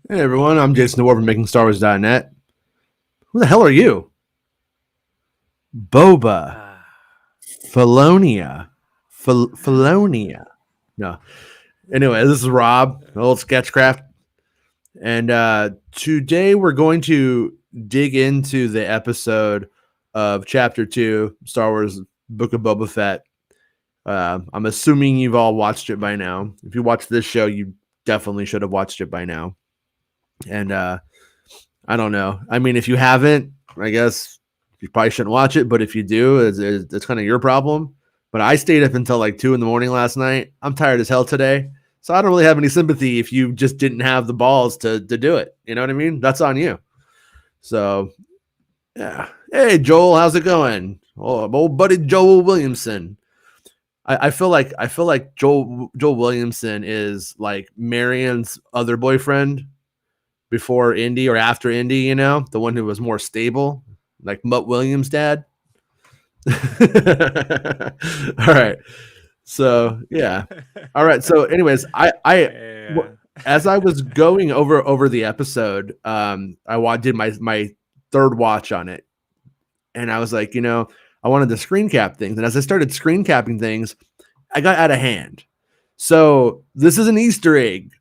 Hey everyone, I'm Jason DeWar from MakingStarWars.net. Who the hell are you? Boba Ah, Felonia. Felonia. No. Anyway, this is Rob, old Sketchcraft. And today we're going to dig into the episode of Chapter 2, Star Wars Book of Boba Fett. I'm assuming you've all watched it by now. If you watched this show, you definitely should have watched it by now. And I don't know. I mean, if you haven't, I guess you probably shouldn't watch it. But if you do, it's kind of your problem. But I stayed up until like 2 in the morning last night. I'm tired as hell today. So I don't really have any sympathy if you just didn't have the balls to do it. You know what I mean? That's on you. So yeah. Hey Joel, how's it going? Oh, old buddy Joel Williamson. I feel like Joel Williamson is like Marion's other boyfriend before Indy or after Indy, you know, the one who was more stable, like Mutt Williams' dad. All right. So yeah. All right. So anyways, yeah. as I was going over the episode, did my third watch on it, and I was like, I wanted to screen cap things, and as I started screen capping things, I got out of hand. So this is an Easter egg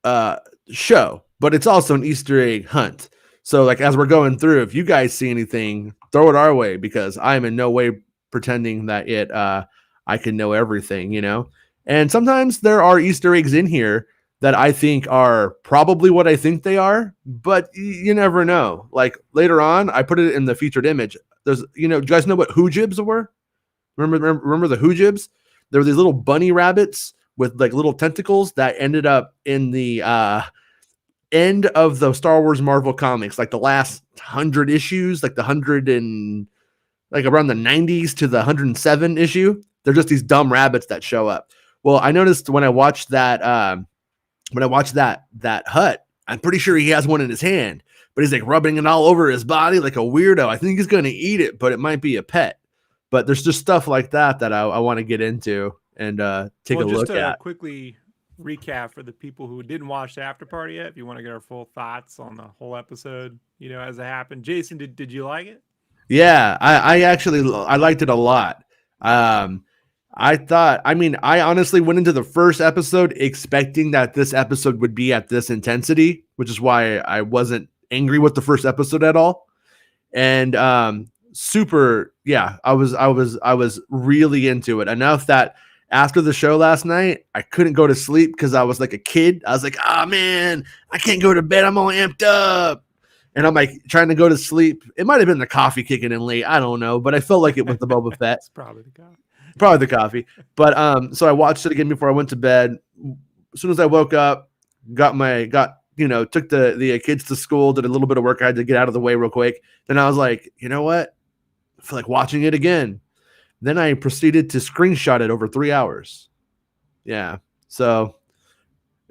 uh, show, but it's also an Easter egg hunt. So, like, as we're going through, if you guys see anything, throw it our way because I am in no way pretending that I can know everything. And sometimes there are Easter eggs in here that I think are probably what I think they are, but you never know. Like later on, I put it in the featured image. Do you guys know what hoojibs were? Remember the hoojibs? There were these little bunny rabbits with like little tentacles that ended up in the end of the Star Wars Marvel comics, like the last 100 issues, like the 100 and like around the 90s to the 107 issue. They're just these dumb rabbits that show up. Well, I noticed when I watched that hut, I'm pretty sure he has one in his hand, but he's like rubbing it all over his body like a weirdo. I think he's going to eat it, but it might be a pet. But there's just stuff like that I want to get into and take Well, a just look to at. quickly recap for the people who didn't watch the after party yet, if you want to get our full thoughts on the whole episode, as it happened. Jason, did you like it? Yeah, I actually I liked it a lot. Um, I honestly went into the first episode expecting that this episode would be at this intensity, which is why I wasn't angry with the first episode at all. And super, yeah, I was really into it enough that after the show last night, I couldn't go to sleep because I was like a kid. I was like, oh man, I can't go to bed. I'm all amped up. And I'm like trying to go to sleep. It might have been the coffee kicking in late. I don't know, but I felt like it was the Boba Fett, It's probably the guy. probably the coffee. But so I watched it again before I went to bed. As soon as I woke up, took the kids to school, did a little bit of work I had to get out of the way real quick. Then I was like, you know what? I feel like watching it again. Then I proceeded to screenshot it over 3 hours. Yeah. So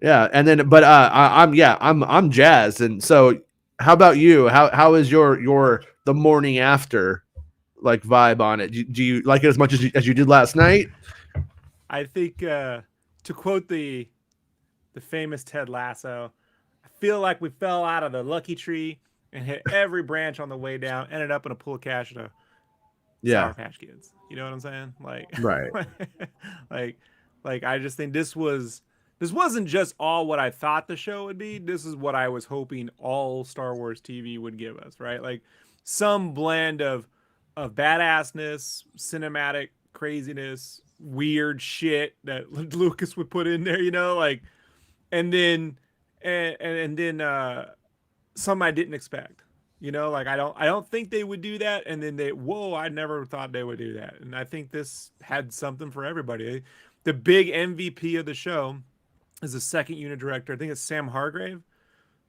yeah, and then but I'm jazzed. And so how about you? How is your the morning after like vibe on it? Do you like it as much as you did last night? I think to quote the famous Ted Lasso, I feel like we fell out of the lucky tree and hit every branch on the way down, ended up in a pool of cash at a Yeah. Sour Patch Kids. You know what I'm saying? Like, Right. like, like I just think this wasn't just all what I thought the show would be. This is what I was hoping all Star Wars TV would give us, right? Like some blend of badassness, cinematic craziness, weird shit that Lucas would put in there, like, and then and then some I didn't expect. Like I don't think they would do that, and then whoa, I never thought they would do that, and I think this had something for everybody. The big MVP of the show is the second unit director. I think it's Sam Hargrave,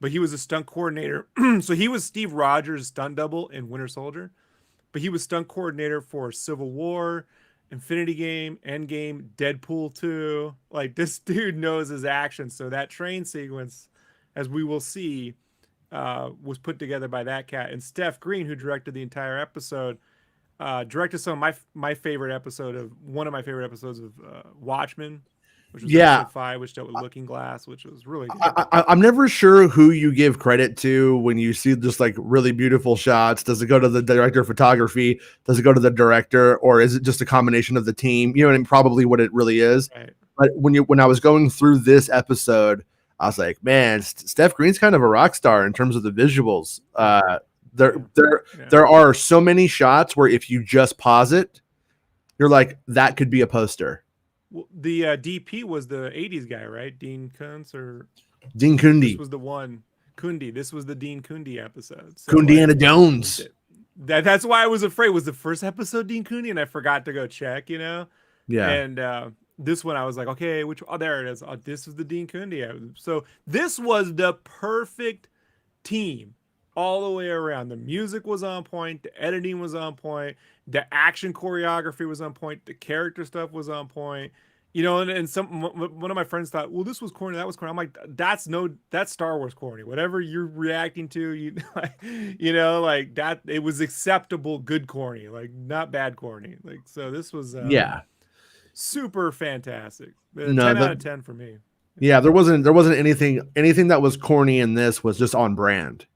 but he was a stunt coordinator. So he was Steve Rogers' stunt double in Winter Soldier, but he was stunt coordinator for Civil War, Infinity Game, Endgame, Deadpool 2. Like this dude knows his action. So that train sequence, as we will see, was put together by that cat. And Steph Green, who directed the entire episode, directed some of my favorite episode of one of my favorite episodes of Watchmen. which was Yeah, episode 5, which dealt with Looking Glass, which was really good. I'm never sure who you give credit to when you see just like really beautiful shots. Does it go to the director of photography? Does it go to the director, or is it just a combination of the team? You know, and probably what it really is. Right. But when I was going through this episode, I was like, man, Steph Green's kind of a rock star in terms of the visuals. There Yeah. there Yeah. there are so many shots where if you just pause it, you're like, that could be a poster. Well, the DP was the '80s guy, right? Dean Kuntz, or Dean this Kundi, was the one. Kundi. This was the Dean Kundi episode. So like, Kundiana Jones. that's why I was afraid. Was the first episode Dean Kundi, and I forgot to go check. You know, Yeah, and this one I was like, okay, which? Oh, there it is. Oh, this is the Dean Kundi. So this was the perfect team all the way around. The music was on point, the editing was on point, the action choreography was on point, the character stuff was on point. You know, and one of my friends thought, well, this was corny, that was corny. I'm like, that's Star Wars corny. Whatever you're reacting to, you you know, like that. It was acceptable, good corny, like not bad corny. Like so, this was yeah. super fantastic. No, 10 out of 10 for me. yeah, there wasn't anything that was corny in this was just on brand.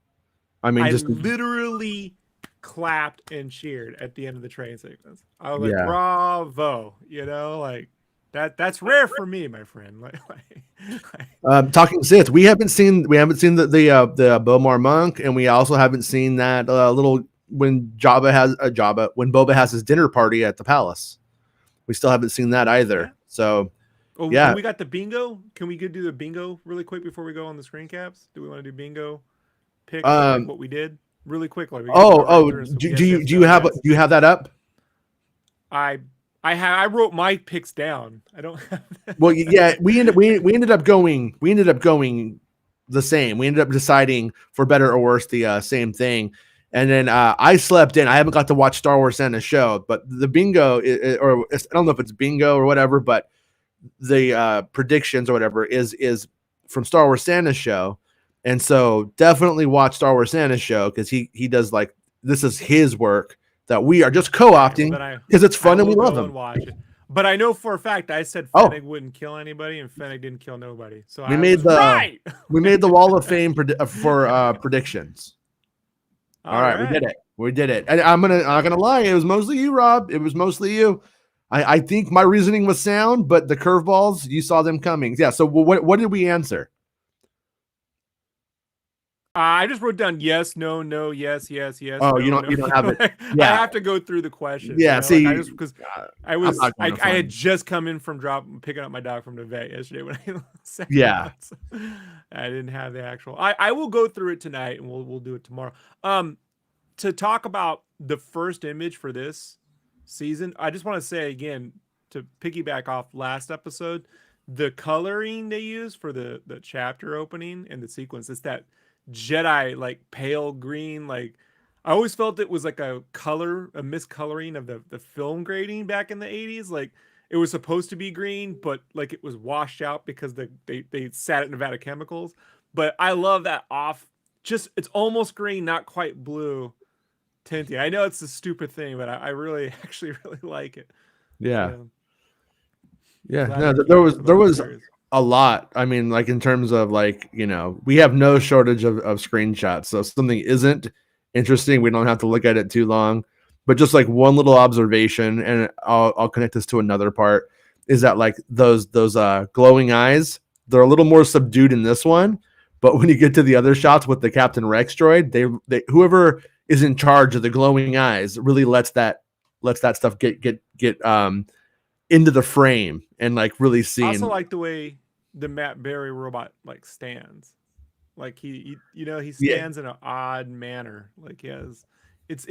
I mean, I just literally clapped and cheered at the end of the train sequence. I was Yeah. like, bravo, you know, like that's rare for me, my friend. Talking Sith, we haven't seen the Bomar Monk, and we also haven't seen that little when when Boba has his dinner party at the palace. We still haven't seen that either. Yeah. So Oh, yeah, we got the bingo. Can we do the bingo really quick before we go on the screen caps? Do we want to do bingo? Pick like what we did really quick. Like do you have that up? I wrote my picks down. I don't have that. Well, yeah, we ended up going the same. We ended up deciding for better or worse the same thing. And then I slept in. I haven't got to watch Star Wars Santa's show, but the bingo or I don't know if it's bingo or whatever, but the predictions or whatever is from Star Wars Santa's show. And so definitely watch Star Wars Santa's show because he does like this is his work that we are just co-opting because it's fun and we love him. Watch it. But I know for a fact I said Fennec wouldn't kill anybody, and Fennec didn't kill nobody. So we made the Wall of Fame for predictions. All right, we did it. And I'm not gonna lie, it was mostly you, Rob. It was mostly you. I think my reasoning was sound, but the curveballs, you saw them coming. Yeah. So what did we answer? I just wrote down yes, no, no, yes, yes, yes. Oh, no, you don't have it. Yeah. I have to go through the questions. Yeah, see, like because I had just come in from picking up my dog from the vet yesterday when I said yeah. I didn't have the actual. I will go through it tonight and we'll do it tomorrow. To talk about the first image for this season, I just want to say again to piggyback off last episode, the coloring they use for the chapter opening and the sequence, it's that Jedi like pale green. Like I always felt it was like a miscoloring of the film grading back in the 80s. Like it was supposed to be green, but like it was washed out because they sat at Nevada Chemicals. But I love that it's almost green, not quite blue tinting. I know it's a stupid thing, but I really actually really like it. Yeah. No, there was a lot. I mean, like in terms of like, you know, we have no shortage of screenshots. So if something isn't interesting, we don't have to look at it too long. But just like one little observation, and I'll connect this to another part, is that like those glowing eyes, they're a little more subdued in this one. But when you get to the other shots with the Captain Rex droid, they whoever is in charge of the glowing eyes really lets that stuff get into the frame and like really seen. I also like the way the Matt Berry robot like stands. Like he stands in an odd manner. Like he has it's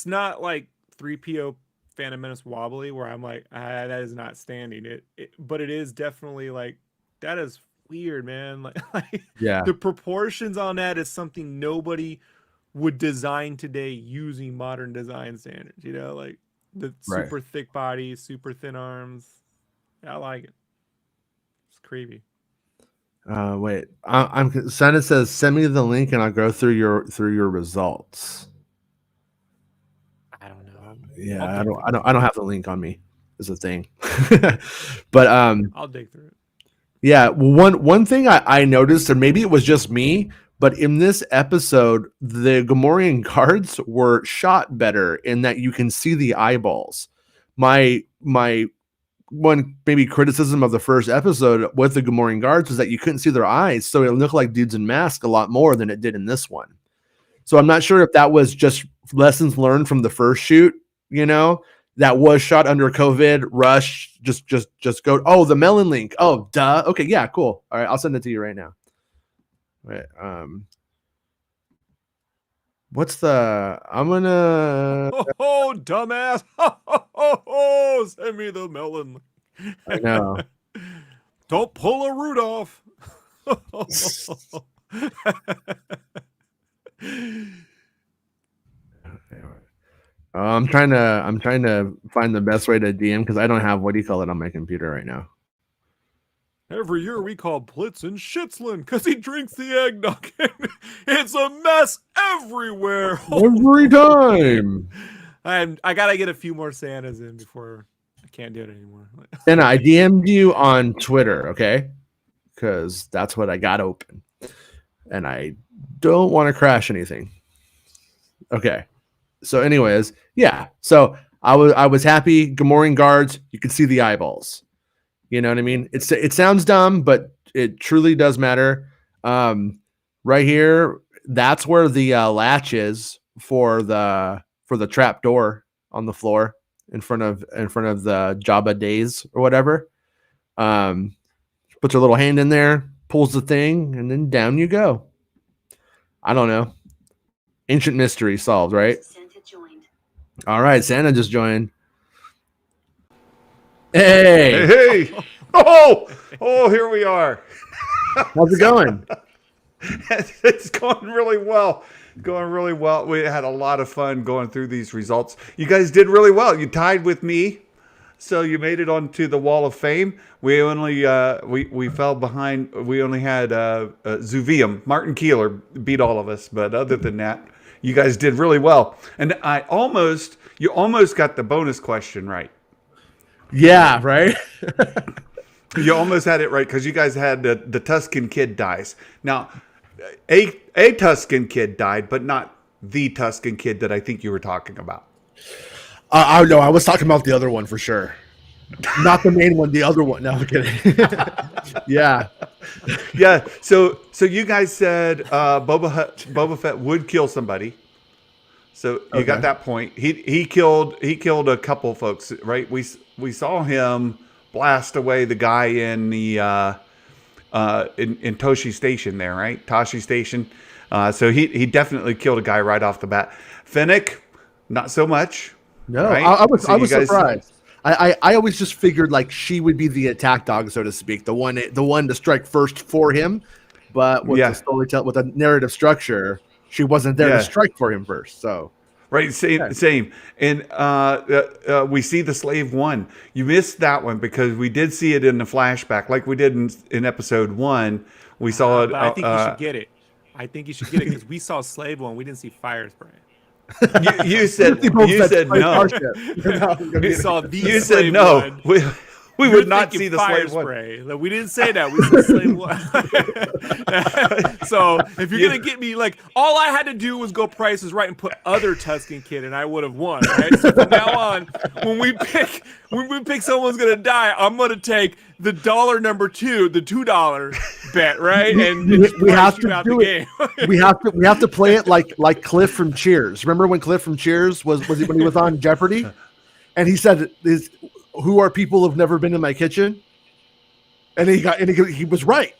not like 3PO Phantom Menace wobbly where I'm like, that is not standing. But it is definitely like that is weird, man. Like the proportions on that is something nobody would design today using modern design standards, you know, like the super thick body, super thin arms. I like it. It's creepy. Wait, I'm Senna says send me the link and I'll go through your results. I don't know. Yeah, I don't have the link on me. is a thing. But I'll dig through it. yeah, one thing I noticed, or maybe it was just me, but in this episode, the Gamorrean guards were shot better in that you can see the eyeballs. My one maybe criticism of the first episode with the Gamorrean guards was that you couldn't see their eyes, so it looked like dudes in masks a lot more than it did in this one. So I'm not sure if that was just lessons learned from the first shoot, that was shot under COVID, rush, just go. Oh, the melon link. Oh, duh. Okay, yeah, cool. All right, I'll send it to you right now. Wait, what's the? I'm gonna. Oh, dumbass! Oh, send me the melon. I know. Don't pull a Rudolph. I'm trying to find the best way to DM because I don't have what do you call it on my computer right now. Every year we call Blitzen Schitzlin because he drinks the eggnog. It's a mess everywhere. Every time. I gotta get a few more Santas in before I can't do it anymore. And I DM'd you on Twitter, okay? Because that's what I got open. And I don't want to crash anything. Okay. So anyways, yeah. So I was happy. Gamorrean guards, you could see the eyeballs. You know what I mean? It sounds dumb, but it truly does matter. Right here, that's where the latch is for the trap door on the floor in front of the Jabba days or whatever. Puts her little hand in there, pulls the thing, and then down you go. I don't know. Ancient mystery solved, right? All right, Santa just joined. Hey! Oh, here we are. How's it going? It's going really well. We had a lot of fun going through these results. You guys did really well. You tied with me, so you made it onto the Wall of Fame. We only we fell behind. We only had Zuvium. Martin Keeler beat all of us, but other than that, you guys did really well. And you almost got the bonus question right. Yeah, right. You almost had it right because you guys had the Tusken kid dies. Now, a Tusken kid died, but not the Tusken kid that I think you were talking about. I know. I was talking about the other one for sure. Not the main one, the other one. No, I'm kidding. Yeah. Yeah. So you guys said Boba Fett would kill somebody. So you got that point. He killed a couple folks, right? We saw him blast away the guy in the in Toshi Station there, right? Toshi Station. So he definitely killed a guy right off the bat. Fennec, not so much. No, right? I was surprised. I always just figured like she would be the attack dog, so to speak, the one to strike first for him. But with the storytelling, with the narrative structure, she wasn't there to strike for him first. So right, same. And we see the Slave One. You missed that one because we did see it in the flashback, like we did in episode 1. We saw it. I think you should get it. I think you should get it because we saw Slave One. We didn't see Fire Spray. You said no. We saw the You Slave said no. One. We would not see the Fire Slave Spray. We didn't say that. We said Slave One. So if you're gonna get me, like, all I had to do was go Price is Right and put other Tusken Kid, and I would have won. Right. So from now on, when we pick someone's gonna die, I'm gonna take the dollar number 2, the $2 bet, right? And we have to do it. we have to play it like Cliff from Cheers. Remember when Cliff from Cheers was when he was on Jeopardy, and he said, "Who are people who've never been in my kitchen?" And he was right.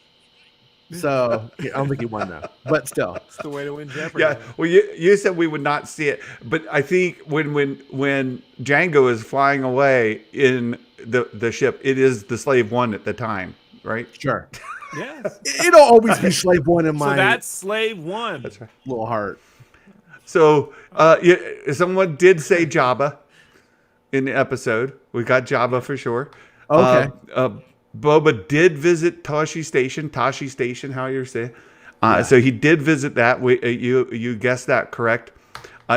So I don't think he won though, but still, it's the way to win Jeopardy. Yeah. Well, you said we would not see it, but I think when Django is flying away in the ship, it is the Slave One at the time, right? Sure. Yes. It'll always be Slave One in my. So that's Slave One. That's right. Little heart. So someone did say Jabba in the episode. We got Jabba for sure. Okay. Boba did visit Tashi Station, how you're saying. So he did visit that. You guessed that correct.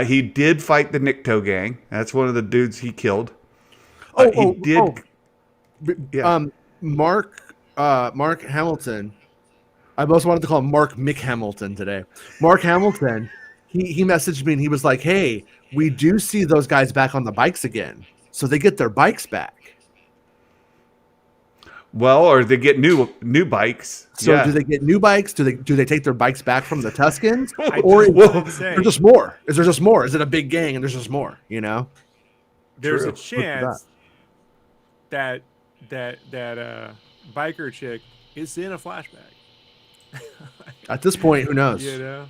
He did fight the Nikto gang. That's one of the dudes he killed. He did. Yeah. Mark Hamilton. I most wanted to call him Mark Mick Hamilton today. Mark Hamilton. He messaged me and he was like, "Hey, we do see those guys back on the bikes again, so they get their bikes back." Well, or they get new bikes. So do they get new bikes? Do they take their bikes back from the Tuscans, Or is there just more? Is there just more? Is it a big gang and there's just more? You know, there's True. a chance that biker chick is in a flashback. at this point, who knows? You know,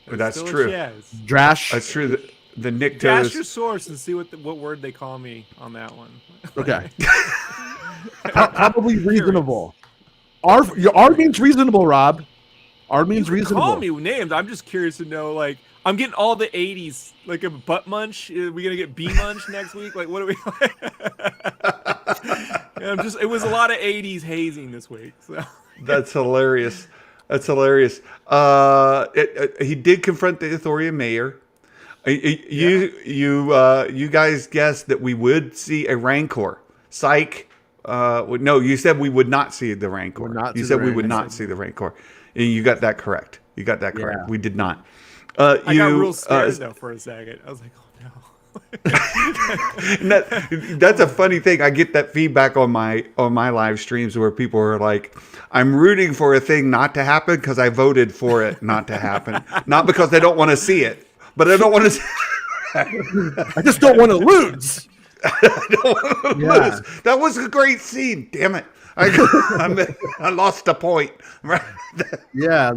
That's true. Drash. That's true. The Nick Dash Toes. your source and see what word they call me on that one. Okay. Probably reasonable. R means reasonable, Rob. R means reasonable. Call me names. I'm just curious to know. Like, I'm getting all the 80s. Like a butt munch. Are we gonna get B munch next week? Like, what are we? It was a lot of 80s hazing this week. So That's hilarious. That's hilarious. He did confront the Ithorian mayor. You guys guessed that we would see a Rancor. Psych. No, you said we would not see the Rancor. You said we would not see the Rancor. And you got that correct. Correct. Yeah. We did not. I got real scared though for a second. I was like, oh no. That's a funny thing. I get that feedback on my live streams where people are like, I'm rooting for a thing not to happen because I voted for it not to happen. Not because they don't want to see it, but I don't want to I just don't want to lose. I don't want to lose. That was a great scene. Damn it. I lost a point. Right. Yeah.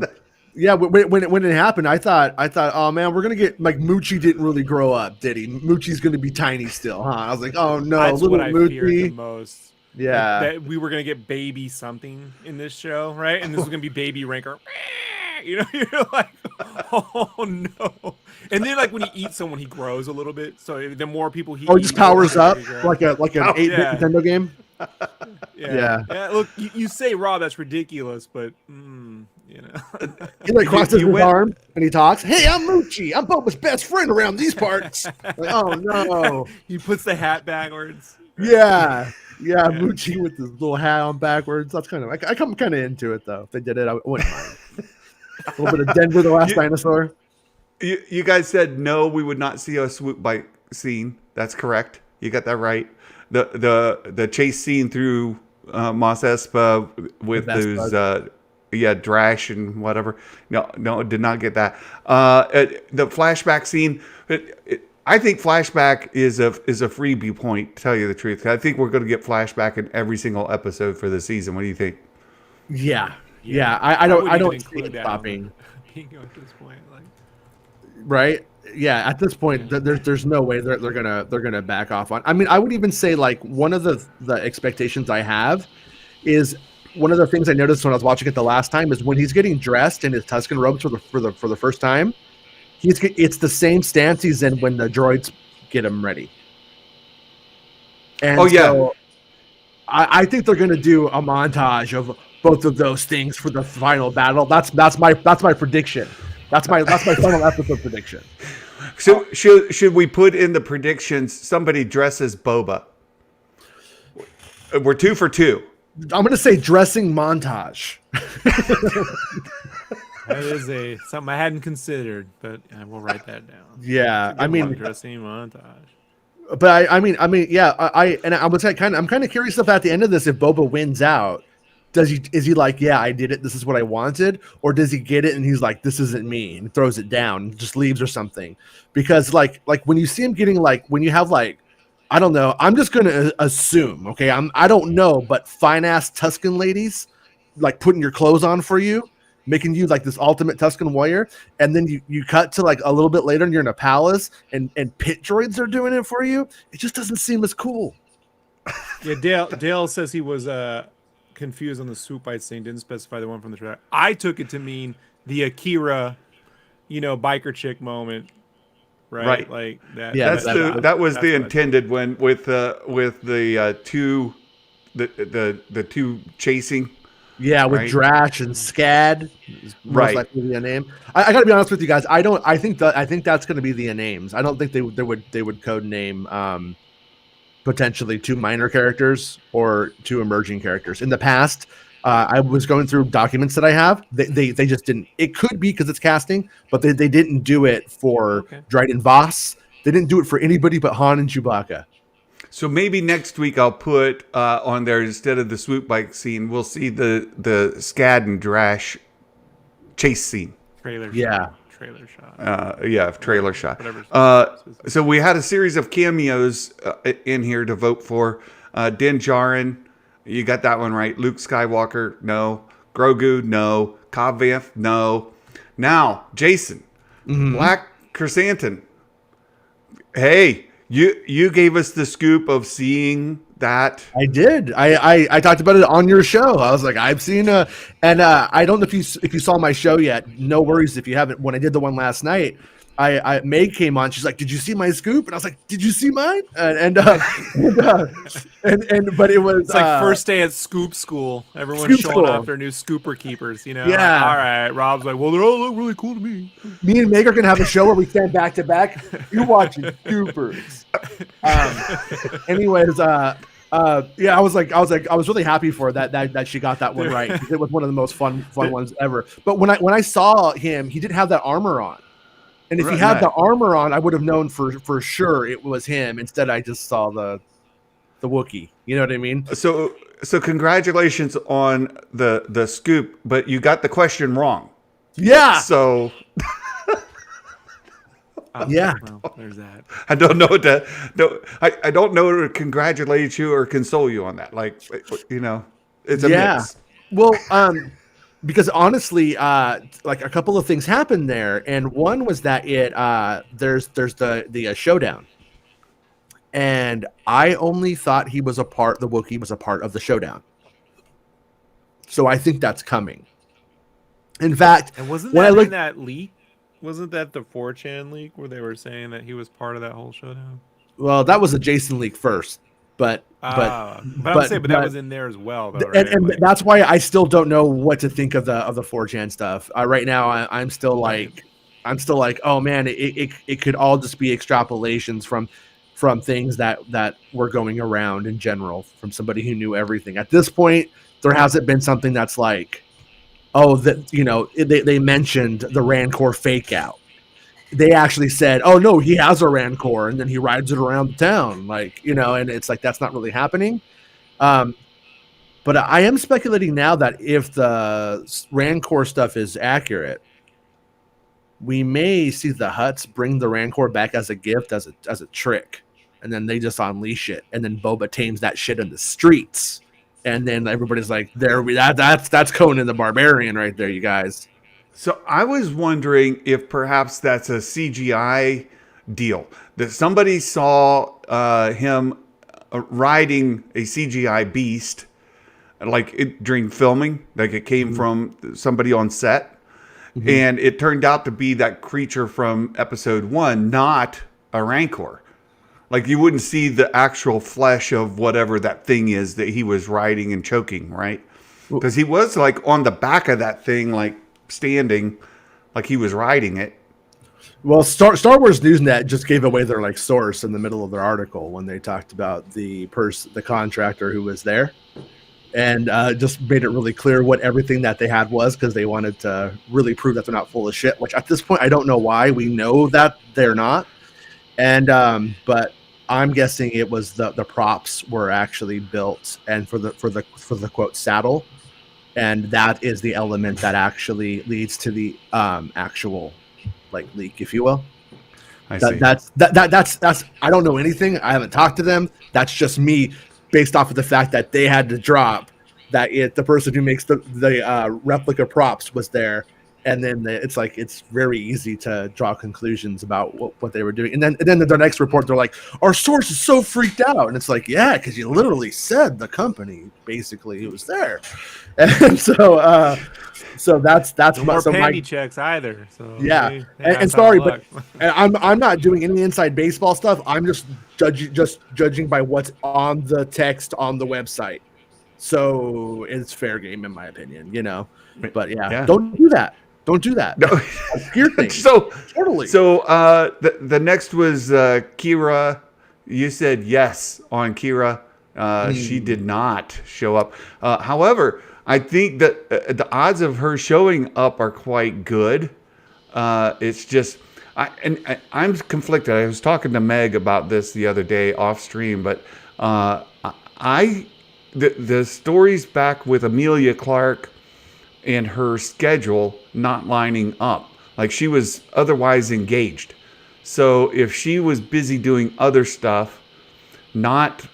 Yeah, when it happened, I thought, oh man, we're gonna get like Moochie didn't really grow up, did he? Moochie's gonna be tiny still, huh? I was like, oh no, That's little what I Moochie. feared the most. Yeah, like, that we were gonna get baby something in this show, right? And this was gonna be baby Rancor. You know, you're like, oh no. And then like when he eats someone, he grows a little bit. So the more people he he just powers up like an 8-bit yeah. Nintendo game. Yeah. Look, you say Rob, that's ridiculous, but you know, he like crosses his arm and he talks. Hey, I'm Moochie. I'm Boba's best friend around these parts. Like, oh no. He puts the hat backwards. Yeah, Moochie with his little hat on backwards. That's kind of I come kind of into it though. If they did it, I wouldn't mind. A little bit of Denver the Last Dinosaur. You guys said no, we would not see a swoop bike scene. That's correct. You got that right. The chase scene through Mos Espa with those Drash and whatever. No, did not get that. The flashback scene. I think flashback is a freebie point. To tell you the truth, I think we're going to get flashback in every single episode for the season. What do you think? Yeah. I don't see it stopping. At this point, like, right? Yeah, at this point, there's no way they're gonna back off on. I mean, I would even say like one of the expectations I have is one of the things I noticed when I was watching it the last time is when he's getting dressed in his Tusken robes for the first time, it's the same stance he's in when the droids get him ready. And so I think they're gonna do a montage of both of those things for the final battle. That's my prediction. That's my final episode prediction. So should we put in the predictions somebody dresses Boba? We're 2 for 2. I'm going to say dressing montage. That is something I hadn't considered, but I will write that down. Yeah, I mean dressing montage. But I mean, yeah. I'm kind of curious if at the end of this, if Boba wins out, is he like, yeah, I did it, this is what I wanted, or does he get it and he's like, this isn't me, and throws it down, and just leaves or something? Because like when you see him getting like, when you have like, I don't know, I'm just gonna assume, okay, I don't know, but fine ass Tusken ladies like putting your clothes on for you, making you like this ultimate Tusken warrior, and then you cut to like a little bit later and you're in a palace and pit droids are doing it for you. It just doesn't seem as cool. Yeah, Dale says he was confused on the swoop bite scene, didn't specify the one from the track. I took it to mean the Akira, biker chick moment, right? Like that. Yeah, that was the intended one with the two chasing. Yeah, with Drash and Scad, most likely the name. I got to be honest with you guys. I think that's going to be the names. I don't think they would code name potentially 2 minor characters or 2 emerging characters. In the past, I was going through documents that I have. They just didn't. It could be because it's casting, but they didn't do it for Dryden Voss. They didn't do it for anybody but Han and Chewbacca. So maybe next week I'll put on there, instead of the swoop bike scene, we'll see the Scad and Drash chase scene. Trailer shot. Trailer shot. So we had a series of cameos in here to vote for. Din Djarin, you got that one right. Luke Skywalker, no. Grogu, no. Cobb Vanth, no. Now, Jason, Black Chrysanthemum. Hey, you gave us the scoop of seeing that. I did. I talked about it on your show. I was like, I've seen and I don't know if you saw my show yet. No worries if you haven't. When I did the one last night, Meg came on. She's like, "Did you see my scoop?" And I was like, "Did you see mine?" And but it was it's like first day at Scoop School. Everyone's showing off their new scooper keepers. You know. Yeah. Like, all right. Rob's like, "Well, they all look really cool to me." Me and Meg are gonna have a show where we stand back to back. You're watching scoopers. Anyways, yeah, I was really happy for her that she got that one right. It was one of the most fun ones ever. But when I saw him, he didn't have that armor on. And if he had the armor on, I would have known for sure it was him. Instead, I just saw the Wookiee. You know what I mean? So congratulations on the scoop, but you got the question wrong. Yeah. So yeah. Well, there's that. I don't know I don't know to congratulate you or console you on that. Like, you know, it's a mix. Well, because honestly, like a couple of things happened there, and one was that there's the showdown, and I only thought the Wookiee was a part of the showdown, so I think that's coming. In fact, and wasn't that in that leak? Wasn't that the 4chan leak where they were saying that he was part of that whole showdown? Well, that was a Jason leak first, but that was in there as well, though, right? And that's why I still don't know what to think of the 4chan stuff. Right now, I'm still like, oh man, it could all just be extrapolations from things that were going around in general from somebody who knew everything. At this point, there hasn't been something that's like, oh, that they mentioned the Rancor fake out. They actually said, oh no, he has a Rancor, and then he rides it around the town, and it's like that's not really happening. But I am speculating now that if the Rancor stuff is accurate, we may see the Hutts bring the Rancor back as a gift, as a trick, and then they just unleash it, and then Boba tames that shit in the streets, and then everybody's like, that's Conan the Barbarian right there, you guys. So I was wondering if perhaps that's a CGI deal, that somebody saw him riding a CGI beast, during filming, like it came from somebody on set, and it turned out to be that creature from episode 1, not a Rancor. Like you wouldn't see the actual flesh of whatever that thing is that he was riding and choking, right? Because he was like on the back of that thing, like standing like he was riding it. Well, Star Wars Newsnet just gave away their source in the middle of their article when they talked about the contractor who was there, and just made it really clear what everything that they had was, because they wanted to really prove that they're not full of shit, which at this point I don't know why. We know that they're not, and but I'm guessing it was the props were actually built and for the quote saddle. And that is the element that actually leads to the actual leak, if you will. I see. That's I don't know anything. I haven't talked to them. That's just me based off of the fact that they had to drop that the person who makes the replica props was there. And then it's very easy to draw conclusions about what they were doing. And then the next report, they're like, our source is so freaked out. And it's like, yeah, because you literally said the company basically was there. And so that's no more panty checks either. So yeah, and sorry, but I'm not doing any inside baseball stuff. I'm just judging by what's on the text on the website. So it's fair game in my opinion, But yeah. Don't do that. Don't do that. No. That's your thing. So totally. So the next was Kira You said yes on Kira. She did not show up. However, I think that the odds of her showing up are quite good. It's just, I'm conflicted. I was talking to Meg about this the other day off stream, but the stories back with Amelia Clark and her schedule not lining up. Like, she was otherwise engaged. So if she was busy doing other stuff, not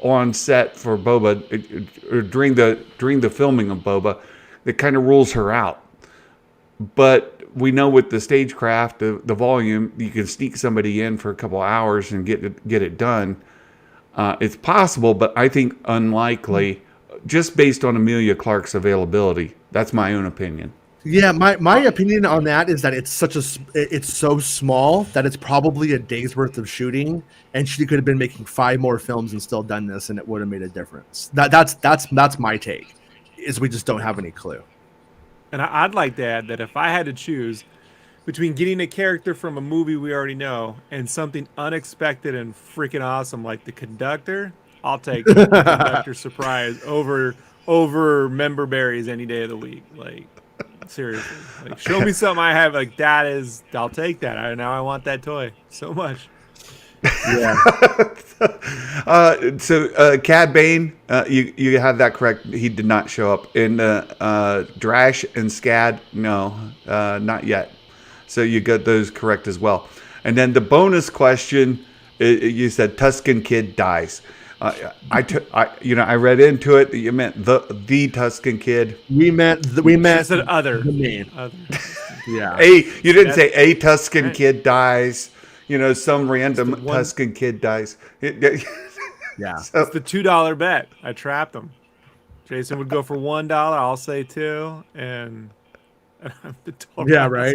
on set for Boba, or during the filming of Boba, that kind of rules her out. But we know with the stagecraft, the volume, you can sneak somebody in for a couple hours and get it done. It's possible, but I think unlikely, just based on Amelia Clark's availability. That's my own opinion. Yeah, my opinion on that is that it's so small that it's probably a day's worth of shooting, and she could have been making 5 more films and still done this, and it would have made a difference. That's my take. Is we just don't have any clue. And I'd like to add that if I had to choose between getting a character from a movie we already know and something unexpected and freaking awesome like the conductor, I'll take the conductor surprise over member berries any day of the week. Like, seriously, like, show me something I have like that is. I'll take that. Now I want that toy so much. Yeah. So Cad Bane, you have that correct. He did not show up. And Drash and Scad, no, not yet. So you got those correct as well. And then the bonus question, you said Tuscan Kid dies. I read into it that you meant the Tuscan Kid. We meant said other. The main. Other. Yeah. You didn't say a Tuscan Kid dies. Some random Tuscan Kid dies. Yeah. So, It's the $2 bet. I trapped him. Jason would go for $1. I'll say 2, and I'm the total Yeah, right.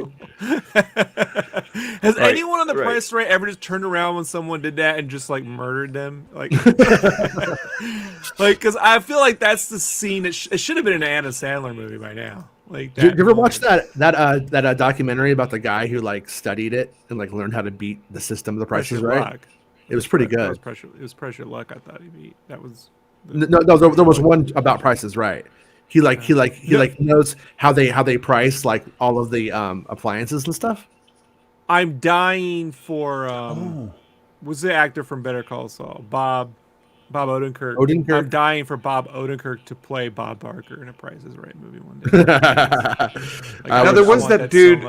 Has anyone on the Price Right ever just turned around when someone did that and just like murdered them? Like, because I feel like that's the scene. It should have been an Adam Sandler movie by now. Like, Did you ever watch that documentary about the guy who like studied it and like learned how to beat the system of the Price is Right? Luck. It was pretty good. It was Pressure Luck. I thought he beat. That was. No, there was one about Price is Right. He knows how they price like all of the appliances and stuff. I'm dying for what's the actor from Better Call Saul? Bob Odenkirk. I'm dying for Bob Odenkirk to play Bob Barker in a Price is Right movie one day. Now there was that dude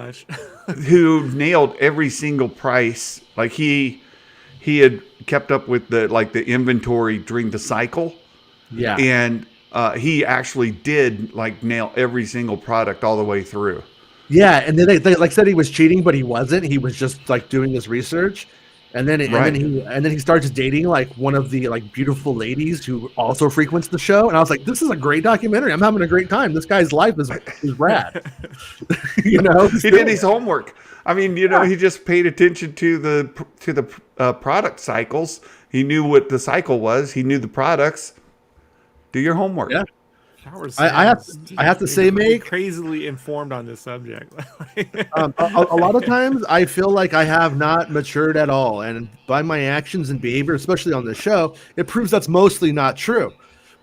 who nailed every single price. Like he had kept up with the inventory during the cycle. Yeah. And he actually did nail every single product all the way through. Yeah, and then they said he was cheating, but he wasn't. He was just doing his research, and then he starts dating one of the beautiful ladies who also frequents the show. And I was like, this is a great documentary. I'm having a great time. This guy's life is rad. He did his homework. I mean, he just paid attention to the product cycles. He knew what the cycle was. He knew the products. Do your homework. Yeah. I have to say, Meg, crazily informed on this subject. a lot of times I feel like I have not matured at all, and by my actions and behavior, especially on the show, it proves that's mostly not true.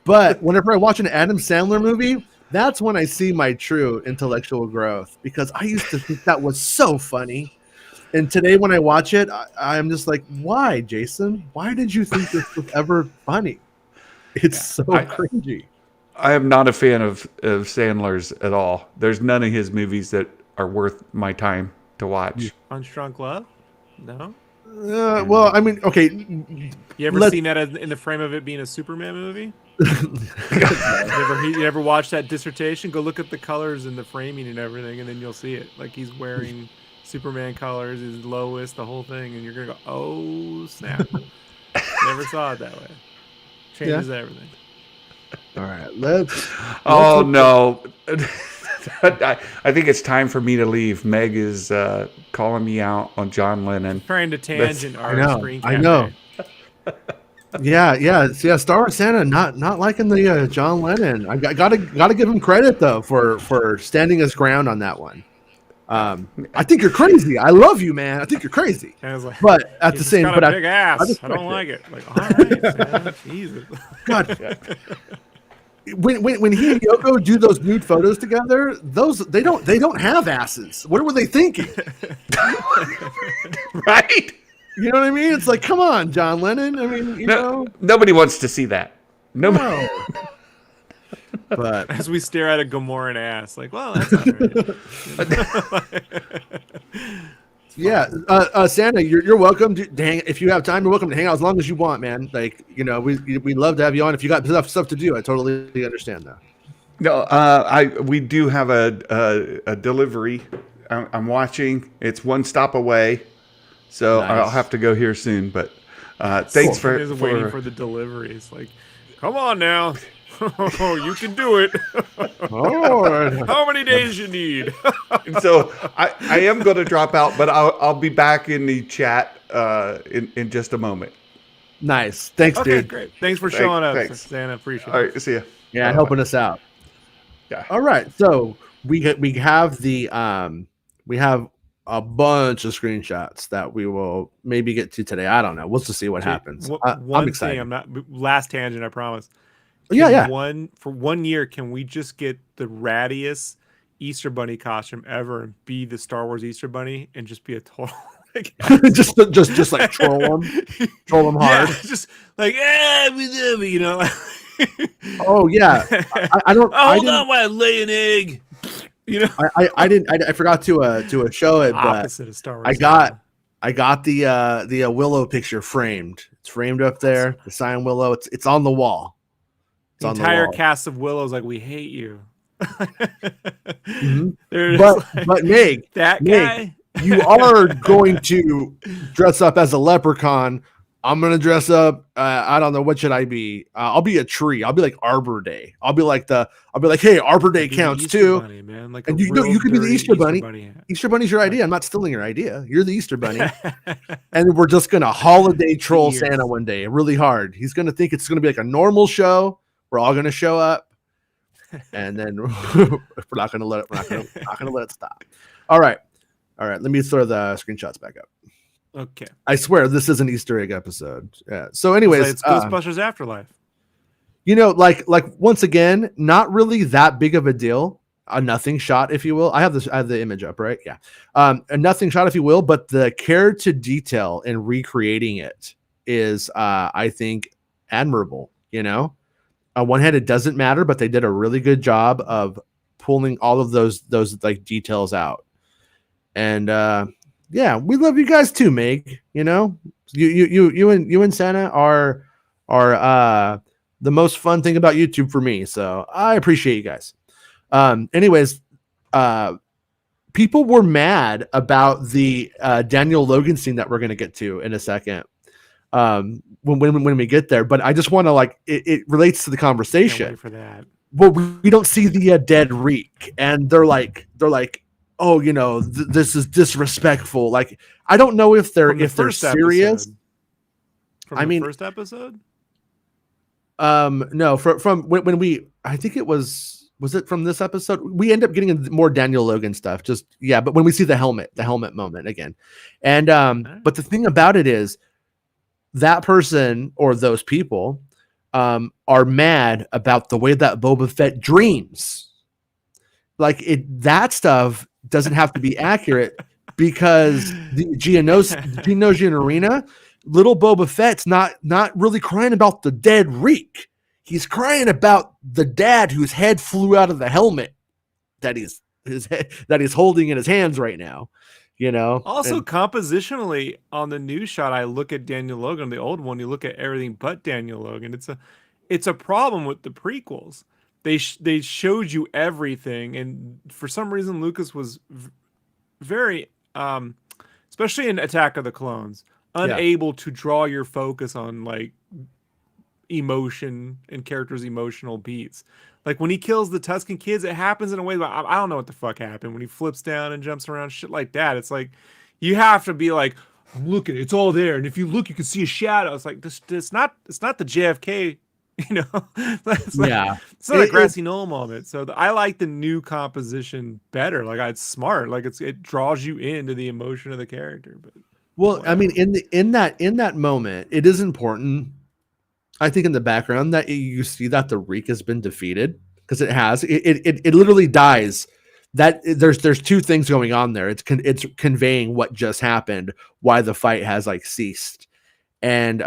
But whenever I watch an Adam Sandler movie, that's when I see my true intellectual growth, because I used to think that was so funny. And today when I watch it, I'm just like, why, Jason? Why did you think this was ever funny? It's so cringy. I am not a fan of Sandler's at all. There's none of his movies that are worth my time to watch. Unstrung Love? No? Well, I mean, okay. You ever seen that in the frame of it being a Superman movie? you ever watched that dissertation? Go look at the colors and the framing and everything, and then you'll see it. Like, he's wearing Superman colors, his lowest, the whole thing, and you're going to go, oh, snap. Never saw it that way. Changes everything. All right, let's oh no! I think it's time for me to leave. Meg is calling me out on John Lennon. Trying to tangent our screen cafe. I know. Yeah. Star Wars Santa not liking the John Lennon. I gotta give him credit though for standing his ground on that one. I think you're crazy. I love you, man. I think you're crazy. And I was like, But at the same, got but a big ass. I don't like it. Like, all right, man. Jesus. God. When he and Yoko do those nude photos together, they don't have asses. What were they thinking? Right? You know what I mean? It's like, come on, John Lennon. I mean, you know, nobody wants to see that. Nobody. no. But As we stare at a Gamoran ass, like, well, that's all right. yeah, Santa, you're welcome to hang. If you have time, you're welcome to hang out as long as you want, man. Like, you know, we love to have you on. If you got stuff to do, I totally understand that. No, we do have a delivery. I'm watching. It's one stop away, so Nice. I'll have to go here soon. But thanks for waiting for the delivery. It's like, come on now. Oh, you can do it. Oh, How many days you need? So I am going to drop out, but I'll be back in the chat in just a moment. nice. Thanks, Okay, dude. great. Thanks for showing up, thanks. Santa. Appreciate it. All right, see ya. Yeah, Bye-bye. helping us out. Yeah. All right, so we have the we have a bunch of screenshots that we will maybe get to today. I don't know. We'll just see what happens. I'm excited. Thing, I'm not last tangent, I promise. Yeah. For 1 year, can we just get the rattiest Easter Bunny costume ever and be the Star Wars Easter Bunny and just be a total like just like troll them hard. Yeah, just like you know. Oh yeah, I don't. Hold on while I lay an egg. You know, I forgot to show it, but opposite of Star Wars. I got the Willow picture framed. It's framed up there. The sign Willow. It's on the wall. The entire cast of Willows like, we hate you. Mm-hmm. But but Meg, that guy, you are going to dress up as a leprechaun. I'm gonna dress up. I don't know, what should I be? I'll be a tree. I'll be like Arbor Day. I'll be like, hey, Arbor Day counts too. Bunny, man. Like, and you could be the Easter Bunny. Easter Bunny's your idea. I'm not stealing your idea. You're the Easter Bunny, and we're just gonna holiday troll Santa one day, really hard. He's gonna think it's gonna be like a normal show. We're all gonna show up, and then we're not gonna let it stop. All right. Let me throw the screenshots back up. Okay. I swear this is an Easter egg episode. Yeah. So, anyways, it's Ghostbusters Afterlife. You know, like once again, not really that big of a deal. A nothing shot, if you will. I have the image up, right? Yeah. A nothing shot, if you will, but the care to detail in recreating it is, I think, admirable. You know, on one hand, it doesn't matter, but they did a really good job of pulling all of those like details out. And yeah, we love you guys too, Meg. You know, you and Santa are the most fun thing about YouTube for me. So I appreciate you guys. Anyways, people were mad about the Daniel Logan scene that we're gonna get to in a second. When we get there, but I just want to it relates to the conversation. Can't wait for that. Well, we don't see the dead Reek, and they're like, oh, you know, this is disrespectful. Like, I don't know if they're serious. From the first episode. No, from when we, I think it was it from this episode? We end up getting more Daniel Logan stuff. But when we see the helmet moment again, and but the thing about it is that person or those people are mad about the way that Boba Fett dreams. Like, that stuff doesn't have to be accurate, because the Geonosian arena, little Boba Fett's not really crying about the dead Reek. He's crying about the dad whose head flew out of the helmet that he's holding in his hands right now. You know. Also, compositionally, on the new shot, I look at Daniel Logan, the old one. You look at everything but Daniel Logan. It's a problem with the prequels. They showed you everything, and for some reason, Lucas was very, especially in Attack of the Clones, unable to draw your focus on like emotion and characters' emotional beats. Like when he kills the Tusken kids, it happens in a way that I don't know what the fuck happened. When he flips down and jumps around, shit like that. It's like you have to be like, I'm looking, it's all there, and if you look, you can see a shadow. It's like it's not the JFK You know, it's Yeah. it's not a It- grassy knoll moment. So I like the new composition better. Like it's smart. Like it draws you into the emotion of the character. But well, I mean, whatever. in that moment, it is important. I think in the background that you see that the Reek has been defeated because it has. It literally dies. That there's two things going on there. It's conveying what just happened, why the fight has like ceased, and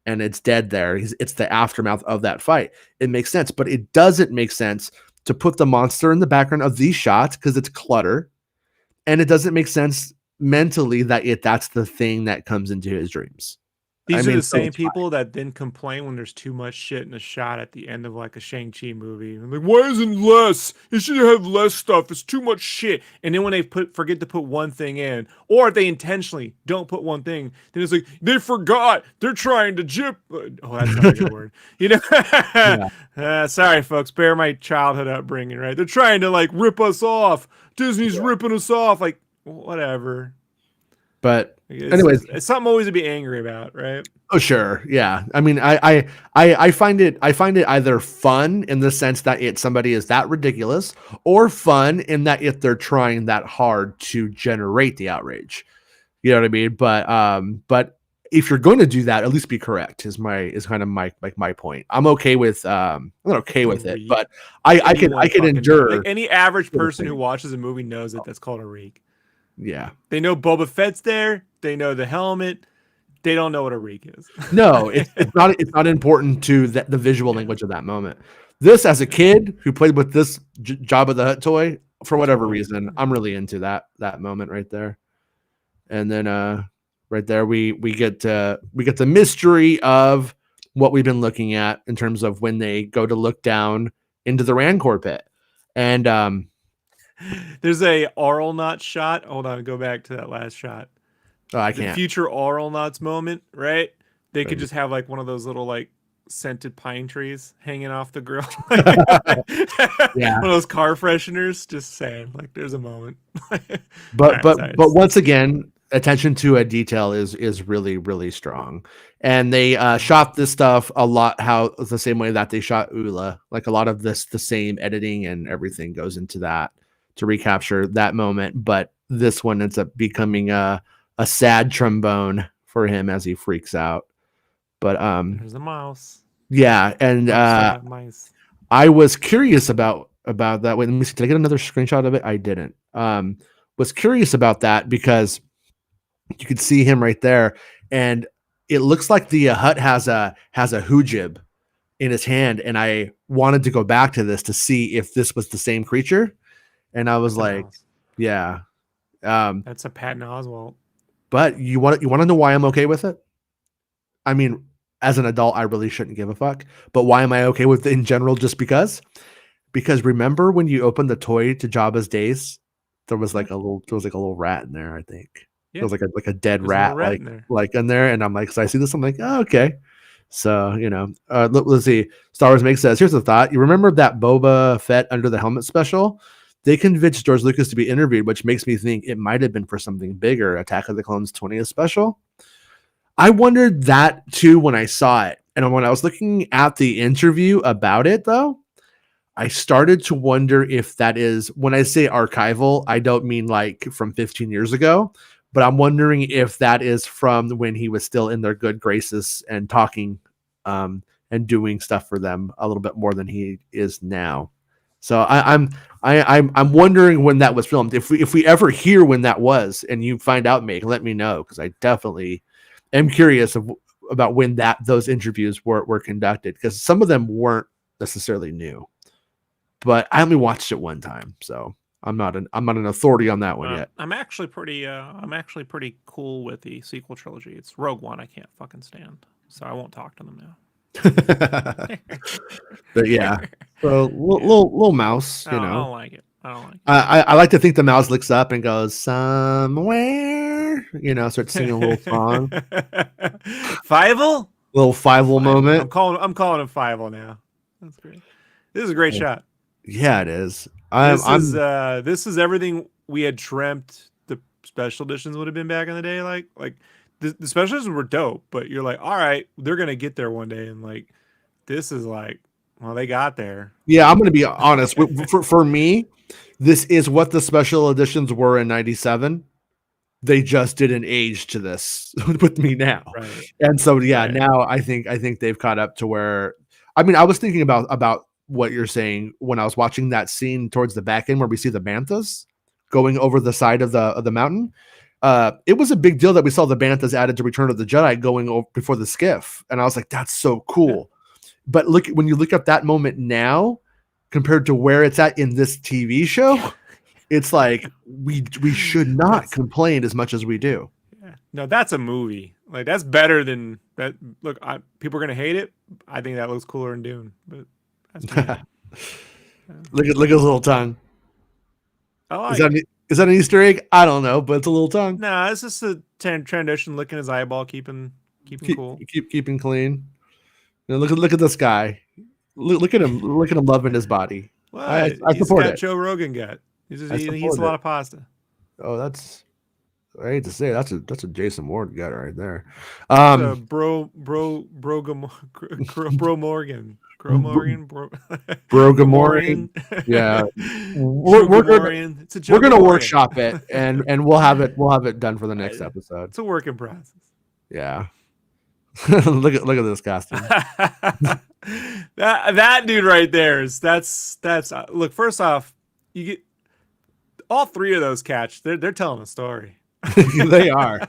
it's dead there. It's the aftermath of that fight. It makes sense, but it doesn't make sense to put the monster in the background of these shots because it's clutter, and it doesn't make sense mentally that that's the thing that comes into his dreams. I These are mean, the so same it's fine. people that then complain when there's too much shit in a shot at the end of like a Shang-Chi movie. I'm like, why isn't less? It should have less stuff. It's too much shit. And then when they forget to put one thing in, or if they intentionally don't put one thing, then it's like they forgot. They're trying to jip. Oh, that's not a good word. You know, Yeah, sorry, folks. Bear my childhood upbringing. Right? They're trying to like rip us off. Disney's yeah. ripping us off. Like whatever. But It's, anyways, it's something always to be angry about, right? oh sure, yeah. I mean, I find it either fun in the sense that somebody is that ridiculous, or fun in that if they're trying that hard to generate the outrage. You know what I mean? But if you're going to do that, at least be correct. Is kind of my point. I'm okay with I'm not okay A with it, reek. but I Anyone can fucking knows. endure. Like any average sort of person who thing. watches a movie knows that that's called a reek. Yeah. They know Boba Fett's there. They know the helmet. They don't know what a reek is. No, it's not important to the visual Yeah. language of that moment. This as a kid who played with this Jabba the Hutt toy for whatever Totally. reason, I'm really into that moment right there. And then right there we get the mystery of what we've been looking at in terms of when they go to look down into the Rancor pit. And There's a oral knot shot. Hold on, go back to that last shot. oh, I The can't. future oral knots moment, right? They could Right. just have like one of those little like scented pine trees hanging off the grill. Yeah. One of those car fresheners. Just saying, like there's a moment. But Alright, sorry. once again, attention to a detail is really strong, and they shot this stuff a lot how the same way that they shot Ula. Like a lot of this, the same editing and everything goes into that to recapture that moment. But this one ends up becoming a sad trombone for him as he freaks out. But There's a mouse. yeah, and Mice. I was curious about that. Wait, let me see. Did I get another screenshot of it? I didn't. Was curious about that because you could see him right there, and it looks like the Hut has a hujib in his hand, and I wanted to go back to this to see if this was the same creature, and I was That's a like, mouse. yeah. That's a Patton Oswalt. But you want to know why I'm okay with it? I mean, as an adult, I really shouldn't give a fuck. But why am I okay with it in general? Just because? Because remember when you opened the toy to Jabba's days, there was like a little rat in there. I think Yeah. there was like a dead There's a little rat, rat in there. like in there, and I'm like, so I see this, I'm like, oh, okay. So let's see. Star Wars Make says, here's a thought. You remember that Boba Fett under the helmet special? They convinced George Lucas to be interviewed, which makes me think it might have been for something bigger, Attack of the Clones 20th special. I wondered that too when I saw it. And when I was looking at the interview about it, though, I started to wonder if that is, when I say archival, I don't mean like from 15 years ago, but I'm wondering if that is from when he was still in their good graces and talking and doing stuff for them a little bit more than he is now. So I'm wondering when that was filmed. If we ever hear when that was, and you find out, Meg, let me know, because I definitely am curious about when those interviews were conducted, because some of them weren't necessarily new. But I only watched it one time, so I'm not an authority on that one yet. I'm actually pretty cool with the sequel trilogy. It's Rogue One I can't fucking stand, so I won't talk to them now. But yeah, so little mouse, I don't like it. I don't like it. I like to think the mouse looks up and goes somewhere, starts singing a little song. Fievel? Little Fievel moment. I'm calling him Fievel now. That's great. This is a great shot. Yeah, it is. This is everything we had dreamt the special editions would have been back in the day. Like the special editions were dope, but you're like, all right, they're gonna get there one day, and like this is like, well, they got there. Yeah, I'm going to be honest. For me, this is what the special editions were in '97. They just didn't age to this with me now. Right. And so, yeah, Right. now I think they've caught up to where, I mean, I was thinking about what you're saying when I was watching that scene towards the back end where we see the banthas going over the side of the mountain. It was a big deal that we saw the banthas added to Return of the Jedi going over before the skiff. And I was like, that's so cool. Yeah. But when you look at that moment now compared to where it's at in this TV show, it's like we should not complain as much as we do. Yeah. No, that's a movie. Like that's better than that. Look, people are gonna hate it. I think that looks cooler in Dune, but that's look at his little tongue. I like is that an Easter egg? I don't know, but it's a little tongue. Nah, it's just a transition. Licking his eyeball, keeping cool, keeping clean. You know, look at this guy. Look at him. Look at him loving his body. What? I support it. Joe Rogan got. He eats a lot of pasta. Oh, that's. I hate to say that's a Jason Ward gut right there. Bro Morgan. Bro Gamorrean. Yeah. We're gonna workshop it and we'll have it done for the next episode. It's a work in process. Yeah. look at this costume. that dude right there is that's look, first off, you get all three of those cats, they're telling a story. They are.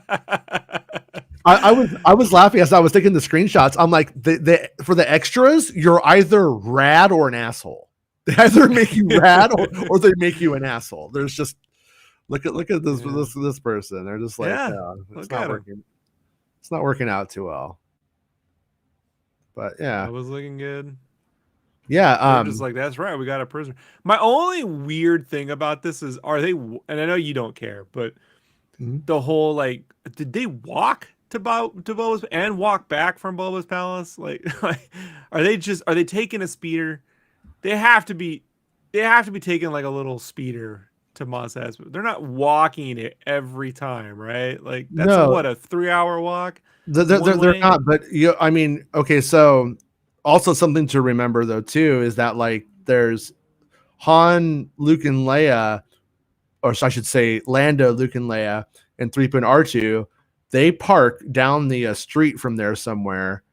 I was laughing as I was taking the screenshots. I'm like, for the extras, you're either rad or an asshole. They either make you rad or they make you an asshole. There's just look at this person. They're just like, it's not working. It's not working out too well. But yeah, it was looking good. Yeah, just like that's right. We got a prisoner. My only weird thing about this is, are they? And I know you don't care, but the whole like, did they walk to Boba's and walk back from Boba's palace? Like, are they taking a speeder? They have to be taking like a little speeder to Mos Espa. They're not walking it every time, right? Like that's a 3-hour walk. They're not, but I mean, okay, so also something to remember though too is that like there's Han, Luke, and Leia, or I should say Lando, Luke, and Leia, and 3PO and R2. They park down the street from there somewhere,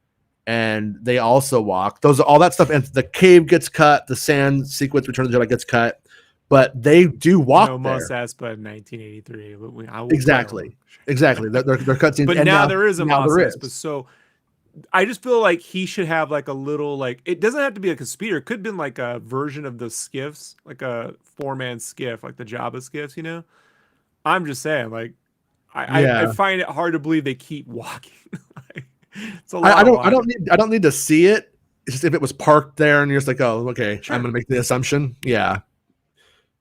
and they also walk. All that stuff, and the cave gets cut. The sand sequence, Return of the Jedi, gets cut, but they do walk there. Mos Espa in 1983. But exactly. They're cutscenes. But now there is a Mos Espa. So I just feel like he should have like a little, like, it doesn't have to be like a speeder. It could have been like a version of the skiffs, like a 4-man skiff, like the Jabba skiffs, you know? I'm just saying, like, I find it hard to believe they keep walking. It's a lot. I don't need to see it. It's just if it was parked there and you're just like, oh, okay, sure. I'm gonna make the assumption. Yeah.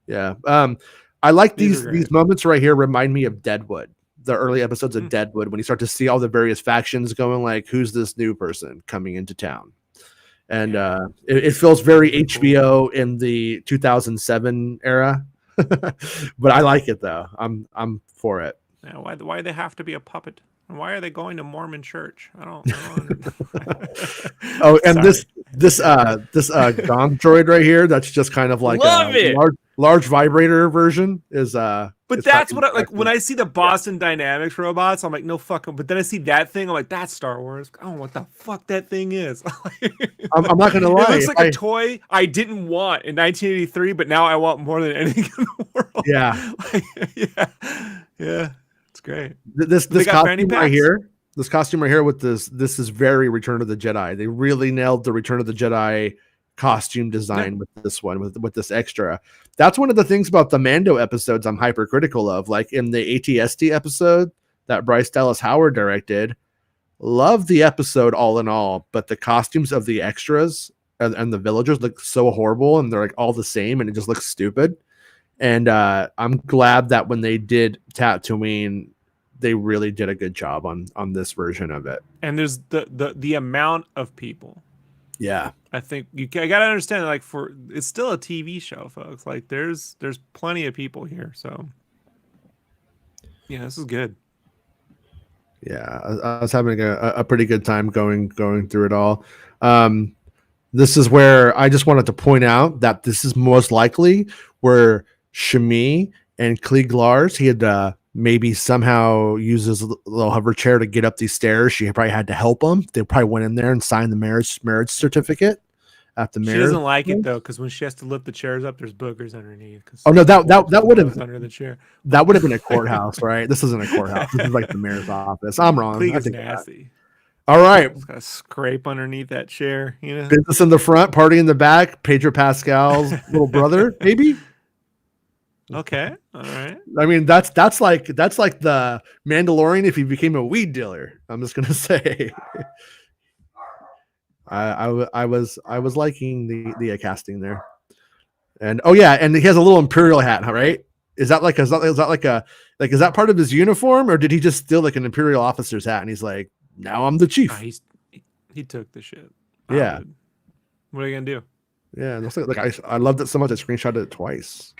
I like these moments right here. Remind me of Deadwood, the early episodes of Deadwood, when you start to see all the various factions going, like, who's this new person coming into town? And it feels very HBO in the 2007 era. But I like it though. I'm for it. Yeah, why do they have to be a puppet? And why are they going to Mormon church? I don't Oh, and this gong droid right here, that's just kind of like a large vibrator version is but that's what I like when I see the Boston Dynamics robots. I'm like, no fucking. But then I see that thing. I'm like, that's Star Wars. I don't know what the fuck that thing is. I'm not gonna lie. It looks like a toy I didn't want in 1983, but now I want more than anything in the world. Yeah, yeah, it's great. This costume right here. This costume right here with this is very Return of the Jedi. They really nailed the Return of the Jedi costume design with this one, with this extra. That's one of the things about the Mando episodes I'm hypercritical of. Like in the ATST episode that Bryce Dallas Howard directed, love the episode all in all, but the costumes of the extras and the villagers look so horrible, and they're like all the same, and it just looks stupid. And I'm glad that when they did Tatooine, they really did a good job on this version of it. And there's the amount of people. Yeah, I think I gotta understand, like, it's still a TV show, folks. Like there's plenty of people here, so yeah, this is good. Yeah, I was having a pretty good time going through it all. This is where I just wanted to point out that this is most likely where Shmi and Klieg Lars, he had maybe somehow used his little hover chair to get up these stairs. She probably had to help him. They probably went in there and signed the marriage certificate at the She marriage. doesn't like it though, because when she has to lift the chairs up, there's boogers underneath. Oh no, that would have under the chair. That would have been a courthouse, right? This isn't a courthouse. This is like the mayor's office. I'm wrong. Klieg I is think nasty. all right. It's got a scrape underneath that chair, you know. Business in the front, party in the back. Pedro Pascal's little brother, maybe. Okay, all right. I mean, that's like the Mandalorian if he became a weed dealer. I'm just gonna say. I was liking the casting there, and oh yeah, and he has a little Imperial hat, right? Is that like is that part of his uniform, or did he just steal like an Imperial officer's hat and he's like, now I'm the chief? He took the shit. Yeah. What are you gonna do? Yeah, that's like I loved it so much I screenshotted it twice.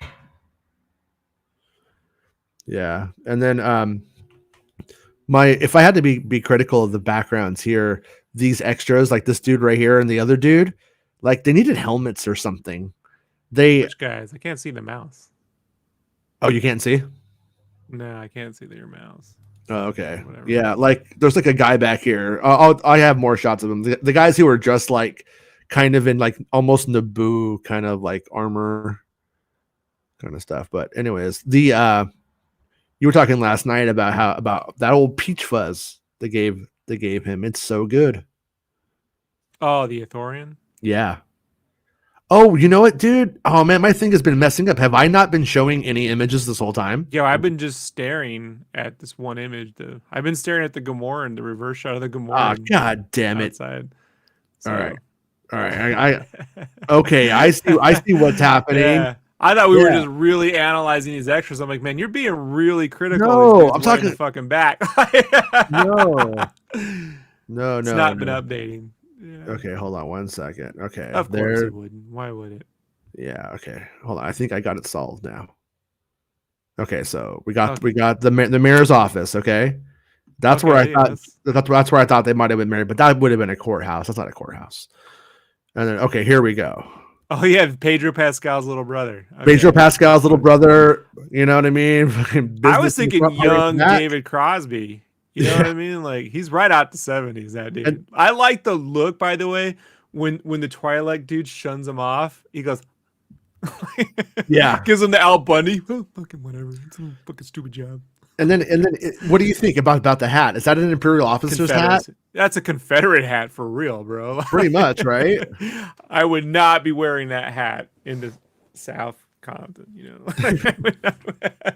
Yeah, and then if I had to be critical of the backgrounds here, these extras like this dude right here and the other dude, like they needed helmets or something. Which guys? I can't see the mouse. Oh, you can't see? No, I can't see your mouse. Oh, okay. Whatever. Yeah, like there's like a guy back here. I have more shots of him. The guys who are just like kind of in like almost Naboo kind of like armor kind of stuff. But anyways, you were talking last night about that old peach fuzz they gave him. It's so good. Oh, the Ithorian? Yeah. Oh, you know what, dude? Oh man, my thing has been messing up. Have I not been showing any images this whole time? Yo, I've been just staring at this one image. I've been staring at the Gamorrean, the reverse shot of the Gamorrean. Oh, god damn it! Outside. So. All right. I okay. I see what's happening. Yeah. I thought we were just really analyzing these extras. I'm like, man, you're being really critical. No, I'm talking fucking back. No. It's not been updating. Yeah. Okay, hold on 1 second. Okay, of course it wouldn't. Why would it? Yeah. Okay, hold on. I think I got it solved now. Okay, so we got the mayor's office. Okay, that's where I thought that's where I thought they might have been married, but that would have been a courthouse. That's not a courthouse. And then okay, here we go. Oh yeah, Pedro Pascal's little brother. Okay. Pedro Pascal's little brother. You know what I mean? I was thinking young David Crosby. You know what I mean? Like he's right out the 70s. That dude. And I like the look, by the way. When the Twilight dude shuns him off, he goes, yeah, gives him the Al Bundy. Oh, fucking whatever. It's a fucking stupid job. And then, what do you think about the hat? Is that an Imperial officer's hat? That's a Confederate hat for real, bro. Pretty much, right? I would not be wearing that hat into South Compton. You know,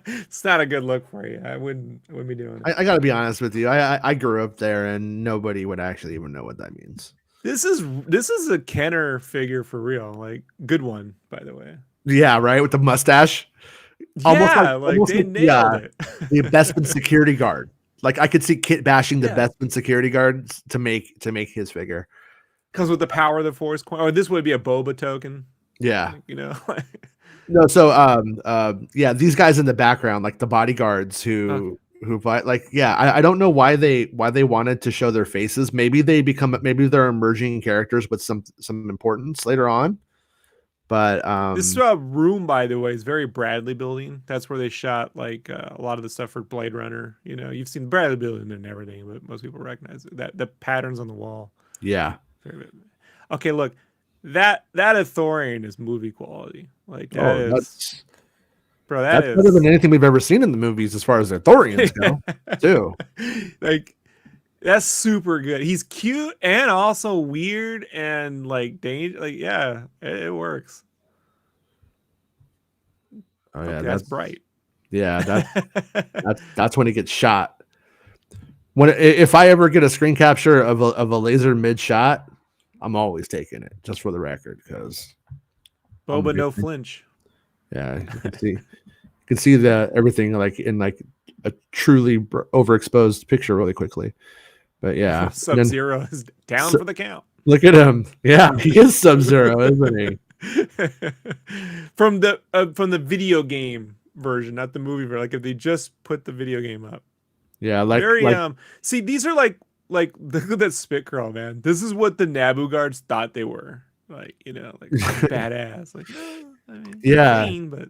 it's not a good look for you. I wouldn't be doing it. I got to be honest with you. I grew up there, and nobody would actually even know what that means. This is a Kenner figure for real. Like good one, by the way. Yeah, right, with the mustache. Yeah, almost they nailed it. The Bespin security guard. Like I could see Kit bashing the Bespin security guards to make his figure. Comes with the power of the Force coin. Or this would be a Boba token. Yeah. You know. No, so yeah, these guys in the background, like the bodyguards who fight, like I don't know why they wanted to show their faces. Maybe they're emerging characters with some importance later on. But this room, by the way, is very Bradley building. That's where they shot like a lot of the stuff for Blade Runner. You know, you've seen Bradley building and everything, but most people recognize it. That the patterns on the wall. Yeah. Okay, look, that Ithorian is movie quality. Like that's better than anything we've ever seen in the movies as far as Ithorians go, too. Like. That's super good. He's cute and also weird and like dangerous. Like, yeah, it works. Oh yeah, that's bright. Yeah, that's when he gets shot. If I ever get a screen capture of a laser mid shot, I'm always taking it, just for the record, because Boba no flinch. Yeah, you can see everything like in like a truly overexposed picture really quickly. But yeah, Sub-Zero is down for the count. Look at him. Yeah, he is Sub-Zero, isn't he? From the video game version, not the movie version. Like if they just put the video game up. Yeah, like see, these are like look at that spit curl, man. This is what the Naboo guards thought they were. like like badass. Like, no, I mean, Yeah. clean, but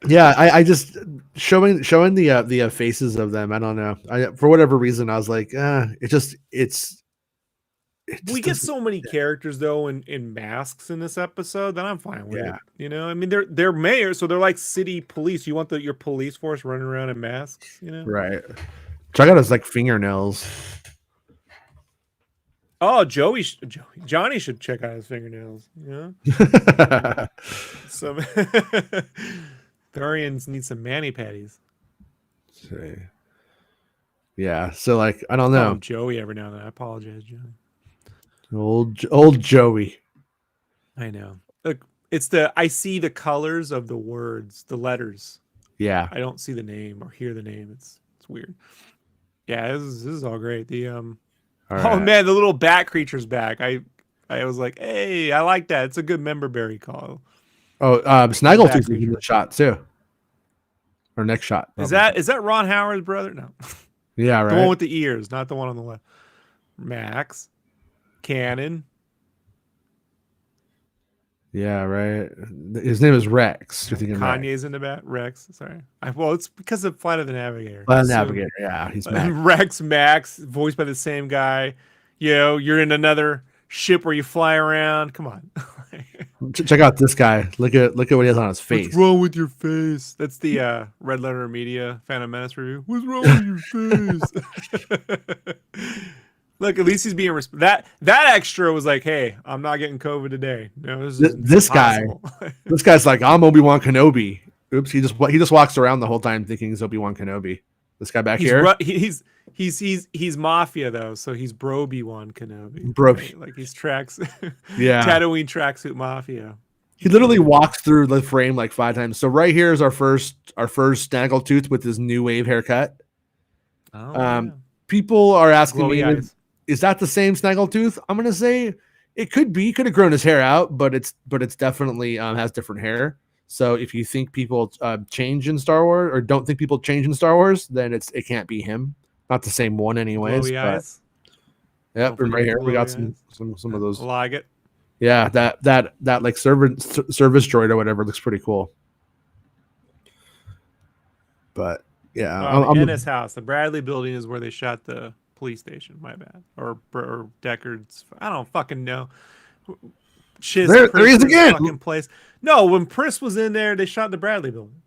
Yeah, I just showing the faces of them. I don't know. For whatever reason, I was like, it just we get doesn't. so many characters though in masks in this episode that I'm fine with Yeah. it. I mean, they're mayors, so they're like city police. You want your police force running around in masks, Right. Check out his like fingernails. Oh, Johnny should check out his fingernails. Some Thurians need some mani patties. See. Yeah. So like, I don't Call know. him Joey every now and then. I apologize, Johnny. Old Joey. I know. Look, I see the colors of the words, the letters. Yeah. I don't see the name or hear the name. It's weird. Yeah, this is all great. All Oh right. man, the little bat creature's back. I was like, hey, I like that. It's a good member berry call. Oh, Snaggletooth is in the shot too. Or next shot. Is probably. that Ron Howard's brother? No. Yeah, right. The one with the ears, not the one on the left. Max. Cannon. Yeah, right. His name is Rex. You're thinking Kanye's in the back. Rex. Sorry. Well, it's because of Flight of the Navigator. Navigator. Yeah, he's Max. Rex Max, voiced by the same guy. You're in another ship where you fly around. Come on. Check out this guy. Look at what he has on his face. What's wrong with your face? That's the Red Letter Media Phantom Menace review. What's wrong with your face? Look, at least he's being that extra was like, hey, I'm not getting COVID today. No, this guy, this guy's like, I'm Obi-Wan Kenobi. Oops, he just walks around the whole time thinking he's Obi-Wan Kenobi. This guy back here, he's mafia though, so he's Broby-Wan Kenobi. Broby, right? Like he's tracks, yeah, Tatooine tracksuit mafia. He literally walks through the frame like 5 times. So right here is our first Snaggletooth with his new wave haircut. Oh, yeah. People are asking Glowy me, eyes. Is that the same Snaggletooth? I'm gonna say it could be. He could have grown his hair out, but it's definitely has different hair. So if you think people change in Star Wars or don't think people change in Star Wars, then it can't be him. Not the same one, anyways. Glowy eyes. Yep, and right here we got some of those. I like it. Yeah, that like service droid or whatever looks pretty cool. But yeah, I'm in his house. The Bradley building is where they shot the police station. My bad. Or Deckard's. I don't fucking know. There he is again. Fucking place. No, when Pris was in there, they shot the Bradley building.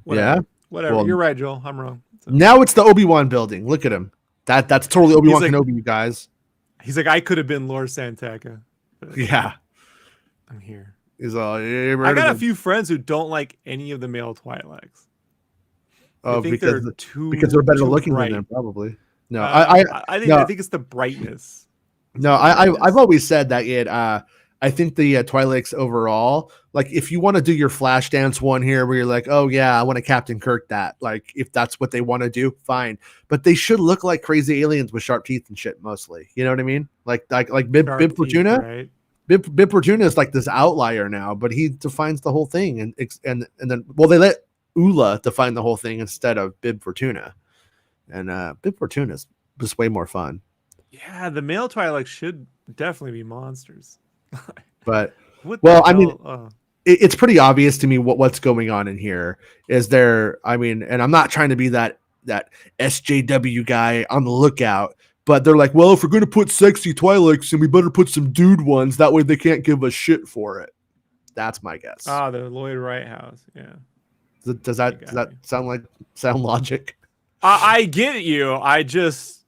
Whatever. Yeah, whatever. Well, you're right, Joel. I'm wrong. So. Now it's the Obi-Wan building. Look at him. That's totally Obi-Wan Kenobi, you guys. He's like, I could have been Lord Santeca. Yeah, I'm here. He's all. I got a few friends who don't like any of the male Twi'leks. Oh, because they're better looking bright. than them, probably. No, I think it's the brightness. No, I've always said that I think the Twi'leks overall, like if you want to do your Flashdance one here where you're like, oh yeah, I want to Captain Kirk that, like if that's what they want to do, fine. But they should look like crazy aliens with sharp teeth and shit mostly. You know what I mean? Like Bib Fortuna. Right? Bib Fortuna is like this outlier now, but he defines the whole thing, and then they let Ula define the whole thing instead of Bib Fortuna, and Bib Fortuna is just way more fun. Yeah, the male Twi'leks should definitely be monsters. But I mean, it's pretty obvious to me what's going on in here. Is there? I mean, and I'm not trying to be that SJW guy on the lookout, but they're like, well, if we're going to put sexy Twi'leks, then we better put some dude ones. That way, they can't give us shit for it. That's my guess. The Lloyd Wright house. Yeah. Does that sound logic? I get you. I just.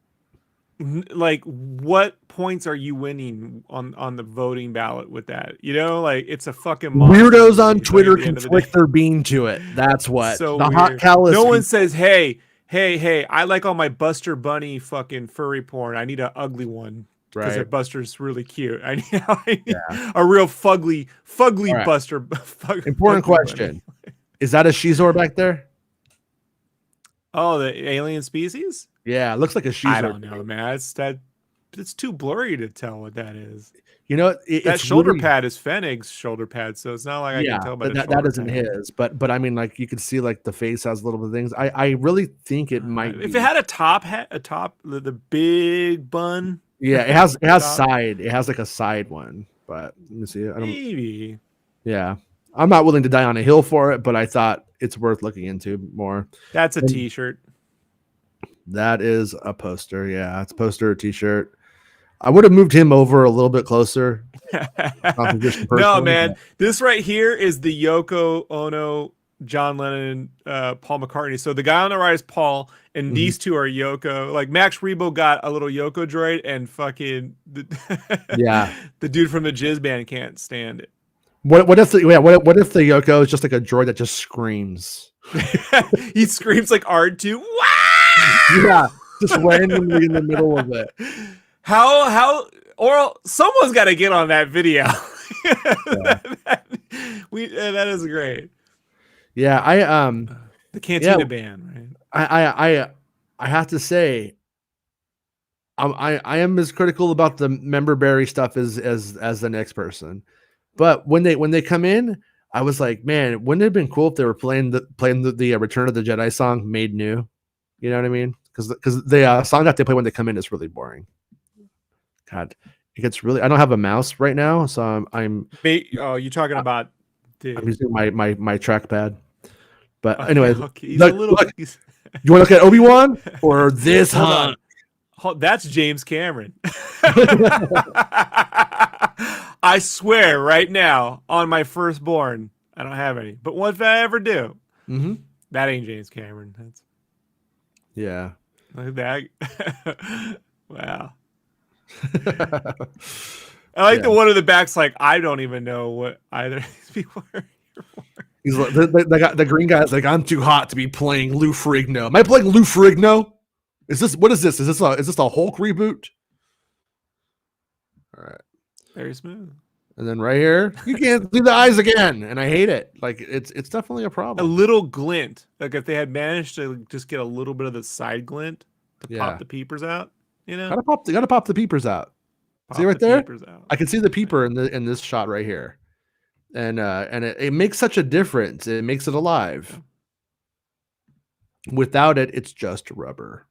Like, what points are you winning on the voting ballot with that? Like it's a fucking weirdos on Twitter can flick their bean to it. That's what so the weird. hot callous. No one says, hey, I like all my Buster Bunny fucking furry porn. I need an ugly one because their Buster's really cute. I need a real fugly right. Buster. Important question: is that a Shizor back there? Oh, the alien species? Yeah, it looks like a Shizor. I don't know, man. It's too blurry to tell what that is. That it's shoulder pad is Fennec's shoulder pad, so it's not like I can tell by that isn't his. But I mean, like you can see, like the face has little bit of things. I really think it might. If it had a top hat, the big bun. Yeah, it has Top. side. It has like a side one, but let me see. I don't. Maybe. Yeah, I'm not willing to die on a hill for it, but I thought it's worth looking into more. That's a And T-shirt. that is a poster. Yeah, it's a poster, a T-shirt. I would have moved him over a little bit closer. Composition No, personally, man. but- This right here is the Yoko Ono, John Lennon, Paul McCartney. So the guy on the right is Paul, and these two are Yoko. Like Max Rebo got a little Yoko droid, and fucking Yeah. the dude from the Jizz Band can't stand it. What if the what if the Yoko is just like a droid that just screams? He screams like R2. Wow! Yeah, just randomly in the middle of it. How or someone's got to get on that video. that is great. Yeah, The Cantina Band, right? I have to say, I am as critical about the member berry stuff as the next person, but when they come in, I was like, man, wouldn't it have been cool if they were playing the Return of the Jedi song made new? You know what I mean? Because the song that they play when they come in is really boring. God, it gets really. I don't have a mouse right now, so I'm. Oh, you talking about? I'm using my trackpad. But Okay, anyway, okay. He's a little. Look, you want to look at Obi-Wan or this Hold hunk? on. That's James Cameron. I swear right now on my firstborn, I don't have any. But what if I ever do? Mm-hmm. That ain't James Cameron. That's Yeah. like that. Wow. I like the one in the back's like, I don't even know what either of these people are here for. He's like, the green guy's like, I'm too hot to be playing Lou Ferrigno. Am I playing Lou Ferrigno? What is this? Is this a Hulk reboot? All right. Very smooth. And then right here, you can't do the eyes again, and I hate it. Like it's definitely a A problem. little glint. Like if they had managed to just get a little bit of the side glint to Yeah. pop the peepers out, you know? Gotta pop the peepers out. Pop See right the there? peepers out. I can see the peeper in this shot right here, and it makes such a difference. It makes it alive. Without it, it's just rubber.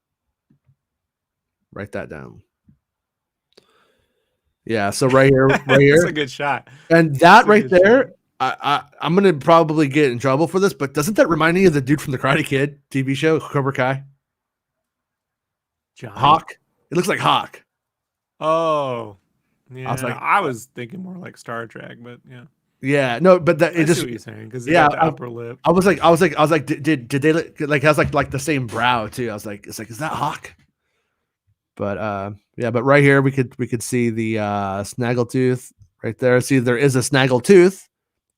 Write that down. Yeah. So right here, That's a good shot. and that right there. I'm gonna probably get in trouble for this, but doesn't that remind me of the dude from the Karate Kid TV show, Cobra Kai? John. Hawk. It looks like Hawk. Oh. Yeah. I was I like, was thinking more like Star Trek, but yeah. Yeah, no, but that I it see just what you're saying because yeah, the upper lip. I was like, did they like has like the same brow too? I was like, is that Hawk? But yeah, but right here we could see the snaggletooth right there. See, there is a snaggletooth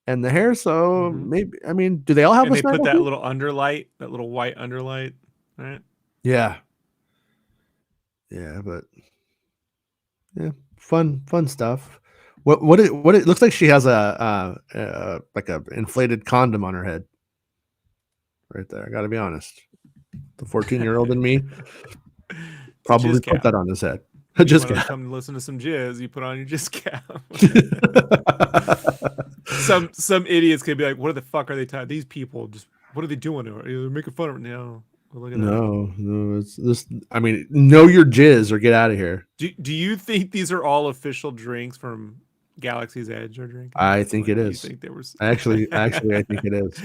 and the hair. So maybe do they all have And a they put that snaggletooth? little underlight, that little white underlight, right? Yeah, yeah, but yeah, fun stuff. What it looks like she has a like a inflated condom on her head. Right there. I got to be honest. The 14-year-old in me probably put that on his head. Just come listen to some jizz. You put on your jizz cap. some idiots could be like, "What the fuck are they talking? These people just what are they doing? They're making fun of it now." Well, look at that. No, it's this. I mean, know your jizz or get out of here. Do you think these are all official drinks from Galaxy's Edge or drinking? I think it is. You think there was Actually, I think it is.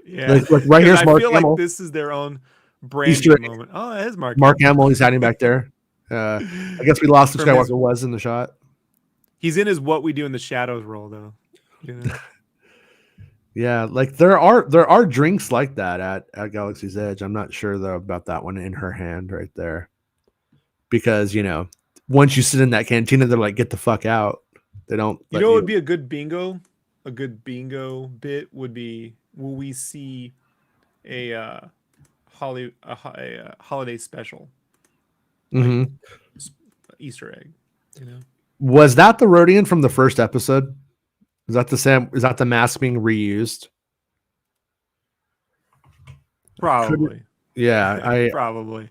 Yeah, like right here's Mark I feel Hamill. like this is their own branding Easter moment. Oh, it is Mark Hamill. He's hiding back there. I guess we lost who Skywalker was in the shot. He's in his What We Do in the Shadows role, though. You know? Yeah, like there are drinks like that at Galaxy's Edge. I'm not sure though about that one in her hand right there, because once you sit in that cantina, they're like, get the fuck out. They don't. You know, what would be a good bingo. A good bingo bit would be: will we see a holiday special? Mm-hmm. Easter egg. Was that the Rodian from the first episode? Is that the same? Is that the mask being reused? Probably. Yeah, probably.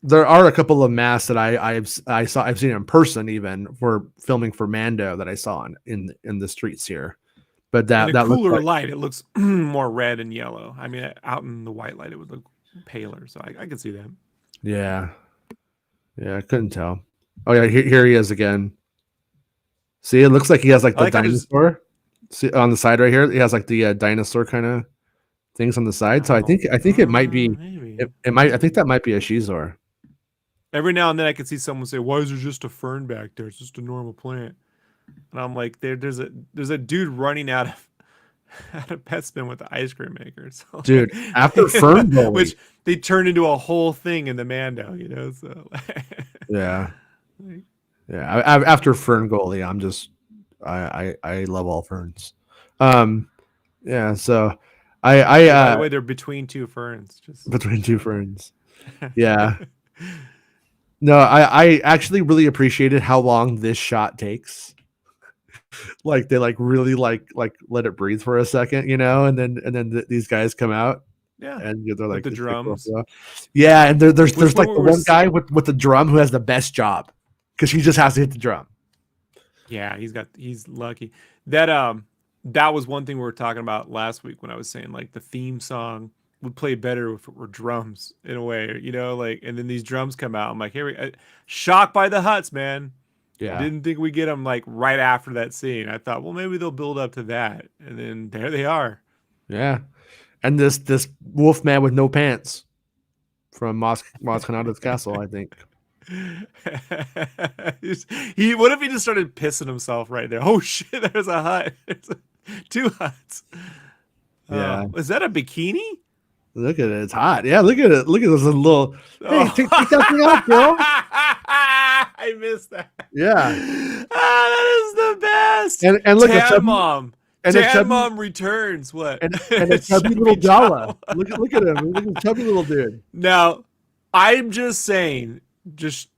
There are a couple of masks that I've seen in person, even for filming for Mando, that I saw in the streets here. But that cooler light, it looks more red and yellow. I mean, out in the white light, it would look paler. So I could see that. Yeah, I couldn't tell. Oh yeah, here he is again. See, it looks like he has like I the like how there's- dinosaur. See on the side right here, he has like the dinosaur kind of things on the side. So I think it might be maybe. it might I think that might be a Shizor. Every now and then I can see someone say, "Why is there just a fern back there? It's just a normal plant." And I'm like, there's a dude running out of PetSmith with the ice cream maker. So Dude, after Fern Gully. which they turned into a whole thing in the Mando, you know. So Yeah. Yeah. After Fern Gully, I'm just I love all ferns. Yeah, so I by the way, they're between two ferns, just between two ferns. Yeah. No, I actually really appreciated how long this shot takes. Like they like really like let it breathe for a second, you know, and then these guys come out yeah. and they're like the drums. Yeah, and there's like the one one guy with the drum who has the best job because he just has to hit the drum. Yeah, he's lucky. That was one thing we were talking about last week when I was saying like the theme song would play better if it were drums in a way, you know, like, and then these drums come out. I'm like, hey, shocked by the Hutts, man. Yeah. I didn't think we get them like right after that scene. I thought, well, maybe they'll build up to that, and then there they are. Yeah, and this wolf man with no pants from Maz Kanata's castle, I think. What if he just started pissing himself right there? Oh shit, there's a hut. Two huts. Yeah. Is that a bikini? Look at it. It's hot. Yeah, look at it. Look at this little. Hey, take that thing off, girl. I missed that. Yeah. That is the best. And look at Mom. And Mom returns. What? And a chubby little Jawa. Look at him. Look at the chubby little dude. Now, I'm just saying, just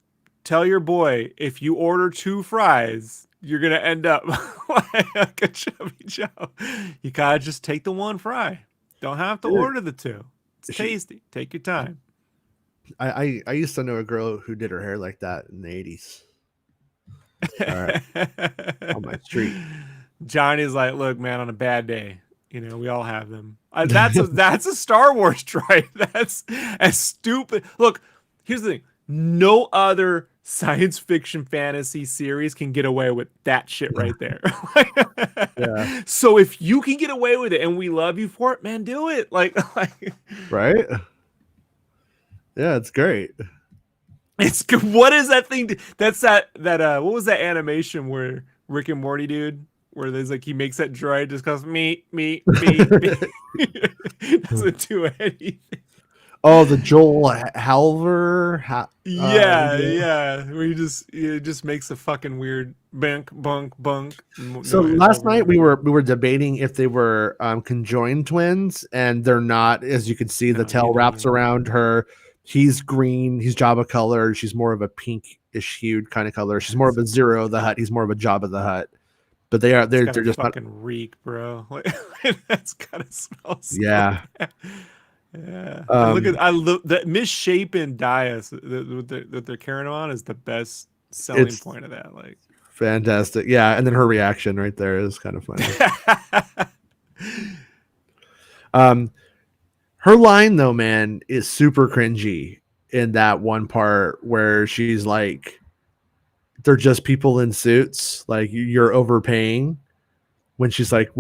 tell your boy if you order 2 fries, you're gonna end up like a chubby Joe. You gotta just take the 1 fry. Don't have to order the 2. It's tasty. Take your time. I used to know a girl who did her hair like that in the 80s. All right. On my street. Johnny's like, look, man, on a bad day, you know, we all have them. That's a Star Wars trait. That's as stupid. Look, here's the thing. No other science fiction fantasy series can get away with that shit right there. Yeah. So if you can get away with it and we love you for it, man, do it. Like right? Yeah, it's great. It's good. What is that thing? That's that what was that animation where Rick and Morty dude, where there's like he makes that droid just goes me. Doesn't do anything. Oh, the Joel Halver. Yeah. Where he just makes a fucking weird bunk. So last night we were debating if they were conjoined twins, and they're not. As you can see, the tail wraps around her. He's green. He's Jabba color. She's more of a pinkish hued kind of color. She's more of a Zero the Hutt. He's more of a Jabba the Hutt. But they're just fucking reek, bro. That's gotta smell. So yeah. Bad. Yeah. I look that misshapen dais that they're carrying on is the best selling point of that. Like fantastic. Yeah, and then her reaction right there is kind of funny. Her line though, man, is super cringy in that one part where she's like, they're just people in suits, like you're overpaying. When she's like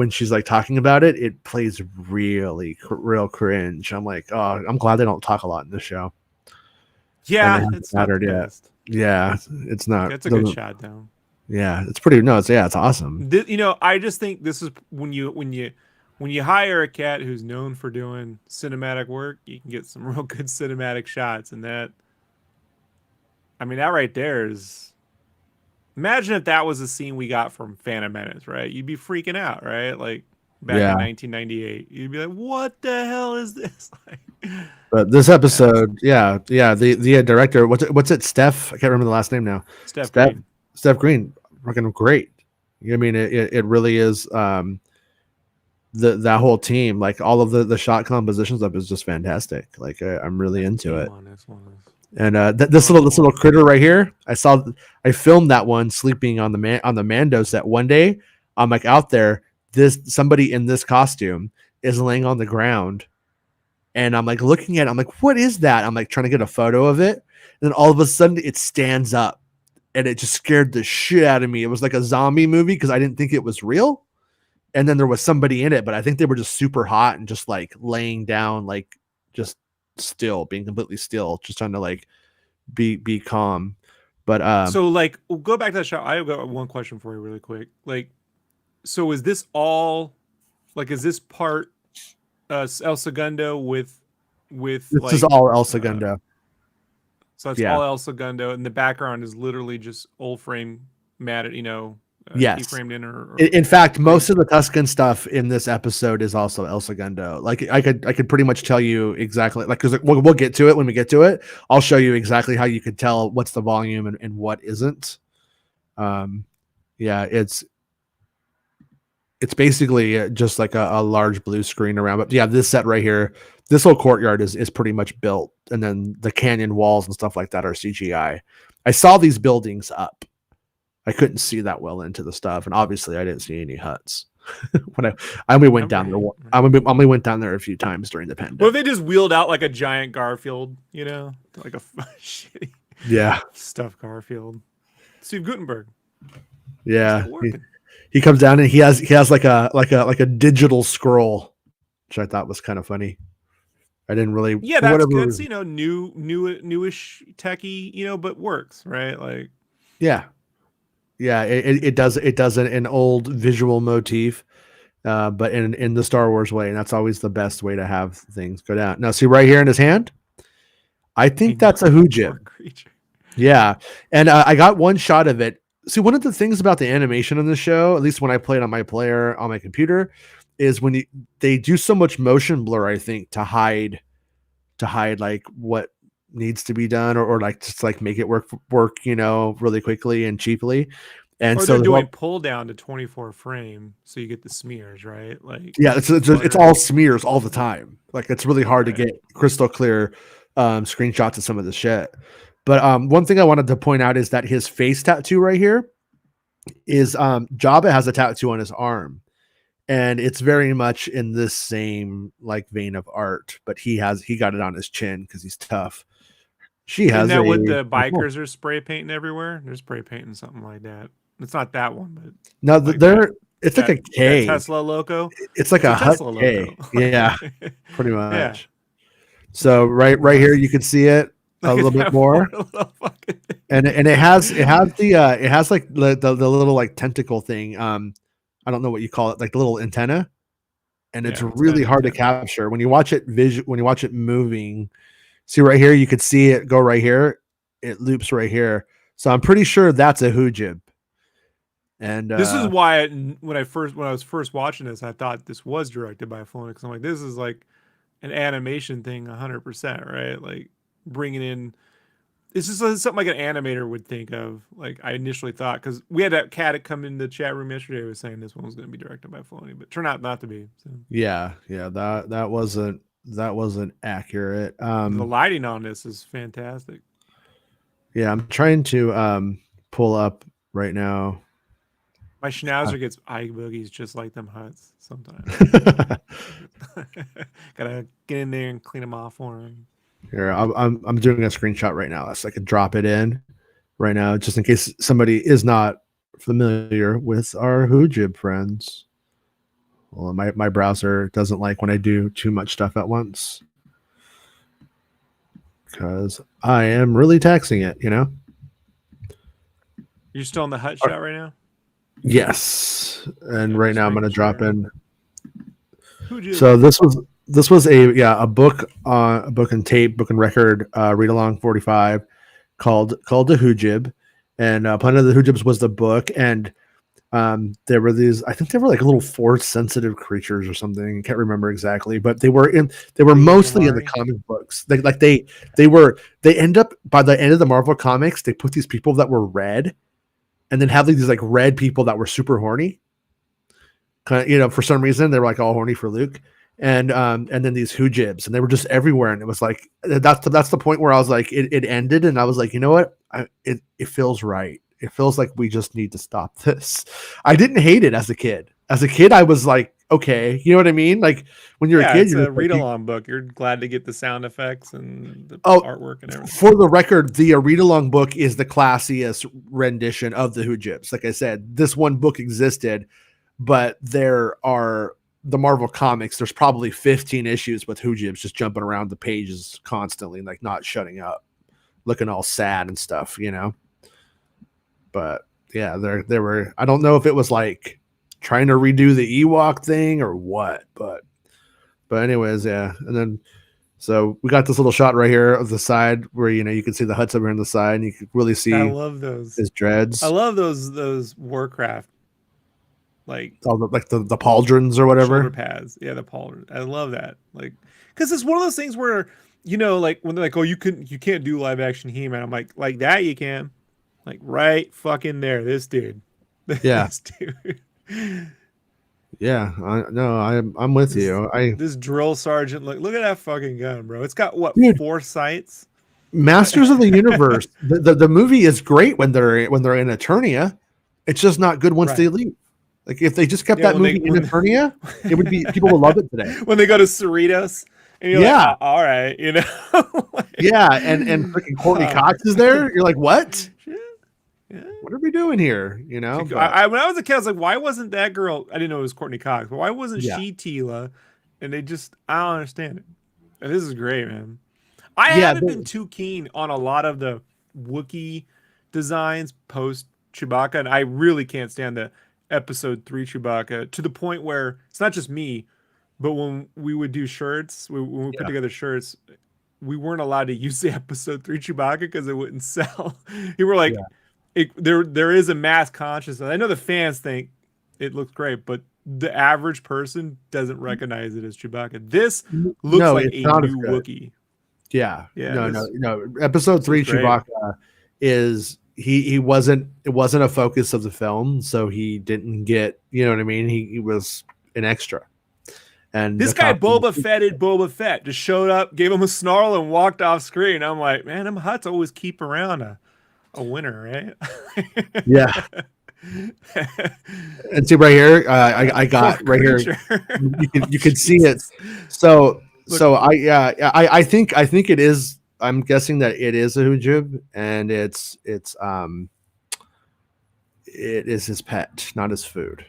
talking about it, it plays real cringe. I'm like, oh, I'm glad they don't talk a lot in this show. Yeah, it's not the best. Yeah, it's not. It's a good shot down. Yeah, it's pretty. No, it's awesome. You know, I just think this is when you hire a cat who's known for doing cinematic work, you can get some real good cinematic shots, and that right there is. Imagine if that was a scene we got from Phantom Menace, right? You'd be freaking out, right? Like back in 1998, you'd be like, "What the hell is this?" But this episode, yeah, the director, what's it? Steph, I can't remember the last name now. Steph Green, fucking great. I mean, it really is. That whole team, like all of the shot compositions of it is just fantastic. Like I'm really into it. And this little critter right here, I filmed that one sleeping on the Mando set one day. I'm like out there, somebody in this costume is laying on the ground, and I'm like looking at it. I'm like, what is that? I'm like trying to get a photo of it, and then all of a sudden it stands up, and it just scared the shit out of me. It was like a zombie movie because I didn't think it was real. And then there was somebody in it, but I think they were just super hot and just like laying down, like just still, being completely still, just trying to like be calm. But so like, we'll go back to that shot. I've got one question for you really quick. Like, so is this all, like, is this part El Segundo with this like, is all El Segundo. so it's all El Segundo, and the background is literally just old frame matted, Yes. framed in, or in fact, most of the Tuscan stuff in this episode is also El Segundo. Like I could pretty much tell you exactly, like, because we'll get to it when we get to it. I'll show you exactly how you could tell what's the volume and what isn't. Yeah, it's basically just like a large blue screen around. But yeah, this set right here, this whole courtyard is pretty much built, and then the canyon walls and stuff like that are CGI. I saw these buildings up. I couldn't see that well into the stuff, and obviously I didn't see any huts. When I only went down there. I only went down there a few times during the pandemic. What if they just wheeled out like a giant Garfield, like a shitty stuffed Garfield? Steve Gutenberg. Yeah, he comes down and he has like a digital scroll, which I thought was kind of funny. I didn't really. Yeah, that's good. It's, newish techie, but works, right? Like. Yeah, it does an old visual motif, but in the Star Wars way, and that's always the best way to have things go down. Now, see right here in his hand, I think that's a Hoojib. Yeah, and I got one shot of it. See, one of the things about the animation on the show, at least when I play it on my player on my computer, is when they do so much motion blur, I think, to hide like what needs to be done, or like just like make it work really quickly and cheaply. And so they're doing pull down to 24 frame, so you get the smears, right? Like, yeah, it's all smears all the time. Like, it's really hard to get crystal clear screenshots of some of the shit. But one thing I wanted to point out is that his face tattoo right here is Jabba has a tattoo on his arm, and it's very much in this same like vein of art, but he got it on his chin because he's tough. She has that what the bikers are spray painting everywhere? They're spray painting something like that. It's not that one, but no, like it's like a K. Tesla logo. It's like a Tesla K. Yeah, pretty much. Yeah. So right here you can see it a little bit more, and it has like the little like tentacle thing. I don't know what you call it, like the little antenna, and it's really hard to capture when you watch it moving. See right here, you could see it go right here. It loops right here. So I'm pretty sure that's a Hoojib. And this is why when I was first watching this, I thought this was directed by Filoni, because I'm like, this is like an animation thing 100%, right? Like bringing in, this is something like an animator would think of. Like I initially thought, because we had that cat come in the chat room yesterday, was saying this one was going to be directed by Filoni, but turned out not to be. So. Yeah, that wasn't accurate. The lighting on this is fantastic. Yeah, I'm trying to pull up right now. My schnauzer gets eye boogies just like them huts sometimes. Gotta get in there and clean them off for him. Here, I'm doing a screenshot right now, so I could drop it in right now, just in case somebody is not familiar with our Hoojib friends. Well, my browser doesn't like when I do too much stuff at once, because I am really taxing it, You're still in the hut shot right now? Yes. And right now I'm going to drop in. So this was a book and tape, book and record, read along 45 called The Hoojib. And Planet of the Hoojibs was the book. And there were these, I think they were like little force sensitive creatures or something. I can't remember exactly, but they were mostly in the comic books. They end up, by the end of the Marvel comics, they put these people that were red, and then have these like red people that were super horny. Kind of, for some reason they were like all horny for Luke. And then these Hoojibs, and they were just everywhere. And it was like, that's the point where I was like, it ended. And I was like, you know what? It feels right. It feels like we just need to stop this. I didn't hate it as a kid. As a kid, I was like, okay. You know what I mean? Like when you're a Yeah, kid, it's you're a just like, read along book. You're glad to get the sound effects and the oh, artwork and everything. for the record, the read along book is the classiest rendition of the Hoojibs. Like I said, this one book existed, but there are the Marvel comics. There's probably 15 issues with Hoojibs just jumping around the pages constantly, like not shutting up, looking all sad and stuff, you know. But yeah, there were. I don't know if it was like trying to redo the Ewok thing or what, but anyways, yeah. And then so we got this little shot right here of the side where you can see the huts over here on the side, and you can really I see love those. his dreads. I love those Warcraft like All the pauldrons or whatever. shoulder pads. Yeah, the pauldron. I love that. Like, because it's one of those things where like when they're like, oh, you can't do live action He-Man. I'm like that you can, like right fucking there. This dude. Yeah. This dude. Yeah, I'm with you. This drill sergeant, look at that fucking gun, bro. It's got what, Dude. 4 sights? Masters of the Universe. The movie is great when they're in Eternia. It's just not good once Right. they leave. Like if they just kept Yeah, that movie in Eternia, it would be people would love it today. When they go to Cerritos, and you're Yeah. like, oh, all right, Yeah, and freaking Courtney Cox is there. You're like, what? Yeah. What are we doing here? You know. When I was a kid, I was like, why wasn't that girl? I didn't know it was Courtney Cox, but why wasn't she Tila? And I don't understand it. And this is great, man. I haven't been too keen on a lot of the Wookiee designs post Chewbacca, and I really can't stand the episode 3 Chewbacca to the point where it's not just me, but when we would do shirts, when we put together shirts, we weren't allowed to use the episode 3 Chewbacca because it wouldn't sell. You were like, there is a mass consciousness. I know the fans think it looks great, but the average person doesn't recognize it as Chewbacca. This looks like a new Wookiee. Yeah. Yeah. No. Episode 3 Chewbacca is it wasn't a focus of the film, so he didn't get, you know what I mean? He was an extra. And this guy Boba Fett just showed up, gave him a snarl, and walked off screen. I'm like, man, them huts always keep around a winner, right? Yeah. And see right here, I got right here. You can see it. So I think it is. I'm guessing that it is a Hoojib, and it is his pet, not his food,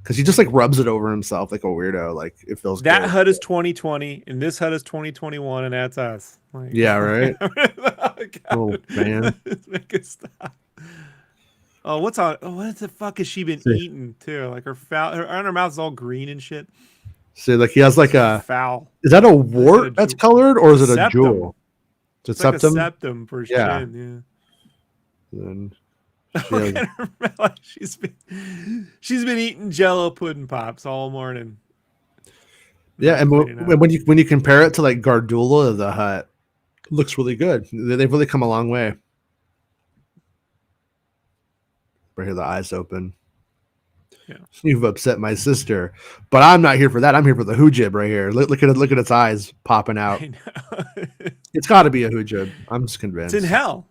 because he just like rubs it over himself like a weirdo. Like it feels that good. hut is 2020, and this hut is 2021, and that's us. Like, yeah, right. Oh man, make it stop. Oh, what's on? Oh, what the fuck has she been eating too? Like her mouth's all green and shit. So like he has like a foul. Is that a wart that's colored, or is it a jewel? It's like septum? A septum for chin, yeah. And she's been eating Jello pudding pops all morning. Yeah, and when you compare it to like Gardula the Hut, it looks really good. They've really come a long way. Right here, the eyes open. Yeah, you've upset my sister, but I'm not here for that. I'm here for the Hoojib right here. Look at its eyes popping out. I know. It's got to be a Hoojib. I'm just convinced. It's in hell.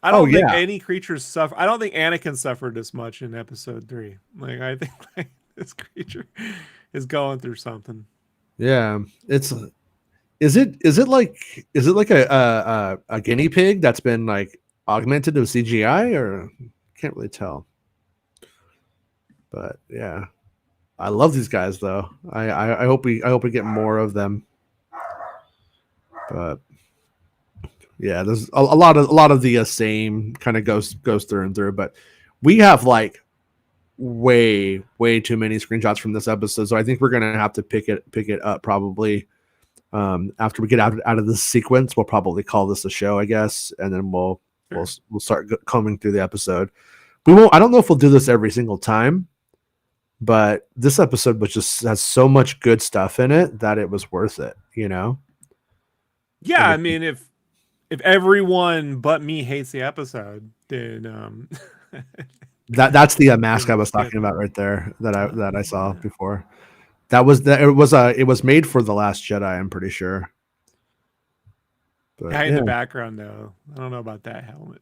I don't think any creatures suffer. I don't think Anakin suffered this much in episode 3. Like I think this creature is going through something. Yeah, is it like a guinea pig that's been like augmented to CGI, or can't really tell. But yeah, I love these guys though. I hope we get more of them. But yeah, there's a lot of the same kind of goes through and through. But we have like way too many screenshots from this episode, so I think we're gonna have to pick it up probably after we get out of this sequence. We'll probably call this a show, I guess, and then we'll start combing through the episode. We won't. I don't know if we'll do this every single time. But this episode has so much good stuff in it that it was worth it, you know? Yeah, I mean, if everyone but me hates the episode, then that's the mask I was talking about right there that I saw before. It was made for The Last Jedi, I'm pretty sure. But, guy in the background though, I don't know about that helmet.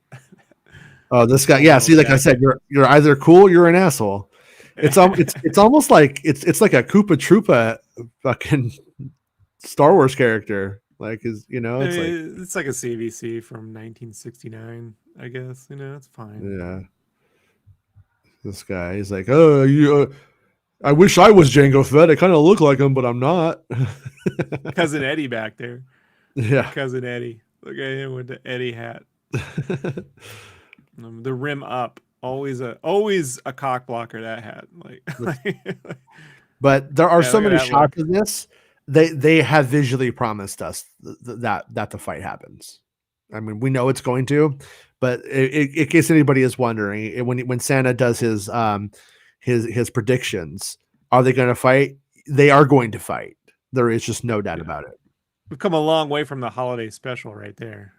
Oh, this guy, yeah. See, like I said, you're either cool or you're an asshole. it's almost like it's like a Koopa Troopa fucking Star Wars character. Like it's It's like a CVC from 1969, I guess. It's fine. yeah. This guy, he's like, oh, I wish I was Jango Fett. I kind of look like him, but I'm not. Cousin Eddie back there. Yeah. Cousin Eddie. Look at him with the Eddie hat. The rim up. Always a cock blocker, that hat. But there are so many shots look. of this. They have visually promised us that the fight happens. I mean, we know it's going to, but in case anybody is wondering, when Santa does his predictions, are they going to fight? They are going to fight. There is just no doubt about it. We've come a long way from the holiday special right there.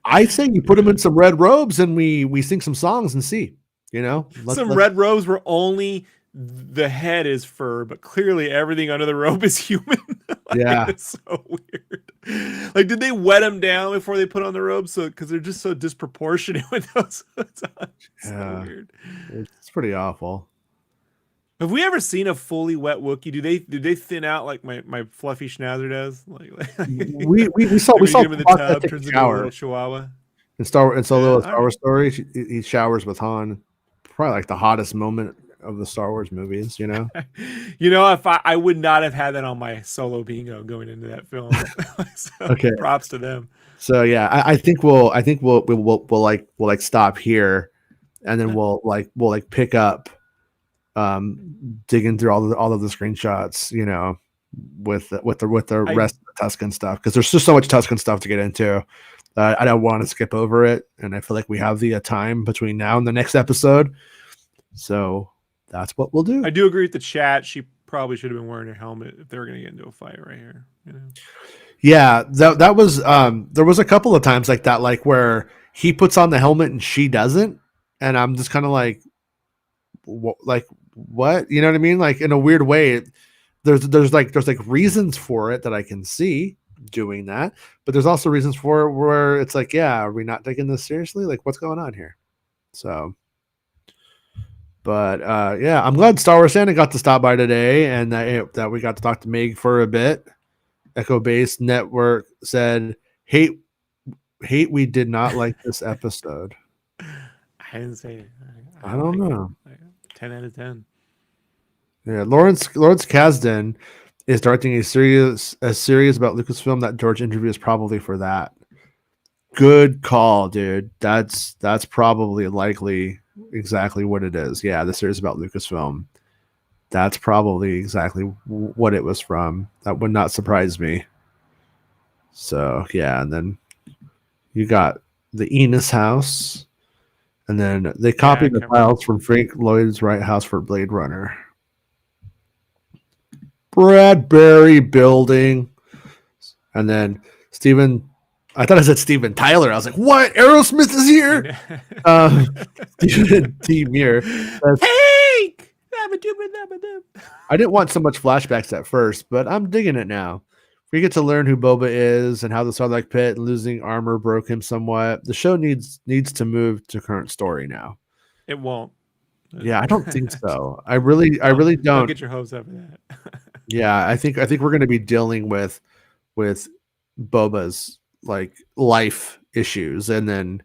I say you put them in some red robes and we sing some songs and see. Red robes where only the head is fur, but clearly everything under the robe is human. Yeah, it's so weird. Like, did they wet them down before they put on the robes? So because they're just so disproportionate with those. So weird. It's pretty awful. Have we ever seen a fully wet Wookiee? Do they thin out like my fluffy schnauzer does? We saw him in the tub, turns into a little chihuahua. In Star Wars story, he showers with Han. Probably like the hottest moment of the Star Wars movies. If I would not have had that on my solo bingo going into that film. So, okay, props to them. So yeah, I think we'll stop here, and then we'll pick up. Digging through all of the screenshots, with the rest of the Tusken stuff, because there's just so much Tusken stuff to get into. I don't want to skip over it, and I feel like we have the time between now and the next episode, so that's what we'll do. I do agree with the chat. She probably should have been wearing a helmet if they were going to get into a fight right here. Yeah, that was there was a couple of times like that, like where he puts on the helmet and she doesn't, and I'm just kind of like what, you know what I mean? Like, in a weird way, there's reasons for it that I can see doing that, but there's also reasons for it where it's like, yeah, are we not taking this seriously? Like, what's going on here? So, but yeah, I'm glad Star Wars Santa got to stop by today, and that we got to talk to Meg for a bit. Echo Base Network said, hate we did not like this episode. I didn't say it. I don't know. 10 out of 10. Yeah, Lawrence Kasdan is directing a series about Lucasfilm. That George interview is probably for that. Good call, dude. That's probably likely exactly what it is. Yeah, the series about Lucasfilm. That's probably exactly what it was from. That would not surprise me. So yeah, and then you got the Enos house. And then they copied the files from Frank Lloyd's Wright House for Blade Runner. Bradbury Building. And then I thought I said Steven Tyler. I was like, what? Aerosmith is here? Steven T. Muir. Hey! I didn't want so much flashbacks at first, but I'm digging it now. We get to learn who Boba is and how the Sarlacc pit and losing armor broke him somewhat. The show needs to move to current story now. It won't. Yeah, I don't think so. I really don't. Don't get your hopes up for that. Yeah, I think we're going to be dealing with Boba's like life issues, and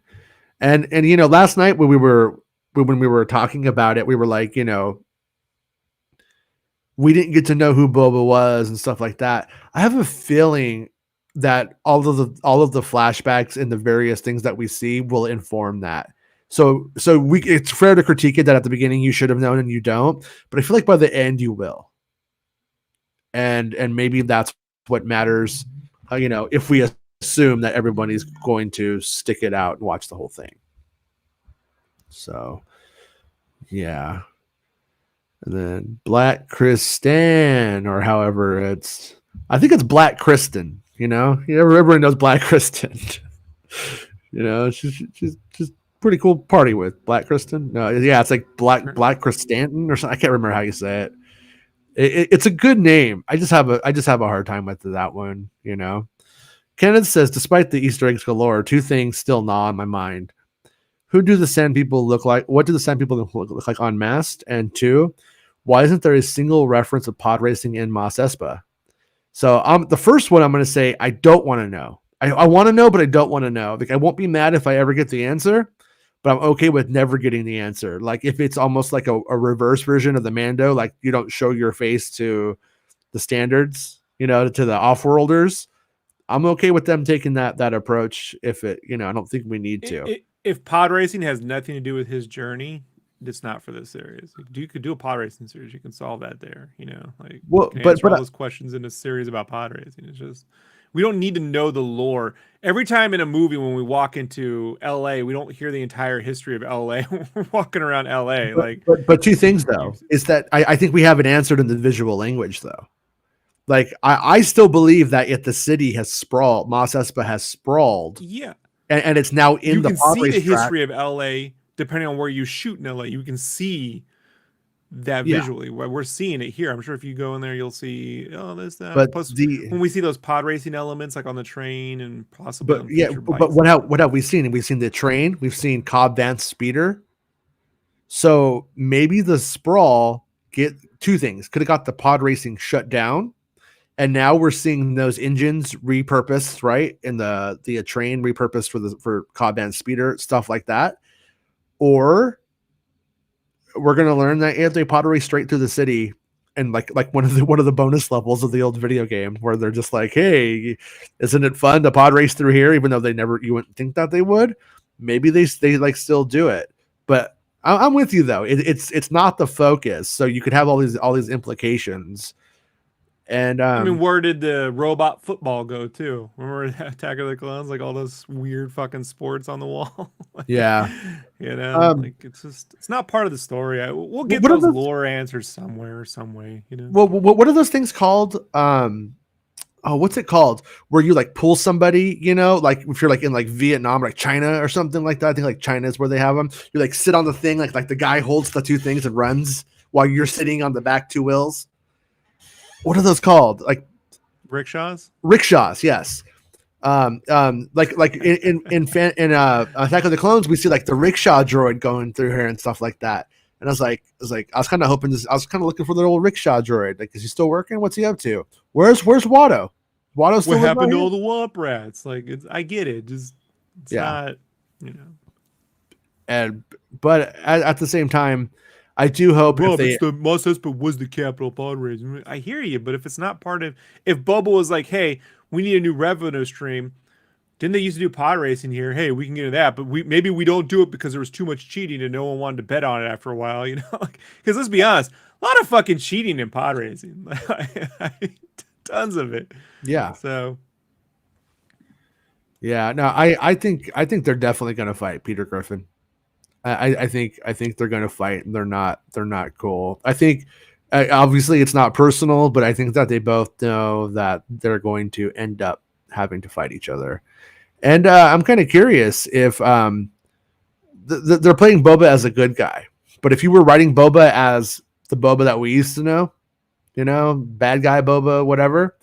last night when we were talking about it, we were like, we didn't get to know who Boba was and stuff like that. I have a feeling that all of the flashbacks and the various things that we see will inform that. So it's fair to critique it that at the beginning you should have known and you don't, but I feel like by the end you will. And maybe that's what matters, if we assume that everybody's going to stick it out and watch the whole thing. So, yeah. And then Black Kristen, or however I think it's Black Kristen, everyone knows Black Kristen. She's pretty cool party with Black Kristen. No, yeah, it's like Black Kristanton or something. I can't remember how you say it. It's a good name. I just have a hard time with that one, Kenneth says, despite the Easter eggs galore, two things still gnaw on my mind. who do the Sand People look like? What do the Sand People look like unmasked? And 2, why isn't there a single reference of pod racing in Mos Espa? So the first one I'm going to say I don't want to know. I want to know, but I don't want to know. Like I won't be mad if I ever get the answer, but I'm okay with never getting the answer. Like if it's almost like a reverse version of the Mando, like you don't show your face to the standards, to the off-worlders. I'm okay with them taking that approach. If it, I don't think we need to. If pod racing has nothing to do with his journey, it's not for this series. Like, you could do a pod racing series. You can solve that there. Answer all those questions in a series about pod racing. It's just we don't need to know the lore. Every time in a movie when we walk into LA, we don't hear the entire history of LA. We're walking around LA. But 2 things though is that I think we have it answered in the visual language though. Like I still believe that if the city has sprawled, Mos Espa has sprawled. Yeah. And it's now in the pod race track. You can see the history of LA depending on where you shoot in LA. You can see that visually. We're seeing it here. I'm sure if you go in there, you'll see this, that. But plus, when we see those pod racing elements, like on the train and possibly but what have we seen? We've seen the train. We've seen Cobb Vanth speeder. So maybe the sprawl get 2 things. Could have got the pod racing shut down. And now we're seeing those engines repurposed, right? And the train repurposed for Cobb Vanth speeder, stuff like that. Or we're gonna learn that they pod race straight through the city, and like one of the bonus levels of the old video game where they're just like, hey, isn't it fun to pod race through here? Even though you wouldn't think that they would. Maybe they like still do it. But I'm with you though. It's not the focus. So you could have all these implications. And where did the robot football go too? Remember Attack of the Clones, like all those weird fucking sports on the wall? Yeah. It's not part of the story. We'll get those lore answers somewhere or some way, Well, what are those things called? What's it called? Where you like pull somebody, like if you're like in like Vietnam, or like China or something like that. I think like China is where they have them. You like sit on the thing, like the guy holds the 2 things and runs while you're sitting on the back 2 wheels. What are those called? Like rickshaws? Rickshaws, yes. Like in Attack of the Clones, we see like the rickshaw droid going through here and stuff like that. And I was kind of hoping I was kind of looking for the old rickshaw droid. Like, is he still working? What's he up to? Where's Watto? Watto still. What happened to all the Womp Rats? Like, I get it. Just it's not, But at the same time, I do hope Mos Espa was the capital pod racing. I hear you, but if it's not part of, if Boba was like, hey, we need a new revenue stream, didn't they used to do pod racing here? Hey, we can get into that, but maybe we don't do it because there was too much cheating and no one wanted to bet on it after a while, Because let's be honest, a lot of fucking cheating in pod racing, tons of it. Yeah. So. Yeah, no, I think they're definitely going to fight Peter Griffin. I think they're going to fight, and they're not cool. I think obviously it's not personal, but I think that they both know that they're going to end up having to fight each other. And I'm kind of curious if they're playing Boba as a good guy, but if you were writing Boba as the Boba that we used to know, bad guy Boba, whatever,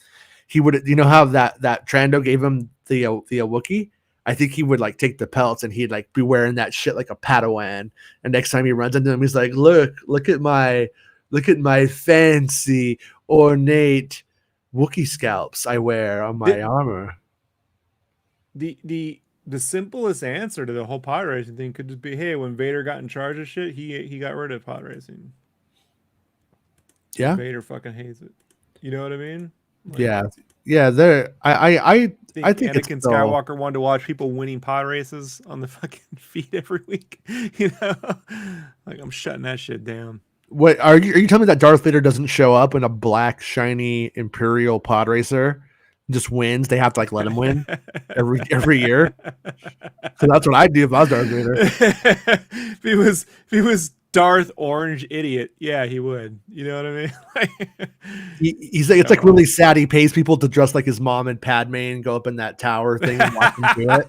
he would, how that Trando gave him the Wookiee. I think he would like take the pelts and he'd like be wearing that shit like a Padawan. And next time he runs into him, he's like, look at my fancy ornate Wookiee scalps I wear on my armor. The simplest answer to the whole pod racing thing could just be, hey, when Vader got in charge of shit, he got rid of pod racing. Yeah. Vader fucking hates it. You know what I mean? Like, yeah. There, I think Anakin Skywalker wanted to watch people winning pod races on the fucking feed every week. Like I'm shutting that shit down. What are you telling me that Darth Vader doesn't show up in a black shiny Imperial pod racer? Just wins. They have to like let him win every year. So that's what I'd do if I was Darth Vader. If he was Darth Orange Idiot, yeah, he would. You know what I mean? He's like, it's like really sad. He pays people to dress like his mom and Padme and go up in that tower thing and watch him do it.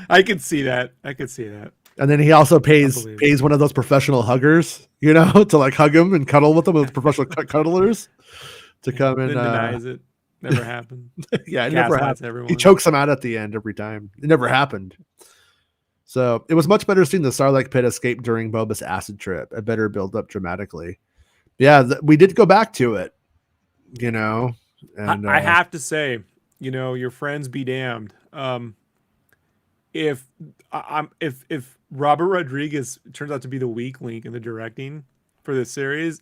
I could see that. And then he also pays one of those professional huggers, to like hug him and cuddle with them, with professional cuddlers to come and denies it. Never happened. Yeah, it never Gaslights happened. everyone. He chokes him out at the end every time. It never happened. So it was much better seeing the Sarlacc pit escape during Boba's acid trip. A better build up dramatically. Yeah, we did go back to it, you know. And I have to say, your friends be damned. If Robert Rodriguez turns out to be the weak link in the directing for this series,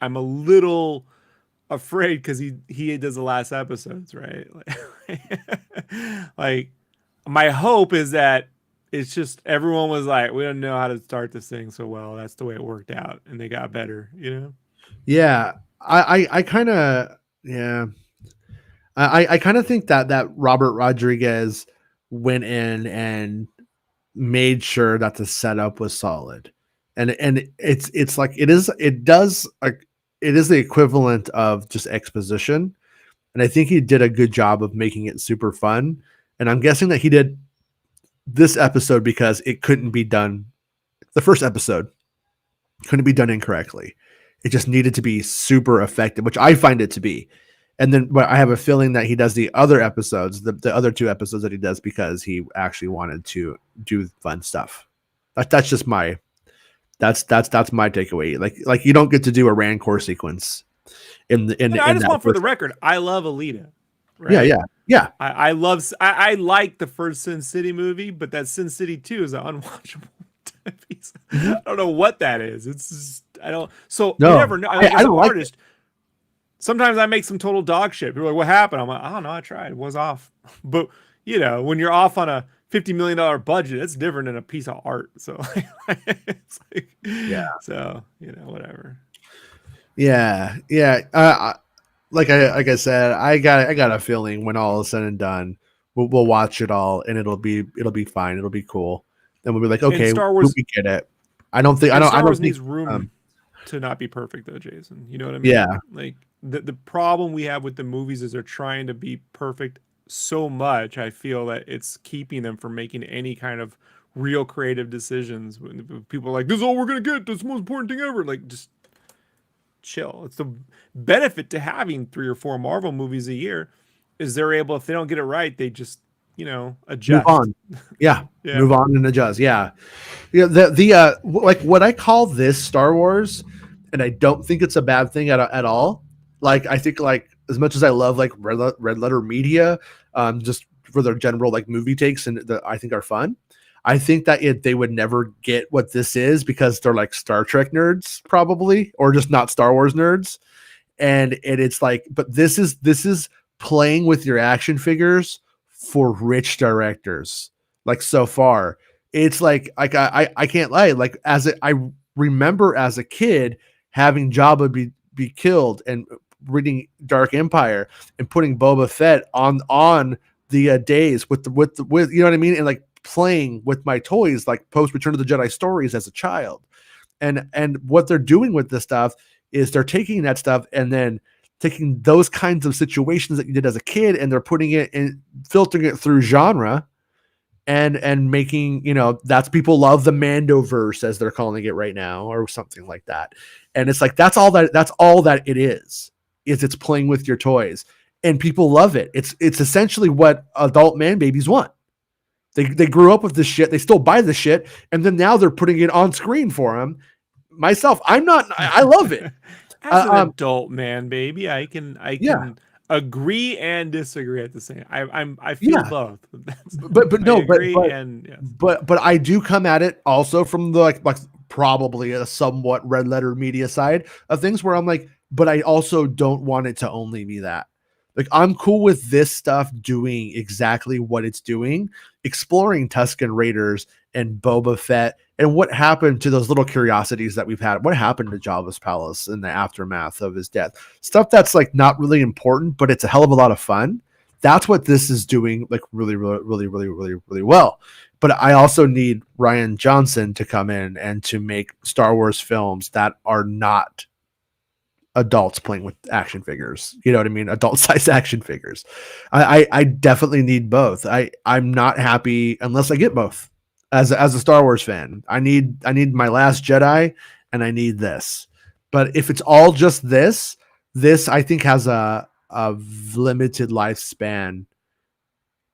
I'm a little afraid because he does the last episodes, right? Like my hope is that it's just everyone was like, we don't know how to start this thing so well. That's the way it worked out, and they got better, Yeah, I kind of I kind of think that Robert Rodriguez went in and made sure that the setup was solid, and it's like it is the equivalent of just exposition, and I think he did a good job of making it super fun. And I'm guessing that he did this episode because it couldn't be done. The first episode couldn't be done incorrectly. It just needed to be super effective, which I find it to be. And then, but I have a feeling that he does the other episodes, the other 2 episodes that he does because he actually wanted to do fun stuff. That's just my that's my takeaway. Like you don't get to do a Rancor sequence in I just want for the record, I love Alita. Right? Yeah. I like the first Sin City movie, but that Sin City 2 is an unwatchable piece. I don't know what that is. It's just, I don't. So you never know. As an artist, sometimes I make some total dog shit. People are like, "What happened?" I'm like, "I don't know. I tried. It was off." But when you're off on a $50 million budget, it's different than a piece of art. So it's like, So whatever. Yeah. Like I said, I got a feeling when all is said and done, we'll watch it all and it'll be fine. It'll be cool. Then we'll be like, okay, Star Wars, we get it. I don't think Star Wars needs room to not be perfect though, Jason. You know what I mean? Yeah. Like the problem we have with the movies is they're trying to be perfect so much. I feel that it's keeping them from making any kind of real creative decisions. When people are like, "This is all we're gonna get. This is the most important thing ever." Like, just chill. It's the benefit to having 3 or 4 Marvel movies a year is they're able, if they don't get it right, they just adjust. Move on. Yeah. Move on and adjust. Yeah. Like what I call this Star Wars, and I don't think it's a bad thing at all. Like I think like as much as I love like Red Letter Media, just for their general like movie takes and I think are fun. I think that they would never get what this is because they're like Star Trek nerds probably, or just not Star Wars nerds. And it's like, but this is playing with your action figures for rich directors. Like so far, it's like I can't lie. Like I remember as a kid having Jabba be killed and reading Dark Empire and putting Boba Fett on the days with you know what I mean, and like playing with my toys like post Return of the Jedi stories as a child. And what they're doing with this stuff is they're taking that stuff and then taking those kinds of situations that you did as a kid and they're putting it in, filtering it through genre and making, that's people love the Mandoverse as they're calling it right now or something like that. And it's like, that's all that it is it's playing with your toys and people love it. It's essentially what adult man babies want. They grew up with this shit. They still buy the shit. And then now they're putting it on screen for them. Myself, I love it. As an adult man, baby, I can agree and disagree at the same. I feel both. But I do come at it also from the like probably a somewhat Red Letter Media side of things where I'm like, but I also don't want it to only be that. Like I'm cool with this stuff doing exactly what it's doing, exploring Tusken Raiders and Boba Fett and what happened to those little curiosities that we've had. What happened to Jabba's palace in the aftermath of his death? Stuff that's like not really important, but it's a hell of a lot of fun. That's what this is doing like really, really, really, really, really, really well. But I also need Rian Johnson to come in and to make Star Wars films that are not adults playing with action figures. You know what I mean? Adult size action figures. I definitely need both. I'm not happy unless I get both. As a Star Wars fan, I need my Last Jedi and I need this. But if it's all just this I think has a limited lifespan,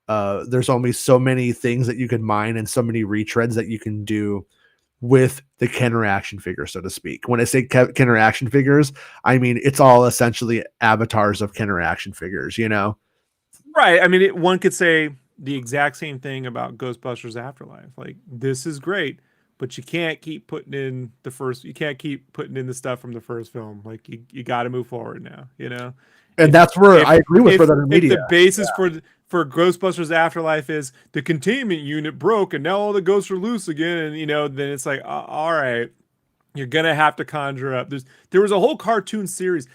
there's only so many things that you can mine and so many retreads that you can do with the Kenner action figure, so to speak. When I say Kenner action figures, I mean it's all essentially avatars of Kenner action figures, you know? Right. I mean, one could say the exact same thing about Ghostbusters Afterlife. Like, this is great, but you can't keep putting in you can't keep putting in the stuff from the first film. Like, you got to move forward now, you know? And that's where I agree with Brother Media. If the basis for Ghostbusters Afterlife is the containment unit broke and now all the ghosts are loose again, and you know, then it's like, all right, you're gonna have to conjure up. There was a whole cartoon series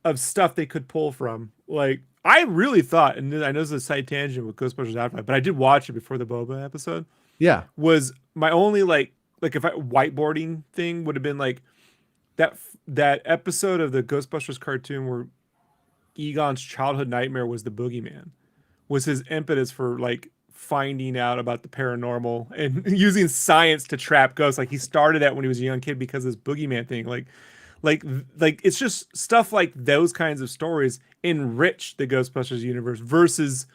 of stuff they could pull from. Like, I really thought, and I know this is a side tangent with Ghostbusters Afterlife, but I did watch it before the Boba episode. Yeah, was my only like if I whiteboarding thing would have been like that episode of the Ghostbusters cartoon where Egon's childhood nightmare was the boogeyman, was his impetus for like finding out about the paranormal and using science to trap ghosts. Like, he started that when he was a young kid because of this boogeyman thing. Like it's just stuff like those kinds of stories enrich the Ghostbusters universe versus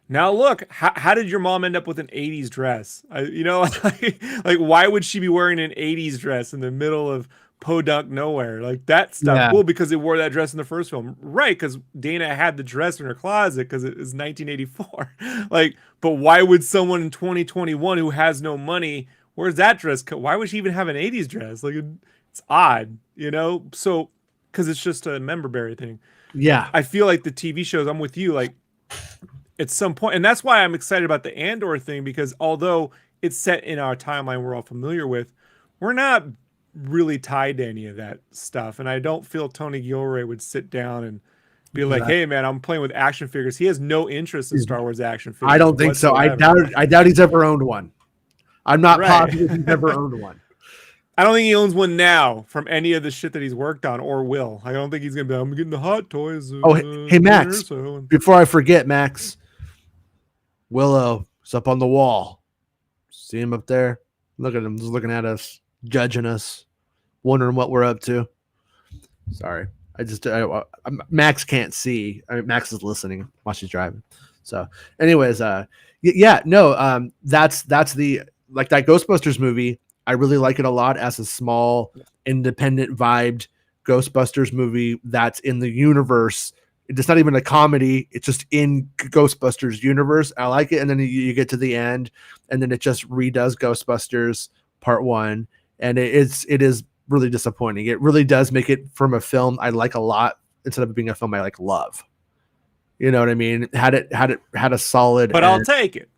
now look, how did your mom end up with an 80s dress? Like why would she be wearing an 80s dress in the middle of podunk nowhere? Like, that stuff. Yeah. Well, because they wore that dress in the first film. Right, because Dana had the dress in her closet because it was 1984. Like, but why would someone in 2021 who has no money, where's that dress? Why would she even have an 80s dress? Like, it's odd, you know? So, because it's just a member-berry thing. yeah. I feel like the TV shows, I'm with you, like, at some point, and that's why I'm excited about the Andor thing, because although it's set in our timeline we're all familiar with, we're not really tied to any of that stuff. And I don't feel Tony Gilroy would sit down and be like, hey man, I'm playing with action figures. He has no interest in Star Wars action figures. I don't think so. I doubt he's ever owned one. I'm not positive he's ever owned one. I don't think he owns one now from any of the shit that he's worked on or will. I don't think he's gonna be, I'm getting the hot toys. Hey Max, before I forget, Max, Willow is up on the wall. See him up there? Look at him, just looking at us, judging us, wondering what we're up to. Sorry, Max can't see. I mean, Max is listening while she's driving. So, anyways, yeah, no, that's the, like, that Ghostbusters movie. I really like it a lot as a small, independent vibed Ghostbusters movie that's in the universe. It's not even a comedy. It's just in Ghostbusters universe. I like it. And then you get to the end and then it just redoes Ghostbusters Part 1. And it is really disappointing. It really does make it from a film I like a lot instead of being a film I like love. You know what I mean? Had a solid, but I'll take it.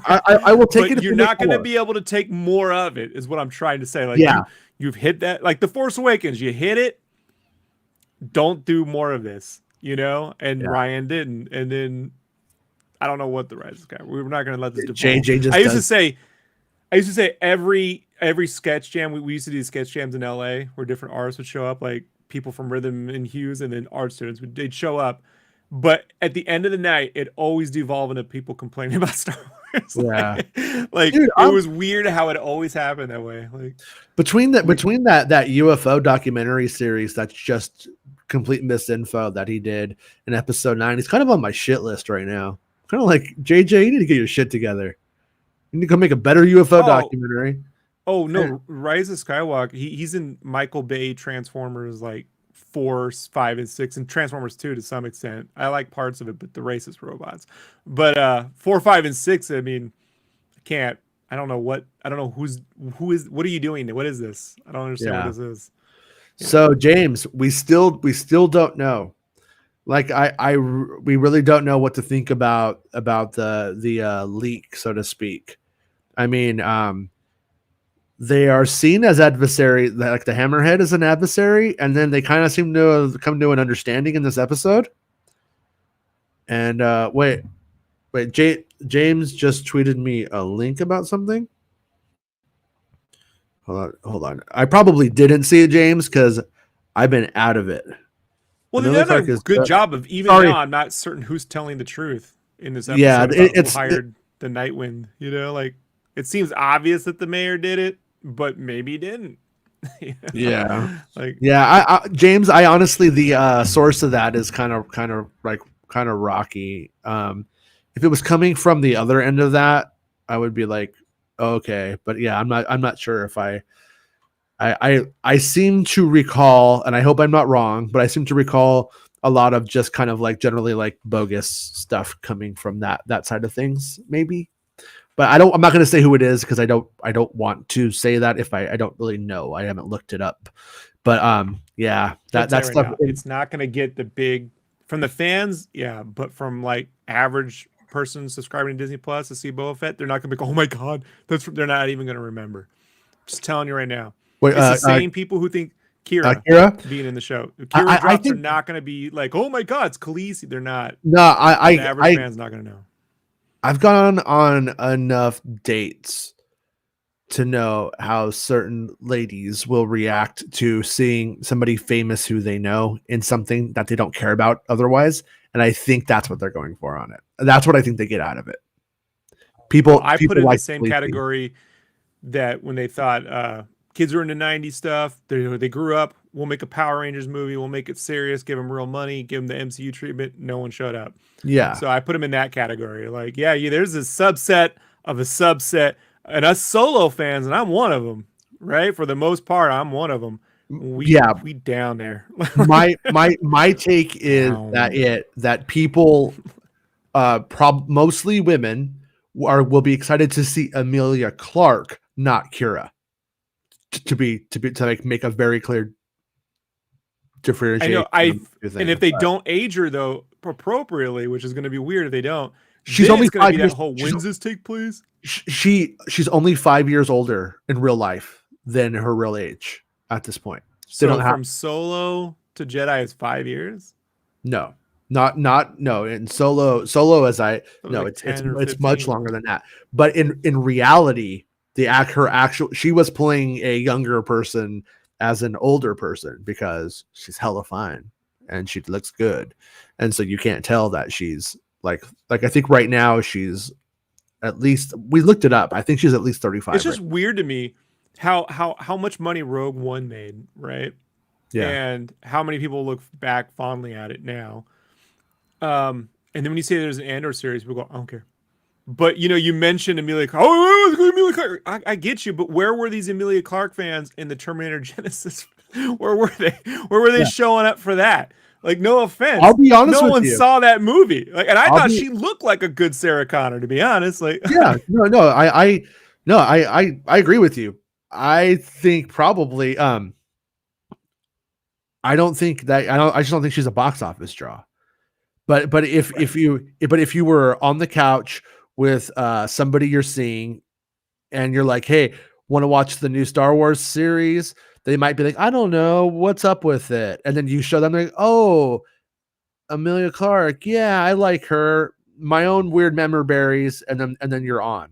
I will take it. You're not going to be able to take more of it, is what I'm trying to say. Like, yeah, you've hit that. Like The Force Awakens, you hit it. Don't do more of this, you know. And yeah. Ryan didn't. And then I don't know what the Rise of Skywalker. We're not going to let this devolve. JJ just. I used to say every sketch jam. We used to do sketch jams in LA where different artists would show up, like people from Rhythm and Hues, and then art students they'd show up. But at the end of the night, it always devolved into people complaining about Star Wars. Yeah, like dude, it was weird how it always happened that way. Like between that UFO documentary series that's just complete misinfo that he did in episode 9, he's kind of on my shit list right now. Kind of like, JJ, you need to get your shit together. You need to go make a better UFO documentary. Oh no, Rise of Skywalker. He's in Michael Bay Transformers like 4, 5, and 6, and Transformers 2 to some extent. I like parts of it, but the racist robots. But 4, 5, and 6, I mean, I don't know what are you doing? What is this? I don't understand what this is. Yeah. So James, we still don't know. Like we really don't know what to think about the leak, so to speak. I mean, they are seen as adversary, like the Hammerhead is an adversary, and then they kind of seem to come to an understanding in this episode. And wait, James just tweeted me a link about something. Hold on. I probably didn't see it, James, because I've been out of it. Well, they did a good job of, even now I'm not certain who's telling the truth in this episode. Yeah, who hired the Nightwind, you know, like it seems obvious that the mayor did it, but maybe he didn't. Yeah. Like, Yeah, James, I honestly the source of that is kind of rocky. If it was coming from the other end of that, I would be like, okay, but yeah, I'm not sure if I seem to recall, and I hope I'm not wrong, but I seem to recall a lot of just kind of like generally like bogus stuff coming from that side of things, maybe. But I'm not going to say who it is because I don't want to say that if I don't really know. I haven't looked it up. But yeah, that right stuff. now, it's not going to get the big from the fans, yeah, but from like average person subscribing to Disney Plus to see Boba Fett, they're not going to be like, oh my god, they're not even going to remember. Just telling you right now, Wait, it's the same people who think Kira Kira being in the show. If Kira drops, I think they're not going to be like, oh my god, it's Khaleesi. They're not. no, The average fan's not going to know. I've gone on enough dates to know how certain ladies will react to seeing somebody famous who they know in something that they don't care about otherwise. And I think that's what they're going for on it. That's what I think they get out of it. People, I people put it in like the same category that when they thought kids are into 90s stuff, they grew up, we'll make a Power Rangers movie, we'll make it serious, give them real money, give them the MCU treatment. No one showed up. Yeah. So I put them in that category. Like, yeah, there's a subset of a subset, and us Solo fans, and I'm one of them, right? For the most part, I'm one of them. We down there. my take is that people, mostly women, will be excited to see Emilia Clarke, not Kira. To make a very clear differentiation. I know. And if they don't age her though appropriately, which is going to be weird if they don't, she's only 5 years. That whole when's this take place? She's only 5 years older in real life than her real age at this point. So from Solo to Jedi is 5 years. No, not no. In Solo, as I no, like it's much longer than that. But in reality, she was playing a younger person as an older person because she's hella fine and she looks good, and so you can't tell that she's like I think right now she's at least, we looked it up, I think she's at least 35. It's just weird to me how much money Rogue One made, right? Yeah. And how many people look back fondly at it now. And then when you say there's an Andor series, people go, I don't care. But you mentioned Emilia Clarke. Oh, it's Emilia Clarke. I get you, but where were these Emilia Clarke fans in the Terminator Genesis? Where were they? Where were they showing up for that? Like, no offense. I'll be honest with you. No one saw that movie. Like, and I thought she looked like a good Sarah Connor, to be honest. Like, yeah, I agree with you. I think probably I just don't think she's a box office draw. But if you were on the couch with somebody you're seeing and you're like, hey, want to watch the new Star Wars series? They might be like, I don't know, what's up with it? And then you show them, like, oh, Emilia Clarke, yeah, I like her. My own weird memory berries, and then you're on.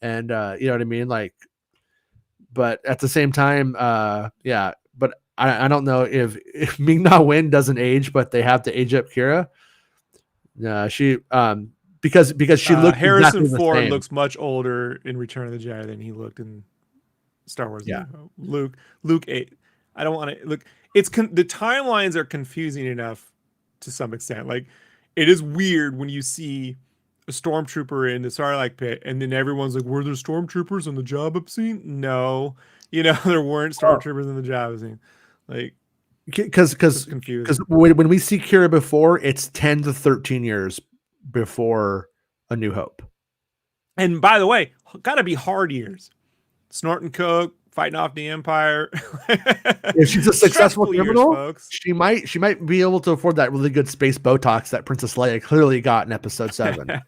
And you know what I mean? Like, but at the same time, yeah, but I don't know if Ming-Na Wen doesn't age, but they have to age up Kira. She because she looked Harrison exactly Ford looks much older in Return of the Jedi than he looked in Star Wars. Yeah. Luke 8. I don't want to look. The timelines are confusing enough to some extent. Like, it is weird when you see a stormtrooper in the Sarlacc pit, and then everyone's like, "Were there stormtroopers on the Jabba scene?" No, there weren't stormtroopers in the Jabba scene. Like, because when we see Kira before, it's 10 to 13 years before A New Hope. And by the way, gotta be hard years. Snorting coke, fighting off the Empire. If she's a successful criminal, folks. she might be able to afford that really good space Botox that Princess Leia clearly got in Episode 7.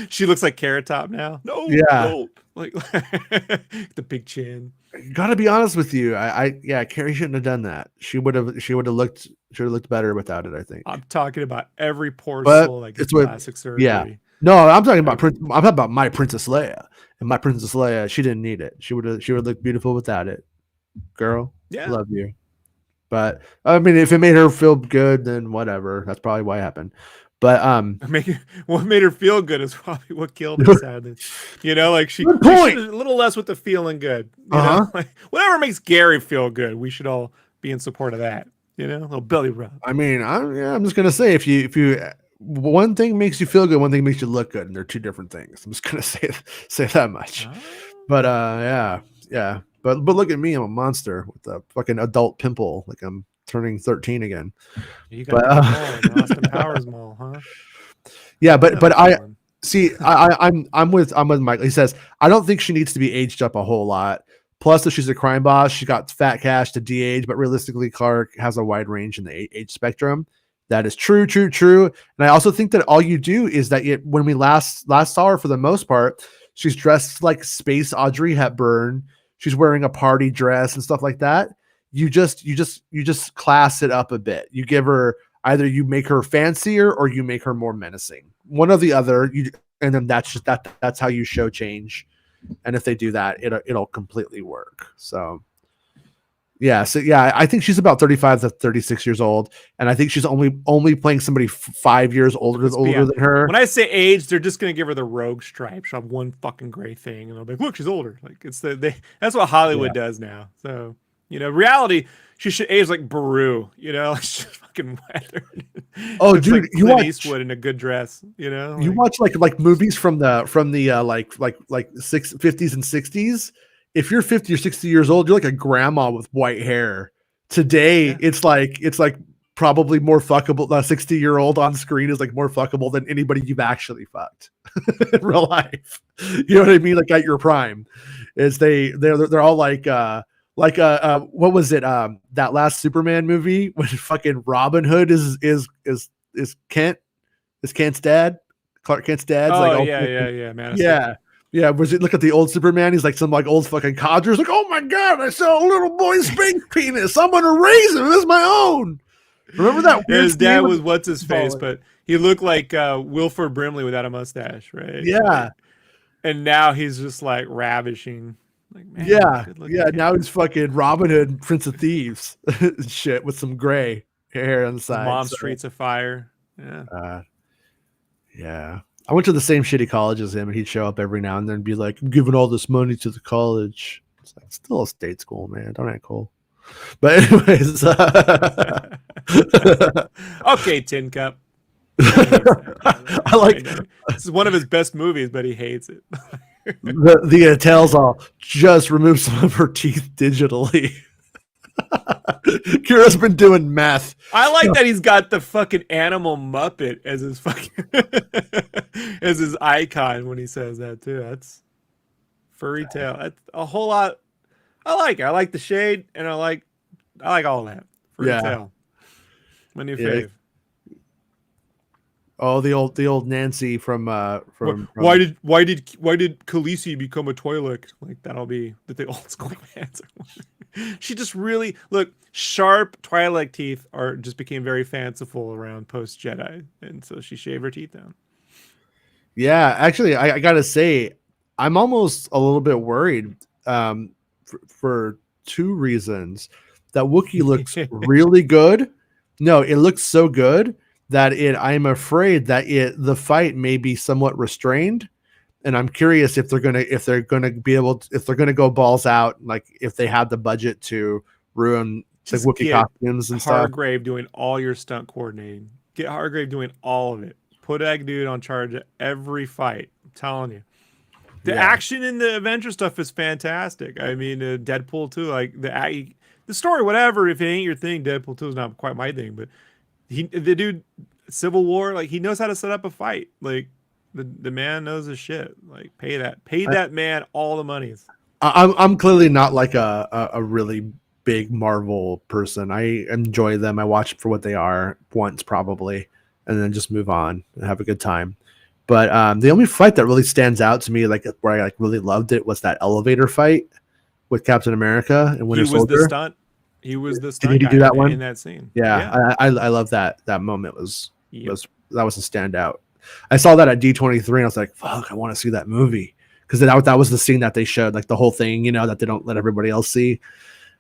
She looks like Carrot Top now. No, yeah, no. Like the big chin. Gotta be honest with you, Carrie shouldn't have done that. She would have looked better without it, I think. I'm talking about every poor soul like it's plastic surgery. Yeah. No, I'm talking about my Princess Leia. And my Princess Leia, she didn't need it. She would look beautiful without it. Girl, yeah, love you. But I mean, if it made her feel good, then whatever. That's probably what happened. But what made her feel good is probably what killed her sadness. You know, like she Good point. a little less with the feeling good. You Uh-huh. know, like whatever makes Gary feel good, we should all be in support of that. You know, a little belly rub. I mean, I'm just gonna say if you one thing makes you feel good, one thing makes you look good, and they're two different things. I'm just gonna say that much. But yeah. But look at me, I'm a monster with a fucking adult pimple, like I'm turning 13 again. You got the mall, Austin Powers Mall, huh? Yeah, but I see. I'm with Michael. He says I don't think she needs to be aged up a whole lot. Plus, if she's a crime boss, she got fat cash to de-age. But realistically, Clark has a wide range in the age spectrum. That is true. And I also think that all you do is that when we last saw her, for the most part, she's dressed like space Audrey Hepburn. She's wearing a party dress and stuff like that. You just class it up a bit. You give her either you make her fancier or you make her more menacing. One or the other. And then that's how you show change. And if they do that, it'll completely work. So I think she's about 35 to 36 years old, and I think she's only playing somebody 5 years older than her. When I say age, they're just gonna give her the rogue stripe. She'll have one fucking gray thing, and they'll be like, "Look, she's older." Like that's what Hollywood does now. So reality, she should age like Baru. She's just fucking weathered. Oh, dude, like you watch Eastwood in a good dress. You watch like movies from the 50s and 60s. If you're 50 or 60 years old, you're like a grandma with white hair. Today, it's like probably more fuckable. A 60-year-old on screen is like more fuckable than anybody you've actually fucked in real life. You know what I mean? Like at your prime, they're all like what was it? That last Superman movie when fucking Robin Hood is Kent's dad, Clark Kent's dad. Oh, man. Yeah, look at the old Superman. He's like some like old fucking codgers. Like, oh my god, I saw a little boy's fake penis. I'm gonna raise him as my own. Remember that? His dad was what's his face, but he looked like Wilford Brimley without a mustache, right? Yeah. And now he's just like ravishing. Like, man, yeah. Now he's fucking Robin Hood, Prince of Thieves, shit with some gray hair on the side. Mom Streets of Fire. Yeah. Yeah. I went to the same shitty college as him, and he'd show up every now and then and be like, "I'm giving all this money to the college." It's like, still a state school, man. Don't act cool. But anyways, okay, Tin Cup. I like this is one of his best movies, but he hates it. the tells all just remove some of her teeth digitally. Kira's been doing meth. I like that he's got the fucking animal Muppet as his fucking as his icon when he says that too. That's furry tail. That's a whole lot. I like it. I like the shade, and I like all that. Furry tail. My new fave. Oh, the old Nancy from why did Khaleesi become a Twi'lek? Like that'll be the old school answer. She just really sharp Twi'lek teeth just became very fanciful around post Jedi, and so she shaved her teeth down. Yeah, actually, I gotta say, I'm almost a little bit worried for two reasons. That Wookiee looks really good. No, it looks so good that I'm afraid that the fight may be somewhat restrained, and I'm curious if they're gonna go balls out, like if they have the budget to ruin the Wookiee costumes and stuff. Hargrave doing all your stunt coordinating. Get Hargrave doing all of it. Put Egg Dude on charge of every fight. I'm telling you. The action in the Avenger stuff is fantastic. I mean, Deadpool 2, like the story, whatever. If it ain't your thing, Deadpool 2 is not quite my thing. But the dude, Civil War, like he knows how to set up a fight. Like the man knows his shit. Like pay that man all the monies. I'm clearly not like a really big Marvel person. I enjoy them. I watch them for what they are once probably, and then just move on and have a good time. But the only fight that really stands out to me, like where I really loved it, was that elevator fight with Captain America and Winter Soldier. He was the stunt. Did he do that one in that scene? Yeah. I love that moment. That was a standout. I saw that at D23 and I was like, fuck, I want to see that movie, because that was the scene that they showed, like the whole thing, that they don't let everybody else see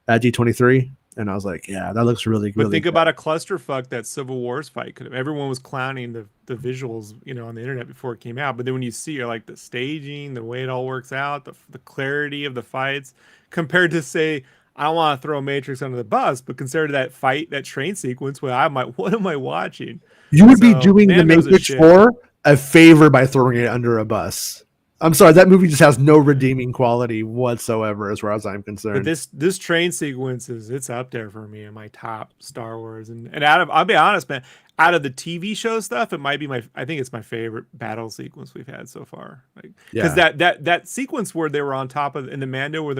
at D23. And I was like, yeah, that looks really, But really think good. about a clusterfuck that Civil War's fight could have. Everyone was clowning the visuals, on the internet before it came out. But then when you see, you're like, the staging, the way it all works out, the clarity of the fights, compared to, say, I don't want to throw Matrix under the bus, but compared to that fight, that train sequence, where what am I watching? You would be So doing the man knows his Matrix shit. 4 a favor by throwing it under a bus. I'm sorry, that movie just has no redeeming quality whatsoever, as far as I'm concerned. But this train sequence it's up there for me in my top Star Wars. And I'll be honest, man, out of the TV show stuff, it might be I think it's my favorite battle sequence we've had so far. Like, because that sequence where they were on top of in the Mando, where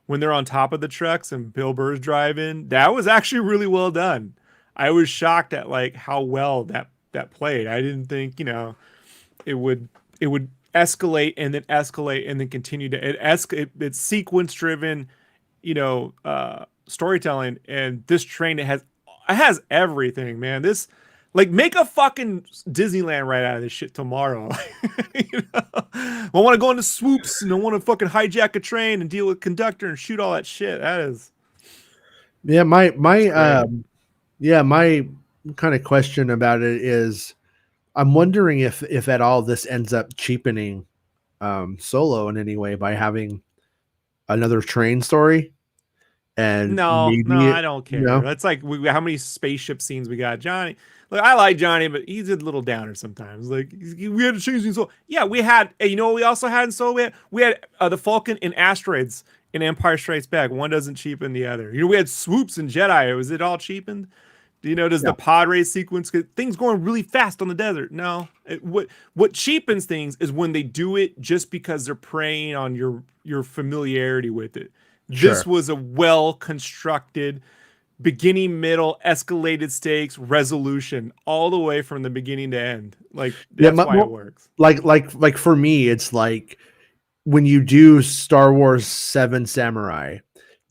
when they're on top of the trucks and Bill Burr's driving, that was actually really well done. I was shocked at like how well that played. I didn't think it would escalate and then continue to it's sequence driven, storytelling. And this train, it has everything, man. This, like, make a fucking Disneyland right out of this shit tomorrow. I want to go into swoops and I want to fucking hijack a train and deal with conductor and shoot all that shit. That is, my kind of question about it is, I'm wondering if at all this ends up cheapening Solo in any way by having another train story. And no, maybe I don't care. That's like how many spaceship scenes we got. Johnny, like, I like Johnny, but he's a little downer sometimes. Like, we had to change things. Yeah, we had. You know what we also had in Solo? We had the Falcon in asteroids in Empire Strikes Back. One doesn't cheapen the other. We had swoops in Jedi. Was it all cheapened? Does the pod race sequence get things going really fast on the desert? No. What cheapens things is when they do it just because they're preying on your familiarity with it. Sure. This was a well-constructed beginning, middle, escalated stakes, resolution, all the way from the beginning to end. Like, that's why it works. Like for me, it's like when you do Star Wars 7 Samurai,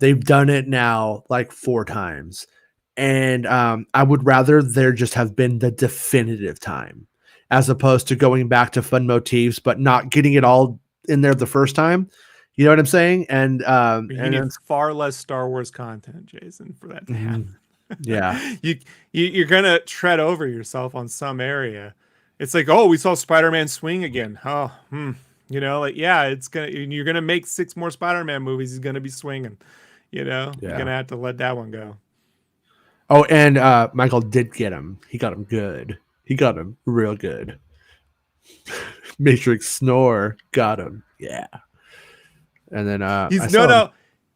they've done it now like 4 times. And I would rather there just have been the definitive time, as opposed to going back to fun motifs, but not getting it all in there the first time. You know what I'm saying? And you need far less Star Wars content, Jason, for that to happen. Yeah, you're gonna tread over yourself on some area. It's like, oh, we saw Spider-Man swing again. Oh, you're gonna make 6 more Spider-Man movies. He's gonna be swinging. You're gonna have to let that one go. Oh, and Michael did get him. He got him good. He got him real good. Matrix snore got him. Yeah. And then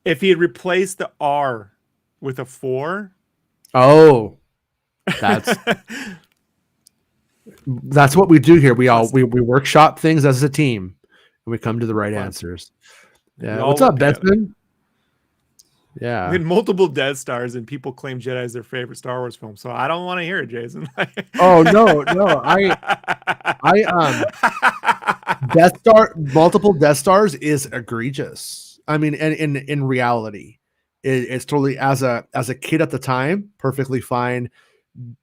if he had replaced the R with a 4. Oh, that's what we do here. We workshop things as a team, and we come to the right answers. Yeah. What's up, Betsman? Yeah. We had multiple Death Stars, and people claim Jedi is their favorite Star Wars film. So I don't want to hear it, Jason. Oh no. Multiple Death Stars is egregious. I mean, and in reality, it's totally, as a kid at the time, perfectly fine.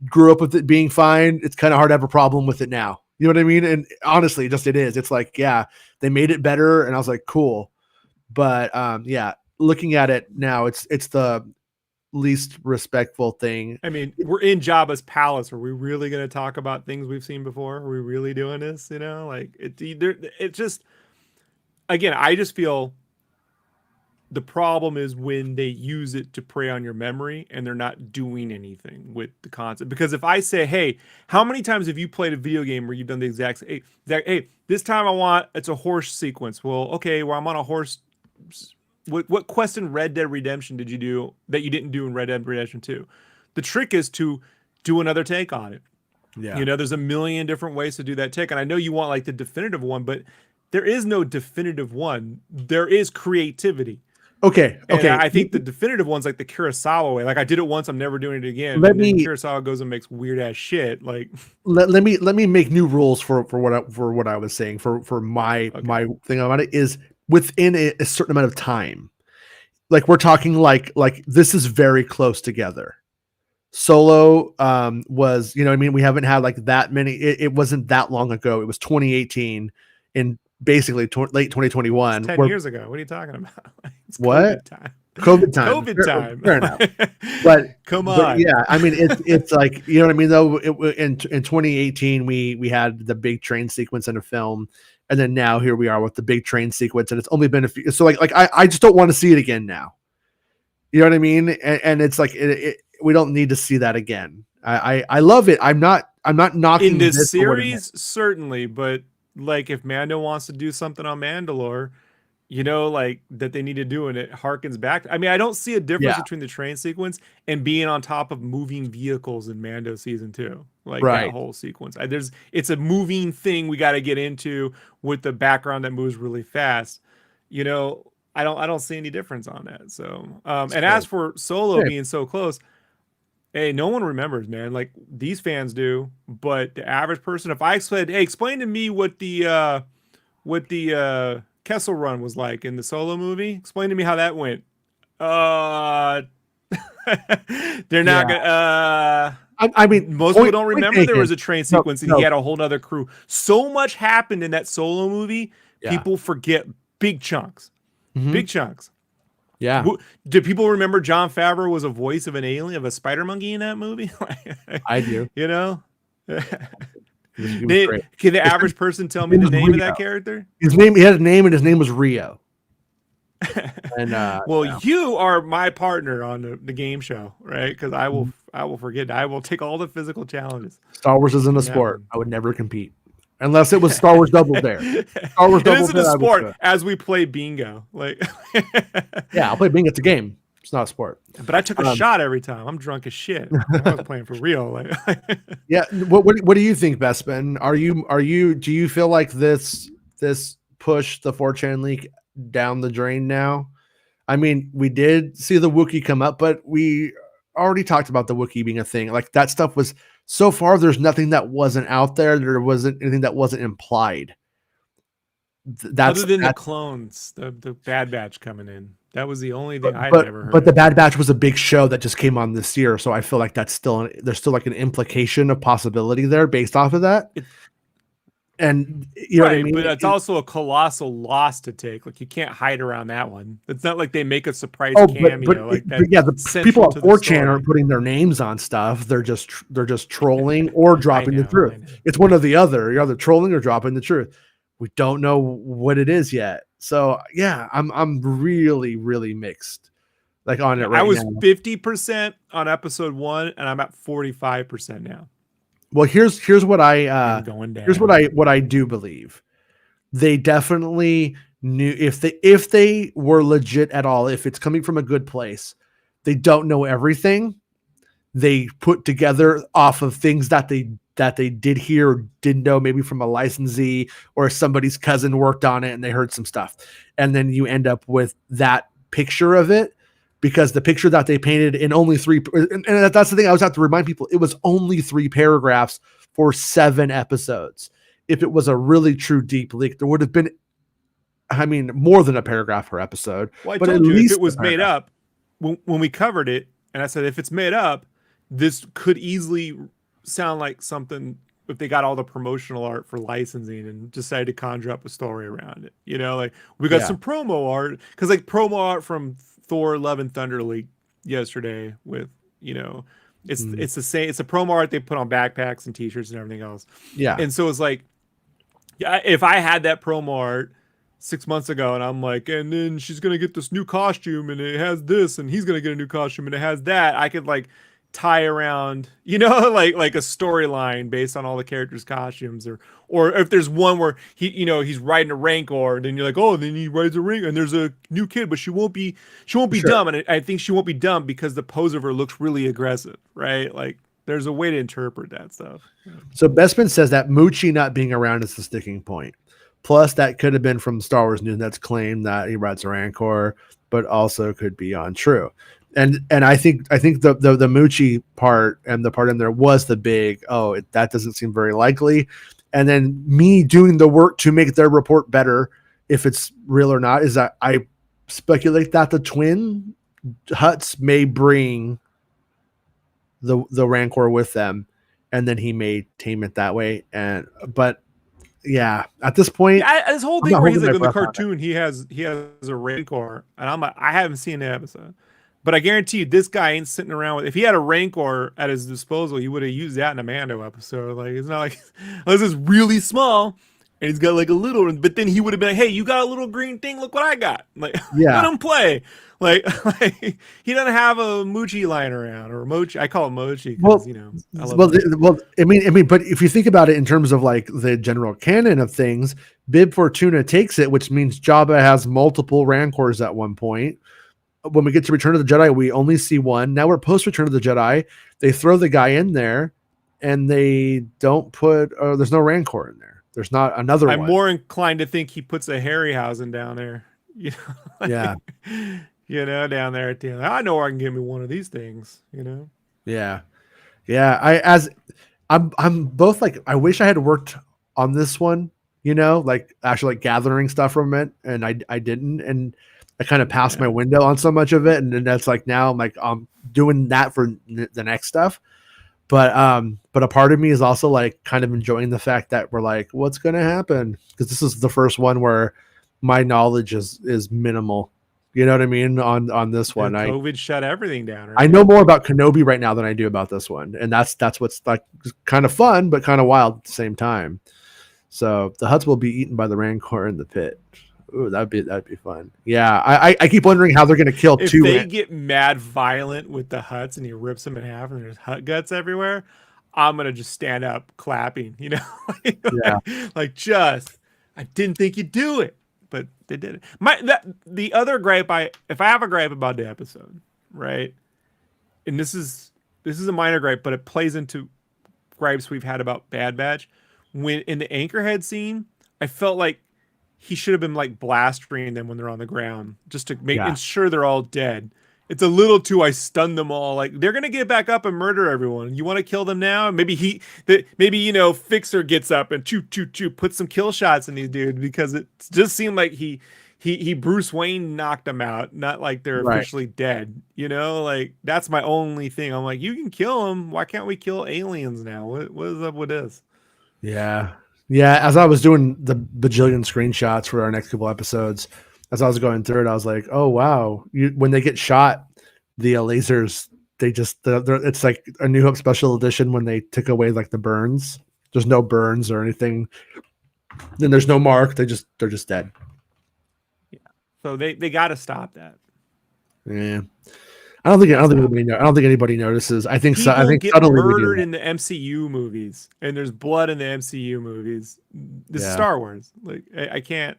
Grew up with it being fine. It's kind of hard to have a problem with it now. You know what I mean? And honestly, it is. It's like, yeah, they made it better, and I was like, cool. But yeah. Looking at it now, it's the least respectful thing. I mean, we're in Jabba's palace. Are we really going to talk about things we've seen before? Are we really doing this? Like, it just, again, I just feel the problem is when they use it to prey on your memory and they're not doing anything with the concept. Because if I say, hey, how many times have you played a video game where you've done the exact, hey, this time it's a horse sequence. Well, okay, well, I'm on a horse. What quest in Red Dead Redemption did you do that you didn't do in Red Dead Redemption 2? The trick is to do another take on it. Yeah. There's a million different ways to do that take. And I know you want like the definitive one, but there is no definitive one. There is creativity. Okay. And I think the definitive one's like the Kurosawa way. Like, I did it once, I'm never doing it again. Kurosawa goes and makes weird ass shit. Like, let me make new rules for what I was saying for my thing about it is within a certain amount of time. Like, we're talking like this is very close together. Solo was, I mean, we haven't had like that many. It wasn't that long ago. It was 2018 in basically late 2021. It's 10 years ago. What are you talking about? What? Time. COVID time. COVID time. Fair enough. But come but on. yeah, I mean, it's like, you know what I mean. Though in 2018, we had the big train sequence in a film, and then now here we are with the big train sequence, and it's only been a few. So like I just don't want to see it again now. You know what I mean? And it's like we don't need to see that again. I love it. I'm not knocking In this for what it series, certainly, but like if Mando wants to do something on Mandalore, you know, like that they need to do, and it harkens back. I mean, I don't see a difference Yeah. between the train sequence and being on top of moving vehicles in Mando season 2. Like Right. that whole sequence. It's a moving thing we got to get into with the background that moves really fast. You know, I don't see any difference on that. So, and as for Solo being so close, hey, no one remembers, man. Like these fans do, but the average person, if I said, "Hey, explain to me what the Kessel Run was like in the Solo movie. Explain to me how that went." They're not gonna. I mean, most people don't remember there was a train sequence and he had a whole nother crew. So much happened in that Solo movie. Yeah. People forget big chunks. Big chunks. Yeah. Do people remember Jon Favreau was a voice of an alien, of a spider monkey in that movie? I do. You know? Can the average person tell me the name of that character? He had a name, and his name was Rio. And you are my partner on the game show, right? Because I will forget. I will take all the physical challenges. Star Wars isn't a sport. I would never compete unless it was Star Wars Double Dare. Star Wars Double Dare. It isn't a sport as we play bingo. Like, yeah, I'll play bingo. It's a game. It's not a sport. But I took a shot every time. I'm drunk as shit. I was playing for real. Like, yeah. What do you think, Bespin? Do you feel like this pushed the 4chan leak down the drain now? I mean, we did see the Wookiee come up, but we already talked about the Wookiee being a thing. Like that stuff was so far. There's nothing that wasn't out there. There wasn't anything that wasn't implied. Other than the clones, the Bad Batch coming in. That was the only thing I'd ever heard. But the Bad Batch was a big show that just came on this year, so I feel like there's still like an implication of possibility there based off of that. And you know what I mean? But it's also a colossal loss to take. Like you can't hide around that one. It's not like they make a surprise cameo. The people at 4chan aren't putting their names on stuff. They're just trolling or dropping the truth. It's one or the other. You're either trolling or dropping the truth. We don't know what it is yet. So yeah, I'm really, really mixed. Like on it right now. I was 50% on episode 1, and I'm at 45% now. Well, here's what here's what I do believe. They definitely knew if they were legit at all, if it's coming from a good place, they don't know everything. They put together off of things that they did hear or didn't know, maybe from a licensee or somebody's cousin worked on it and they heard some stuff. And then you end up with that picture of it. Because the picture that they painted in only 3, and that's the thing I always have to remind people, it was only 3 paragraphs for 7 episodes. If it was a really true deep leak, there would have been, I mean, more than a paragraph per episode. Well, I told you if it was made up, when we covered it, and I said, if it's made up, this could easily sound like something if they got all the promotional art for licensing and decided to conjure up a story around it. You know, like we got some promo art, because like promo art from Thor Love and Thunder leaked yesterday with, you know, it's the same, it's a promo art they put on backpacks and t-shirts and everything else. Yeah. And so it's like, yeah, if I had that promo art 6 months ago and I'm like, and then she's going to get this new costume and it has this, and he's going to get a new costume and it has that, I could like tie around, you know, like a storyline based on all the characters' costumes, or if there's one where he's riding a Rancor, then you're like, oh, then he rides a Rancor and there's a new kid, but she won't be dumb, and I think she won't be dumb because the pose of her looks really aggressive, right? Like there's a way to interpret that stuff. So Bespin says that Moochie not being around is the sticking point. Plus, that could have been from Star Wars News that's claimed that he rides a Rancor, but also could be untrue. And I think the Moochie part and the part in there was the big, that doesn't seem very likely. And then me doing the work to make their report better, if it's real or not, is that I speculate that the twin Hutts may bring the Rancor with them, and then he may tame it that way. But yeah, at this point, Yeah, this whole I'm thing not where he's holding like my in the breath on it. cartoon, he has a Rancor, and I'm like, I haven't seen the episode, but I guarantee you, this guy ain't sitting around with. If he had a Rancor at his disposal, he would have used that in a Mando episode. Like it's not like this is really small, and he's got like a little. But then he would have been like, "Hey, you got a little green thing? Look what I got!" Like let Yeah. him play. Like, like he doesn't have a Mochi lying around or Mochi. I call it Mochi because Well, I love well, Mochi. well, I mean, but if you think about it in terms of like the general canon of things, Bib Fortuna takes it, which means Jabba has multiple Rancors at one point. When we get to Return of the Jedi, we only see one. Now we're post Return of the Jedi. They throw the guy in there, and they don't put. There's no Rancor in there. There's not another I'm one. more inclined to think he puts a Harryhausen down there. You know, like, Yeah. down there at the end. I know I can get me one of these things, Yeah. I'm both like, I wish I had worked on this one, like actually like gathering stuff from it, and I didn't, and I kind of passed my window on so much of it, and then that's like now I'm like I'm doing that for the next stuff, but a part of me is also like kind of enjoying the fact that we're like, what's gonna happen, because this is the first one where my knowledge is minimal. You know what I mean? On this one, COVID shut everything down. Right? I know more about Kenobi right now than I do about this one, and that's what's like kind of fun, but kind of wild at the same time. So the Hutts will be eaten by the Rancor in the pit. Ooh, that'd be fun. Yeah, I keep wondering how they're gonna kill if two. They get mad violent with the Hutts and he rips them in half and there's Hutt guts everywhere, I'm gonna just stand up clapping. Yeah. like just I didn't think you'd do it. But they did it. The other gripe if I have a gripe about the episode, right? And this is a minor gripe, but it plays into gripes we've had about Bad Batch. When in the Anchorhead scene, I felt like he should have been like blastering them when they're on the ground just to ensure they're all dead. It's a little too I stunned them all. Like they're gonna get back up and murder everyone. You want to kill them now? Maybe Fixer gets up and choo choo choo puts some kill shots in these dudes, because it just seemed like he Bruce Wayne knocked them out, not like they're officially dead. Like that's my only thing. I'm like, you can kill them. Why can't we kill aliens now? What is up with this? Yeah. As I was doing the bajillion screenshots for our next couple episodes, as I was going through it, I was like, "Oh wow!" When they get shot, the lasers, it's like a New Hope special edition when they took away like the burns. There's no burns or anything. Then there's no mark. They're just dead. Yeah. So they got to stop that. Yeah. I don't think anybody notices. I think People get suddenly murdered in the MCU movies, and there's blood in the MCU movies. This is Star Wars. Like I can't.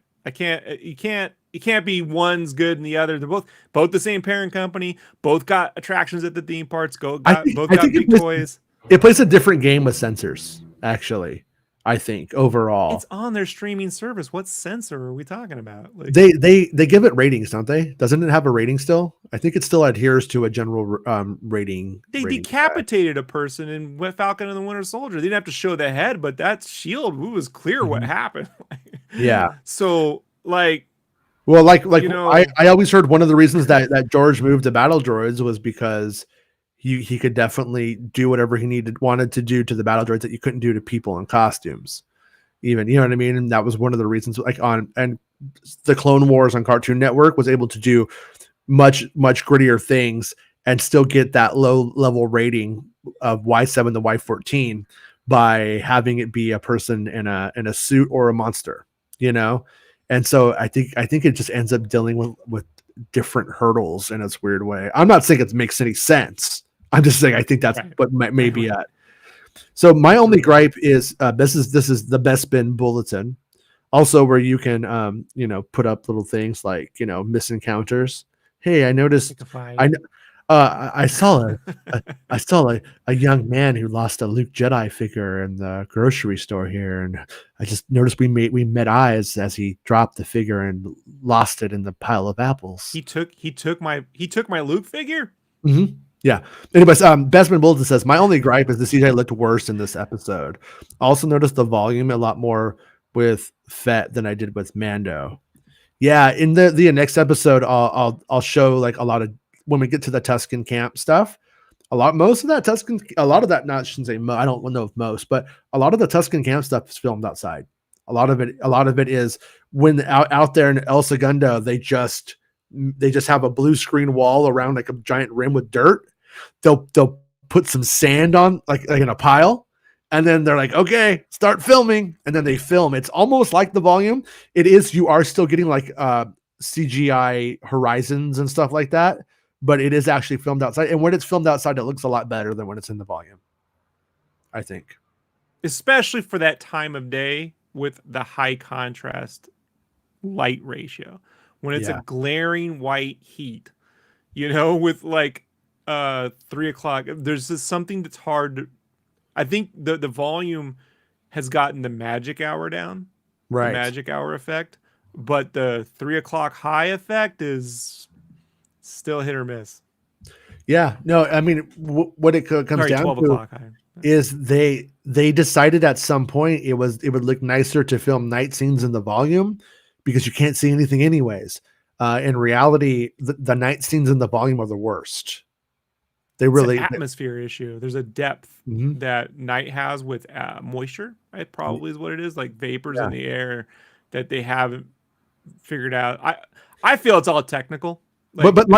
You can't be one's good and the other. They're both the same parent company. Both got attractions at the theme parks. Both got big toys. It plays a different game with sensors, actually. I think overall it's on their streaming service. What sensor are we talking about? Like, they give it ratings, don't they? Doesn't it have a rating still? I think it still adheres to a general rating. They decapitated a person in Falcon and the Winter Soldier. They didn't have to show the head, but that shield, it was clear what happened. Yeah. So like, well, I always heard one of the reasons that George moved to battle droids was because he could definitely do whatever he wanted to do to the battle droids that you couldn't do to people in costumes, even, you know what I mean? And that was one of the reasons, and the Clone Wars on Cartoon Network was able to do much grittier things and still get that low level rating of Y7 to Y14 by having it be a person in a suit or a monster, And so I think it just ends up dealing with different hurdles in its weird way. I'm not saying it makes any sense. I'm just saying I think that's what may be at. So my only gripe is this is the Best Bin bulletin, also where you can put up little things like misencounters. Hey, I noticed I saw a young man who lost a Luke Jedi figure in the grocery store here, and I just noticed we met eyes as he dropped the figure and lost it in the pile of apples. He took my Luke figure. Mm-hmm. Yeah. Anyways, Besman Bulletin says, my only gripe is the CGI looked worse in this episode. Also noticed the volume a lot more with Fett than I did with Mando. Yeah, in the next episode, I'll show like a lot of, when we get to the Tusken camp stuff. A lot of that, not shouldn't say I don't know if most, but a lot of the Tusken camp stuff is filmed outside. A lot of it is when out there in El Segundo, they just have a blue screen wall around like a giant rim with dirt. They'll put some sand on like in a pile, and then they're like, okay, start filming, and then they film. It's almost like the volume. It is, you are still getting like CGI horizons and stuff like that, but it is actually filmed outside. And when it's filmed outside, it looks a lot better than when it's in the volume, I think. Especially for that time of day with the high contrast light ratio. When it's a glaring white heat, with like 3 o'clock, there's just something that's hard to, I think the volume has gotten the magic hour down, right? The magic hour effect, but the 3 o'clock high effect is still hit or miss. Yeah, no, I mean, what it comes down 12 to o'clock high. Is they decided at some point it would look nicer to film night scenes in the volume because you can't see anything anyways. In reality, the night scenes in the volume are the worst. It's an atmosphere issue. There's a depth that night has with moisture. It probably is what it is, like vapors in the air that they haven't figured out. I feel it's all technical. Like, but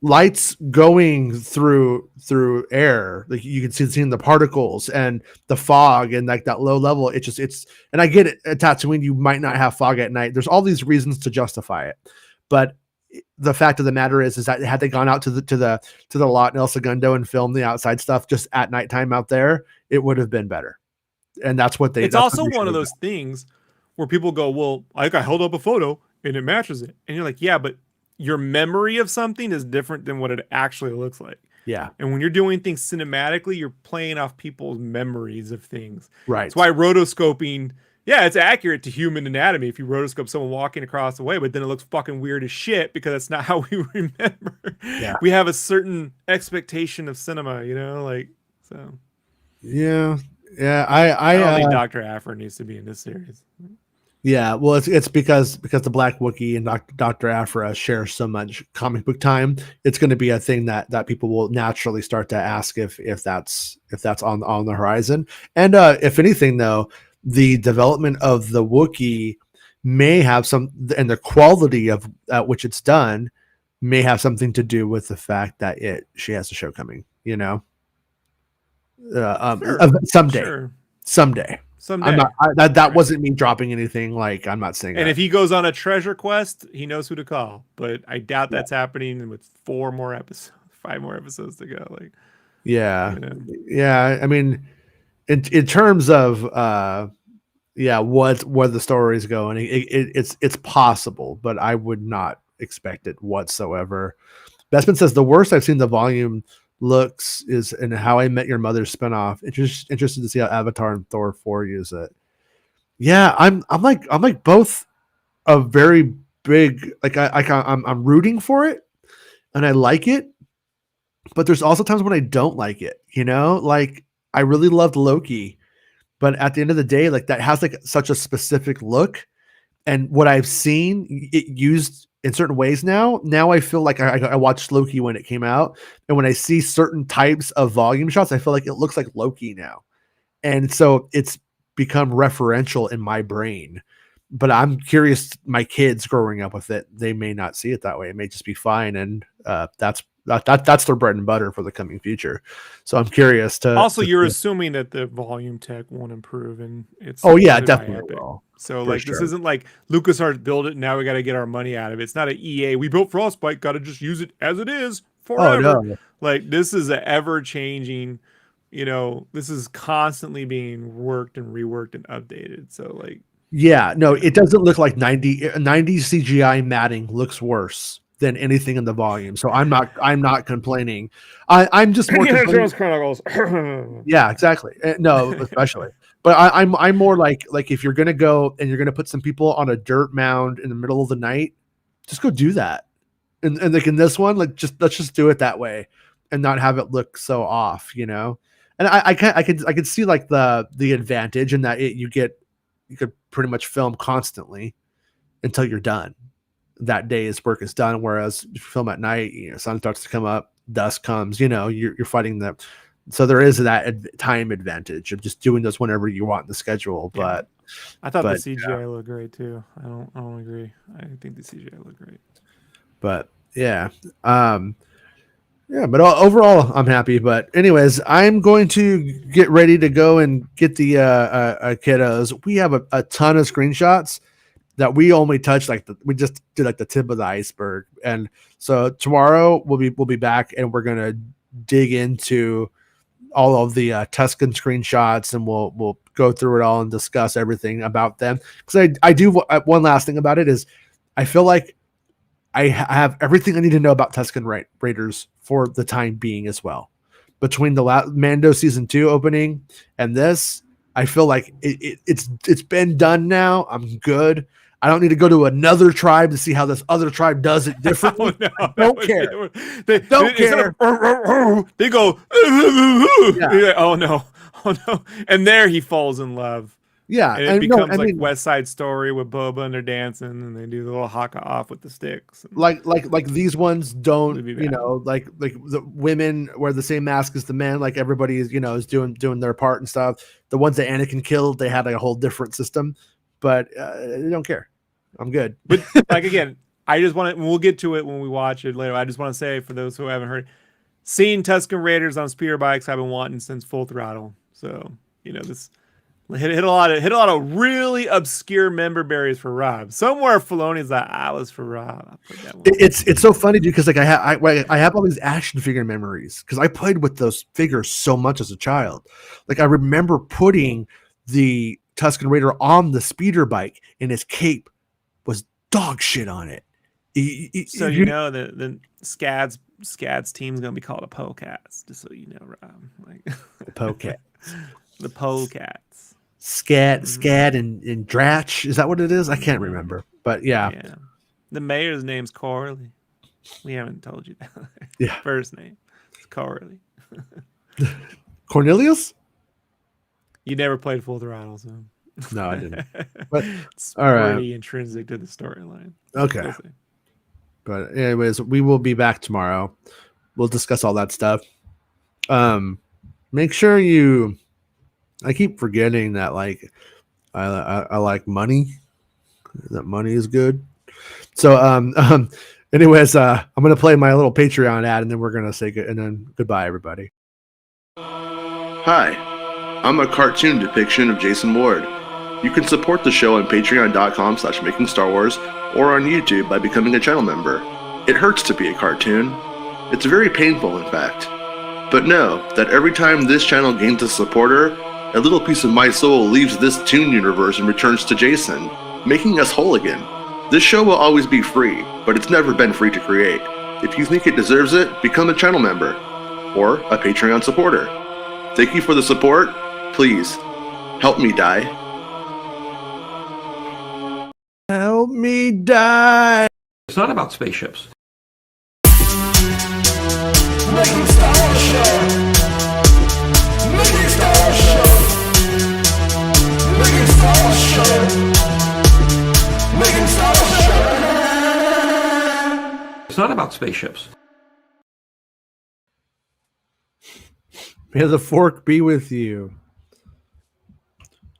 lights going through air, like you can see the particles and the fog and like that low level. And I get it. At Tatooine, you might not have fog at night. There's all these reasons to justify it, but the fact of the matter is that had they gone out to the lot in El Segundo and filmed the outside stuff just at nighttime out there, it would have been better. And that's what they. It's also one of those things where people go, "Well, I held up a photo and it matches it," and you're like, "Yeah, but your memory of something is different than what it actually looks like." Yeah. And when you're doing things cinematically, you're playing off people's memories of things. Right. That's why rotoscoping, it's accurate to human anatomy if you rotoscope someone walking across the way, but then it looks fucking weird as shit because that's not how we remember. Yeah. We have a certain expectation of cinema, so. Yeah. Yeah. I don't think Dr. Aphra needs to be in this series. Yeah, well, it's because the Black Wookiee and Dr. Aphra share so much comic book time. It's going to be a thing that people will naturally start to ask if that's on the horizon. And if anything, though, the development of the Wookiee may have some, and the quality of at which it's done may have something to do with the fact that she has a show coming. Someday. I'm not. That wasn't me dropping anything. Like, I'm not saying. And if he goes on a treasure quest, he knows who to call. But I doubt that's happening with 5 more episodes to go. Like, yeah. I mean, in terms of where the story is going, it's possible, but I would not expect it whatsoever. Bestman says the worst I've seen the volume looks is in How I Met Your Mother spinoff. Interested to see how Avatar and Thor 4 use it. Yeah, I'm like both a very big, like I'm rooting for it and I like it, but there's also times when I don't like it. Like I really loved Loki, but at the end of the day, like that has like such a specific look, and what I've seen it used in certain ways now I feel like I watched Loki when it came out, and when I see certain types of volume shots, I feel like it looks like Loki now. And so it's become referential in my brain, but I'm curious, my kids growing up with it, they may not see it that way. It may just be fine. And that's their bread and butter for the coming future. So I'm curious to also, you're assuming that the volume tech won't improve, and it's definitely will. So this isn't like LucasArts build it, now we got to get our money out of it. It's not an EA, we built Frostbite, got to just use it as it is forever. Oh, no. Like, this is an ever changing, this is constantly being worked and reworked and updated. So like, it doesn't look like 90 CGI matting looks worse than anything in the volume. So I'm not complaining. I'm just more Chronicles. Yeah, exactly. No, especially. But I'm more like if you're gonna go and you're gonna put some people on a dirt mound in the middle of the night, just go do that. And like in this one, like let's just do it that way and not have it look so off, And I could see like the advantage in that you could pretty much film constantly until you're done. That day's work is done. Whereas if you film at night, sun starts to come up, dusk comes, you're fighting So there is that time advantage of just doing this whenever you want in the schedule. Yeah. But I thought the but, CGI looked great too. I don't agree. I think the CGI looked great. but yeah. Yeah, but overall, I'm happy. But anyways, I'm going to get ready to go and get the kiddos. We have a ton of screenshots that we only touched we just did like the tip of the iceberg. And so tomorrow we'll be back and we're gonna dig into all of the Tuscan screenshots and we'll go through it all and discuss everything about them. Because I do one last thing about it is I feel like I have everything I need to know about Tuscan Raiders for the time being as well. Between the Mando season 2 opening and this, I feel like it's been done now. I'm good. I don't need to go to another tribe to see how this other tribe does it differently. No, I don't care. They don't care. They go, yeah. Oh no. And there he falls in love. Yeah. And it becomes like West Side Story with Boba and they're dancing and they do the little haka off with the sticks. Like these ones don't, like the women wear the same mask as the men. Like everybody is, is doing their part and stuff. The ones that Anakin killed, they had like a whole different system, but they don't care. I'm good. But like, again, I just want to, we'll get to it when we watch it later. I just want to say for those who haven't heard, seeing Tuscan Raiders on speeder bikes, I've been wanting since Full Throttle. So, this hit a lot of really obscure member berries for Rob. Somewhere Filoni's like, I was for Rob. It's so funny, dude, because like I have all these action figure memories because I played with those figures so much as a child. Like I remember putting the Tuscan Raider on the speeder bike and his cape was dog shit on it. So the Scad's team's gonna be called a Pocats, just so you know, Rob. Like the Pocats. The Pocats. Scad and Dratch. Is that what it is? I can't remember. But yeah. The mayor's name's Corley. We haven't told you that. Yeah. First name. It's Corley. Cornelius? You never played Full Throttle, so. No, I didn't. But it's pretty intrinsic to the storyline. Okay. But anyways, we will be back tomorrow. We'll discuss all that stuff. Make sure I keep forgetting that like I like money. That money is good. So anyways, I'm gonna play my little Patreon ad and then we're gonna say good and then goodbye everybody. Hi, I'm a cartoon depiction of Jason Ward. You can support the show on patreon.com/MakingStarWars or on YouTube by becoming a channel member. It hurts to be a cartoon. It's very painful, in fact. But know that every time this channel gains a supporter, a little piece of my soul leaves this toon universe and returns to Jason, making us whole again. This show will always be free, but it's never been free to create. If you think it deserves it, become a channel member or a Patreon supporter. Thank you for the support. Please, help me die. Help me die. It's not about spaceships. Making Star Wars Show. Making Star Wars Show. Making Star Wars Show. Making Star Wars Show. It's not about spaceships. May the fork be with you.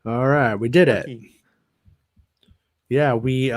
All right, we did it. Yeah, we